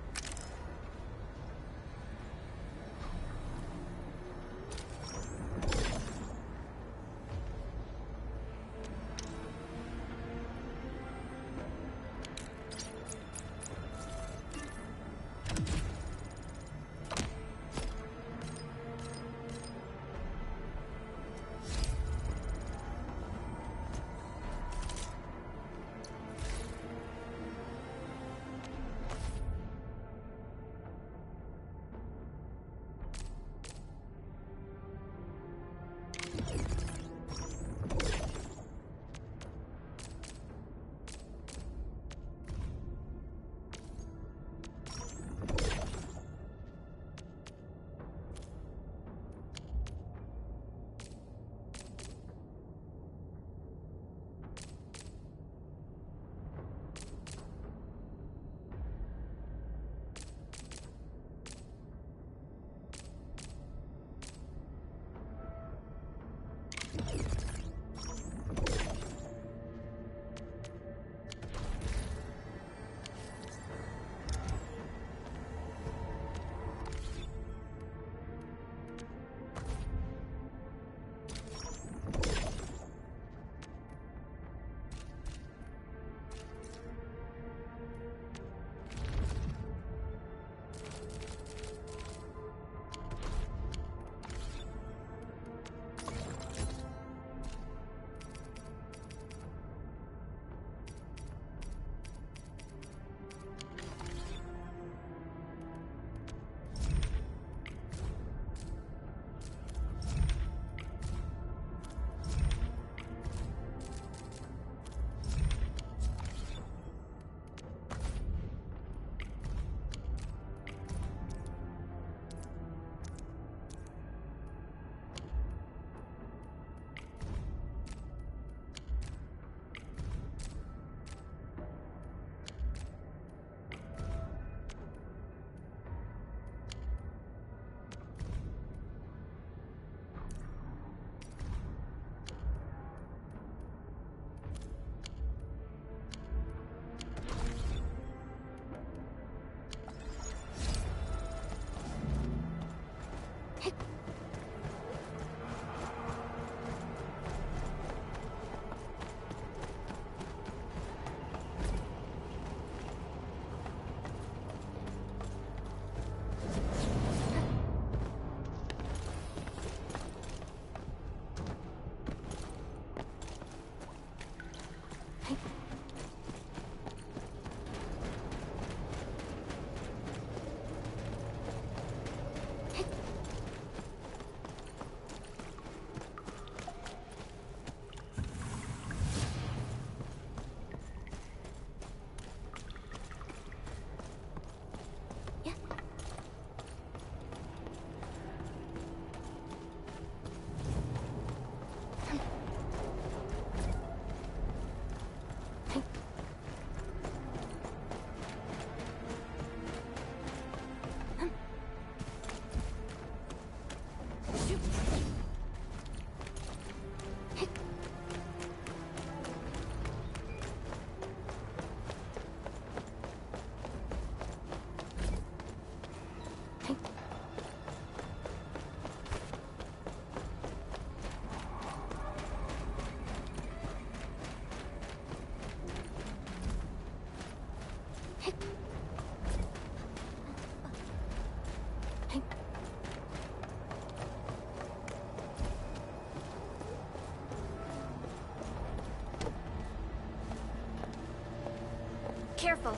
Speaker 2: Careful.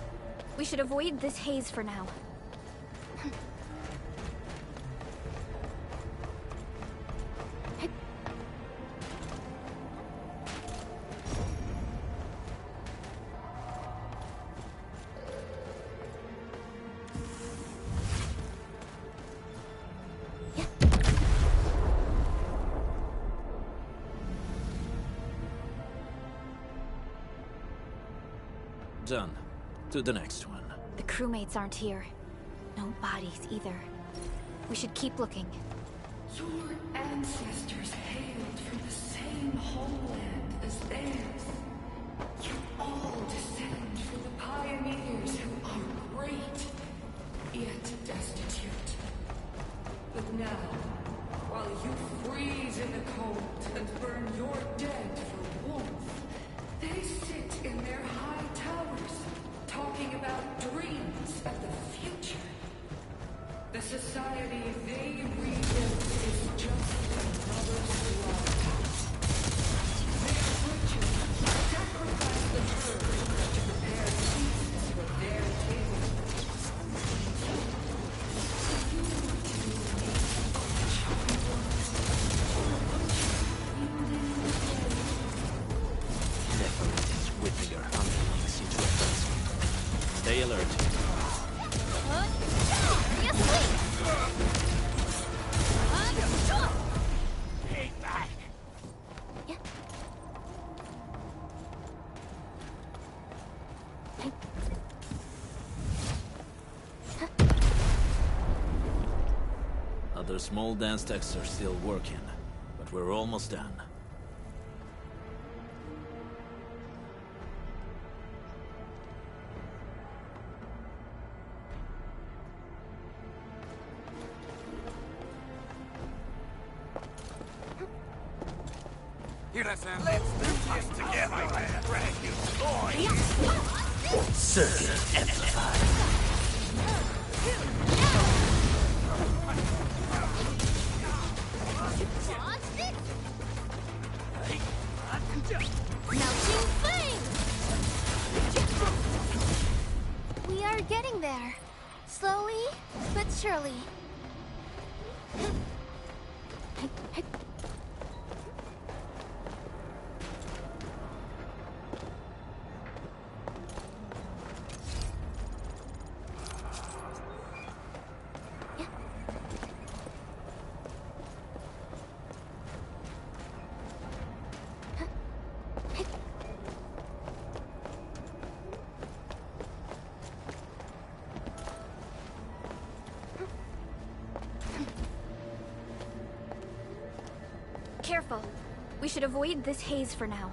Speaker 2: We should avoid this haze for now.
Speaker 14: Done. To the next one.
Speaker 2: The crewmates aren't here. No bodies either. We should keep looking.
Speaker 21: Your ancestors hailed from the same homeland as theirs. You all descend from the pioneers who are great, yet destitute. But now, while you freeze in the cold and burn your dead for warmth, they sit in their high towers, talking about dreams of the future. The society they rebuilt is just another slaughterhouse. Their butchers sacrifice the herd to prepare feasts for their table.
Speaker 14: Whipping her underlying situations. Stay alert.
Speaker 15: Hey, back!
Speaker 14: Other small dance techs are still working, but we're almost done.
Speaker 15: Let's do this together and drag you loin.
Speaker 17: Circuit amplified.
Speaker 7: Melting flame! We are getting there. Slowly, but surely.
Speaker 2: Careful. We should avoid this haze for now.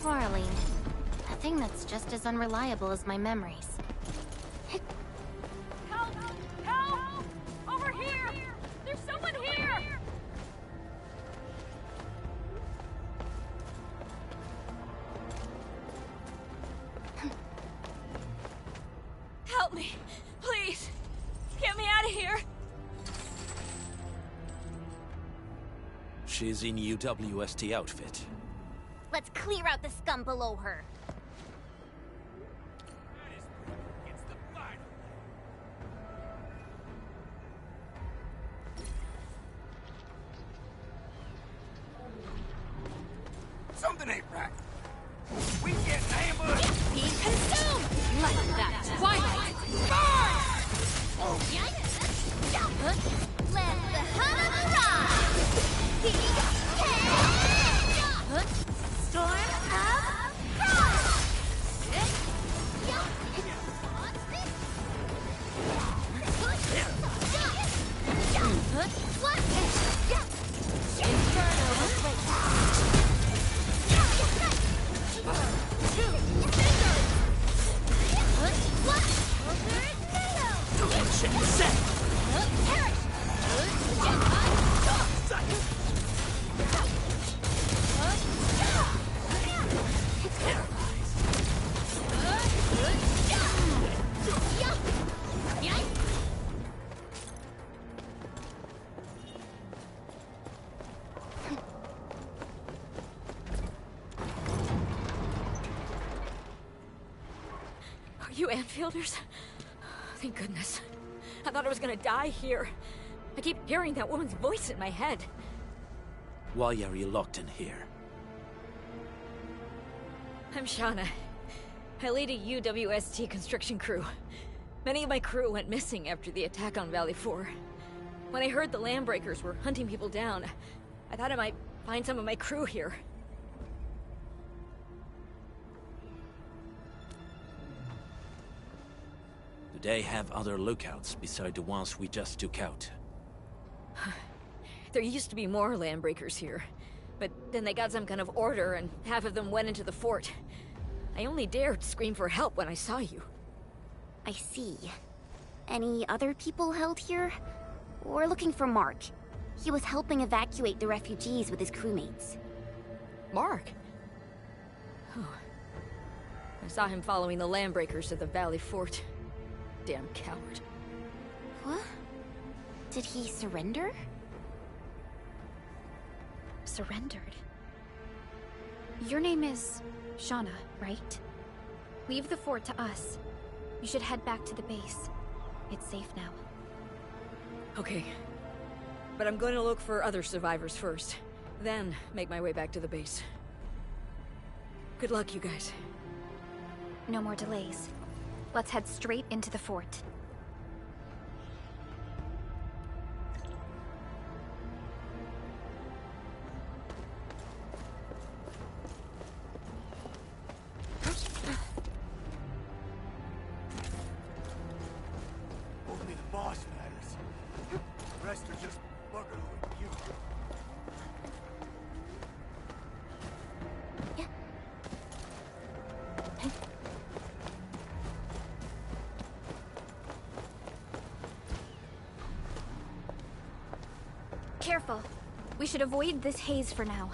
Speaker 6: Quarreling. A thing that's just as unreliable as my memories.
Speaker 3: Help! Help! Over here! There's someone here! Help me! Please! Get me out of here!
Speaker 14: She's in UWST outfit.
Speaker 6: Let's clear out the scum below her.
Speaker 15: Something ain't right. We get ambushed.
Speaker 3: Be consumed! Like that twilight! Burn!
Speaker 7: Let the hunt rise! Storm of Frost! Inferno
Speaker 14: Tension set!
Speaker 3: You Enfielders? Thank goodness. I thought I was gonna die here. I keep hearing that woman's voice in my head.
Speaker 14: Why are you locked in here?
Speaker 3: I'm Shauna. I lead a UWST construction crew. Many of my crew went missing after the attack on Valley 4. When I heard the Landbreakers were hunting people down, I thought I might find some of my crew here.
Speaker 14: Do they have other lookouts beside the ones we just took out?
Speaker 3: There used to be more Landbreakers here, but then they got some kind of order and half of them went into the fort. I only dared scream for help when I saw you.
Speaker 6: I see. Any other people held here? We're looking for Mark. He was helping evacuate the refugees with his crewmates.
Speaker 3: Mark? Oh. I saw him following the Landbreakers to the Valley Fort. Damn coward.
Speaker 6: What? Did he surrender?
Speaker 2: Surrendered? Your name is Shauna, right? Leave the fort to us. You should head back to the base. It's safe now.
Speaker 3: Okay. But I'm going to look for other survivors first. Then make my way back to the base. Good luck, you guys.
Speaker 2: No more delays. Let's head straight into the fort.
Speaker 11: Only the boss matters. The rest are just bugger like you.
Speaker 2: Careful. We should avoid this haze for now.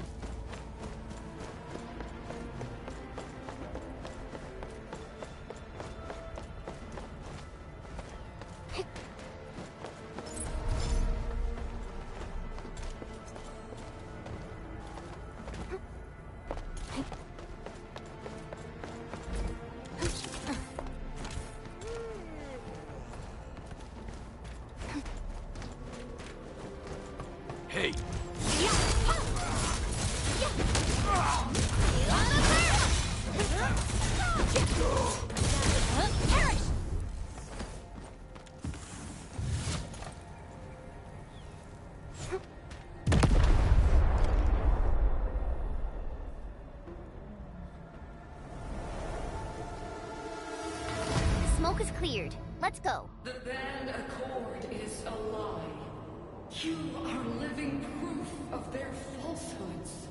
Speaker 14: Hey!
Speaker 6: The smoke is cleared. Let's go.
Speaker 21: The band accord is a lie. You are living proof of their falsehoods.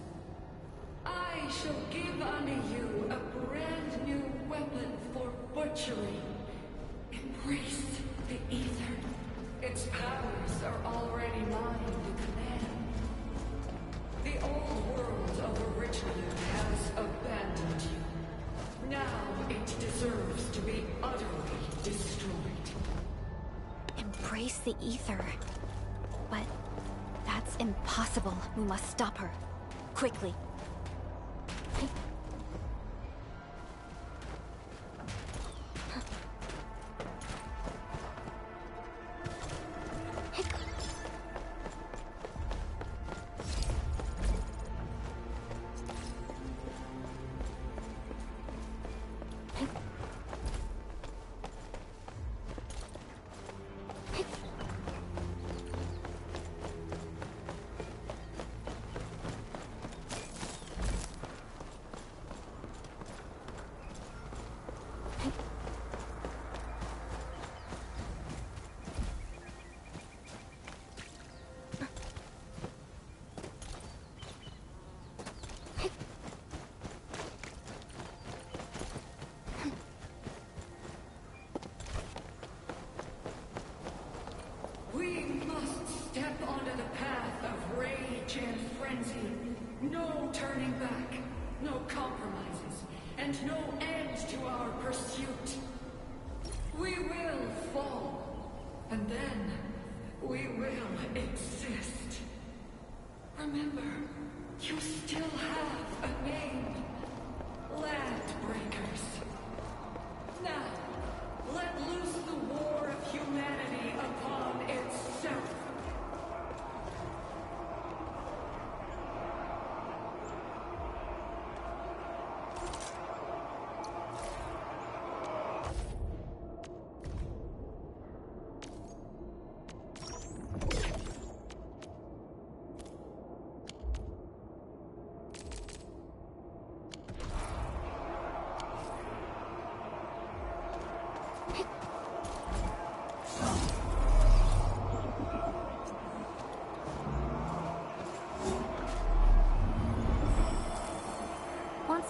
Speaker 21: I shall give unto you a brand new weapon for butchery. Embrace the ether. Its powers are already mine to command. The old world of Original has abandoned you. Now it deserves to be utterly destroyed.
Speaker 2: Embrace the ether. But that's impossible. We must stop her. Quickly.
Speaker 21: Step onto the path of rage and frenzy. No turning back, no compromises, and no end to our pursuit. We will fall, and then we will exist. Remember, you still have a name. Landbreakers. Now,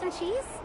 Speaker 2: some cheese?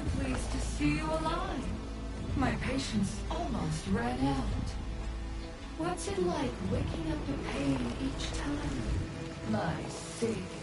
Speaker 21: I'm pleased to see you alive. My patience almost ran out. What's it like waking up to pain each time? My savior.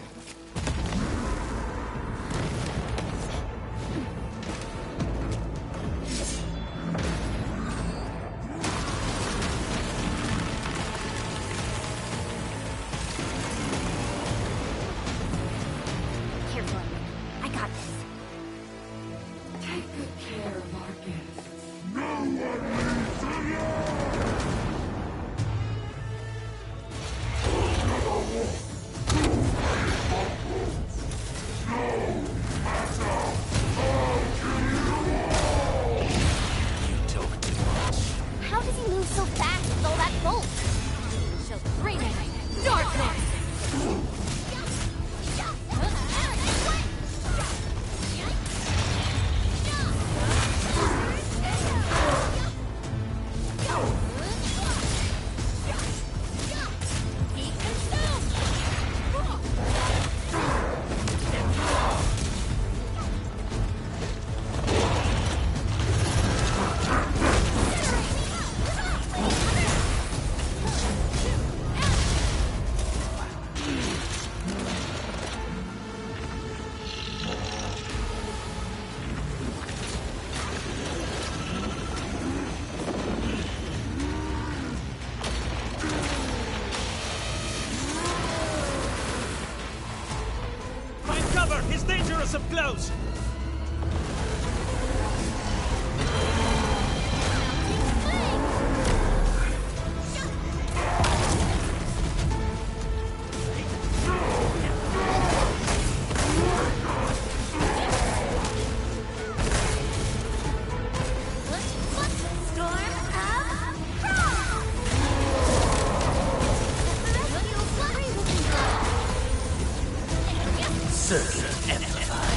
Speaker 8: us up close!
Speaker 17: Circuit amplified.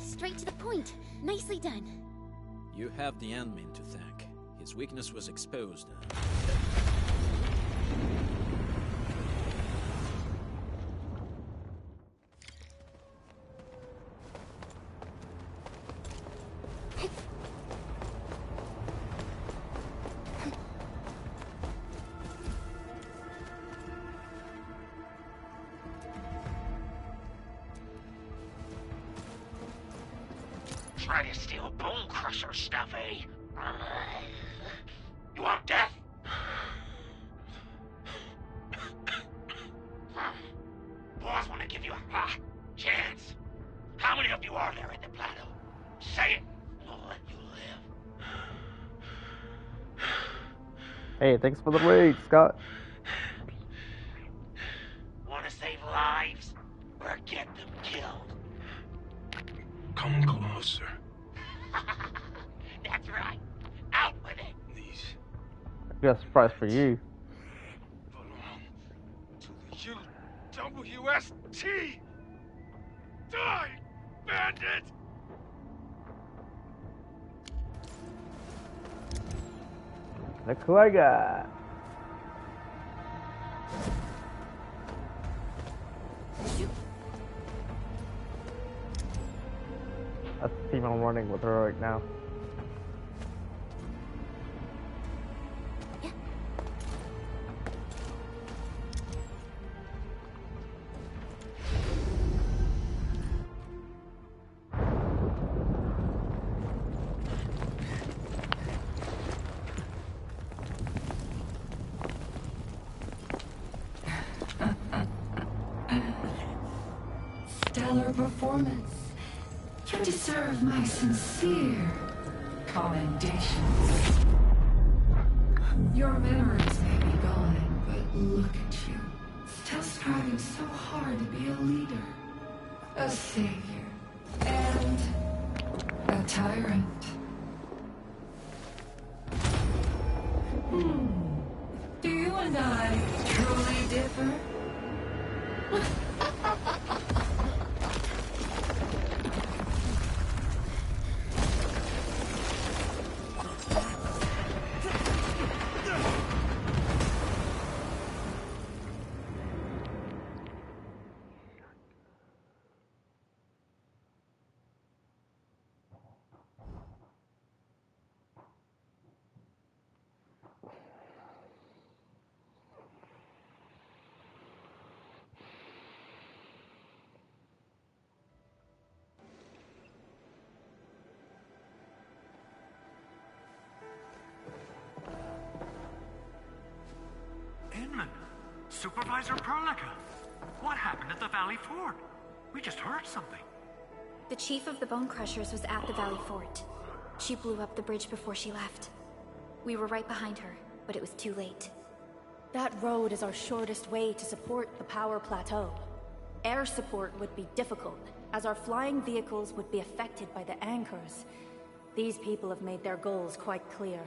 Speaker 6: Straight to the point. Nicely done.
Speaker 14: You have the admin to thank. His weakness was exposed.
Speaker 15: Try to steal Bone Crusher stuff, eh? You want death? Boss want to give you a chance. How many of you are there in the plateau? Say it, and I'll let you live.
Speaker 22: Hey, thanks for the raid, Scott.
Speaker 15: Want to save lives? Or get them killed?
Speaker 12: Come closer.
Speaker 15: That's right. Out with it.
Speaker 12: These
Speaker 22: I got a surprise for you.
Speaker 11: belong to the UWST! Die, bandit!
Speaker 22: Look who I got. That's the team I'm running with her right now.
Speaker 21: Stellar performance. You deserve my sincere commendations. Your memories may be gone, but look at you. Still striving so hard to be a leader, a savior, and a tyrant. Do you and I truly differ?
Speaker 4: Supervisor Perlica! What happened at the Valley Fort? We just heard something.
Speaker 2: The chief of the Bone Crushers was at the Valley Fort. She blew up the bridge before she left. We were right behind her, but it was too late.
Speaker 8: That road is our shortest way to support the power plateau. Air support would be difficult, as our flying vehicles would be affected by the anchors. These people have made their goals quite clear.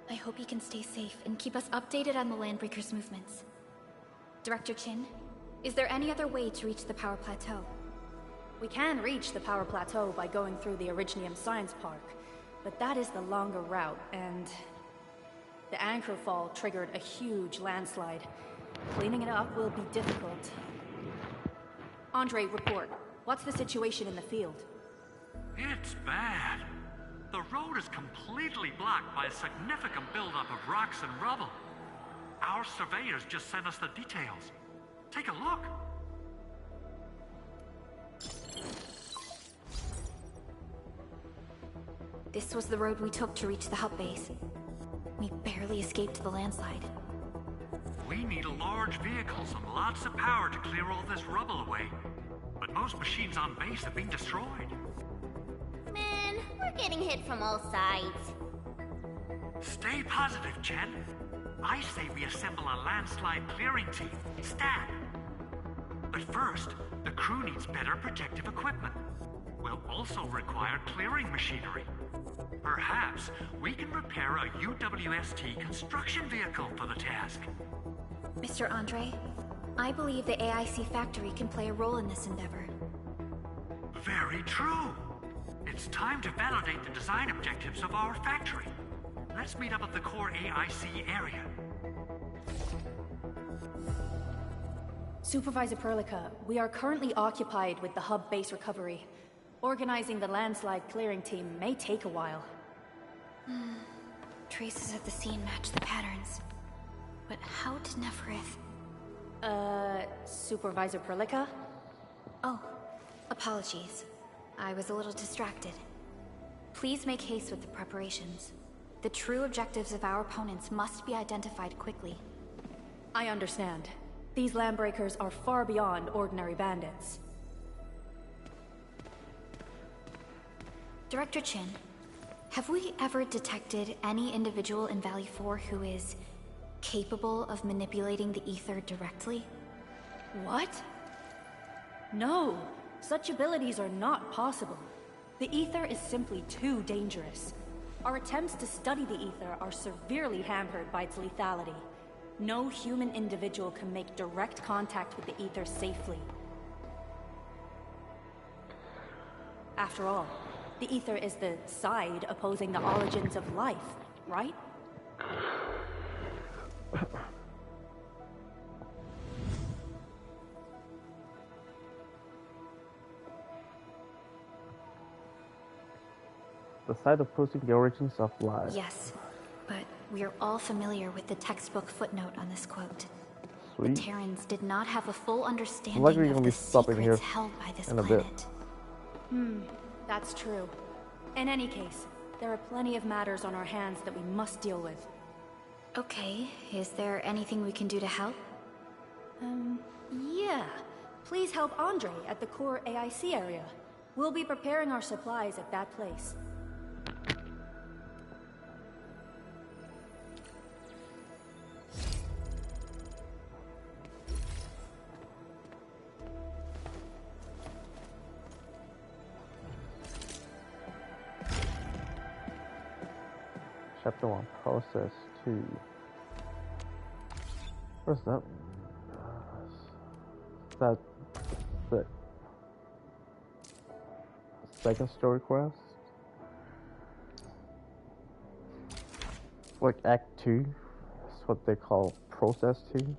Speaker 2: I hope you can stay safe and keep us updated on the Landbreakers' movements. Director Chin, is there any other way to reach the power plateau?
Speaker 8: We can reach the power plateau by going through the Originium Science Park, but that is the longer route, and the anchor fall triggered a huge landslide. Cleaning it up will be difficult. Andre, report. What's the situation in the field?
Speaker 4: It's bad. The road is completely blocked by a significant buildup of rocks and rubble. Our surveyors just sent us the details. Take a look.
Speaker 2: This was the road we took to reach the hub base. We barely escaped the landslide.
Speaker 4: We need a large vehicles and lots of power to clear all this rubble away. But most machines on base have been destroyed.
Speaker 6: Man, we're getting hit from all sides.
Speaker 4: Stay positive, Chen. I say we assemble a landslide clearing team, STAT. But first, the crew needs better protective equipment. We'll also require clearing machinery. Perhaps we can repair a UWST construction vehicle for the task.
Speaker 2: Mr. Andre, I believe the AIC factory can play a role in this endeavor.
Speaker 4: Very true. It's time to validate the design objectives of our factory. Let's meet up at the core AIC area.
Speaker 8: Supervisor Perlica, we are currently occupied with the hub base recovery. Organizing the landslide clearing team may take a while.
Speaker 2: Traces of the scene match the patterns. But how did Neferith...
Speaker 8: Supervisor Perlica?
Speaker 2: Oh, apologies. I was a little distracted. Please make haste with the preparations. The true objectives of our opponents must be identified quickly.
Speaker 8: I understand. These Landbreakers are far beyond ordinary bandits.
Speaker 2: Director Chin, have we ever detected any individual in Valley 4 who is capable of manipulating the ether directly?
Speaker 8: What? No, such abilities are not possible. The ether is simply too dangerous. Our attempts to study the ether are severely hampered by its lethality. No human individual can make direct contact with the ether safely. After all, the ether is the side opposing the origins of life, right?
Speaker 22: The side opposing the origins of life.
Speaker 2: Yes, but we are all familiar with the textbook footnote on this quote.
Speaker 22: Sweet.
Speaker 2: The Terrans did not have a full understanding
Speaker 22: Likely
Speaker 2: of
Speaker 22: gonna
Speaker 2: the
Speaker 22: be stopping here
Speaker 2: secrets held by this
Speaker 22: in a
Speaker 2: planet.
Speaker 22: bit.
Speaker 8: That's true. In any case, there are plenty of matters on our hands that we must deal with.
Speaker 2: Okay, is there anything we can do to help?
Speaker 8: Yeah. Please help Andre at the core AIC area. We'll be preparing our supplies at that place.
Speaker 22: Chapter 1, Process 2. Where's that? That the second story quest? It's like Act 2. That's what they call Process 2.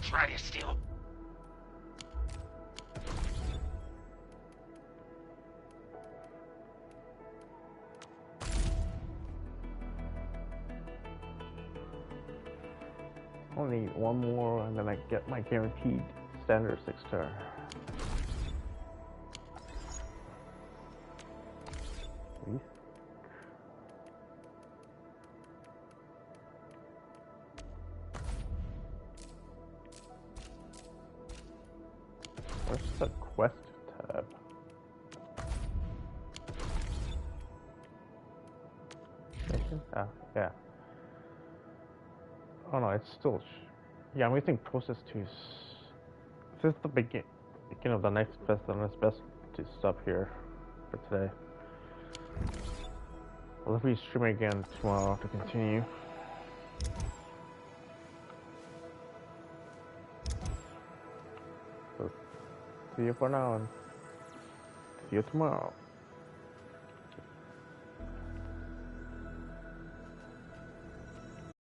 Speaker 15: try to steal.
Speaker 22: Only one more, and then I get my guaranteed standard 6-star. Please. Where's the quest tab? Mission? Ah, yeah. Oh no, it's still. Yeah, I'm waiting process to. This is the beginning of the next quest, and it's best to stop here for today. I'll definitely stream again tomorrow to continue. So, see you for now, and see you tomorrow.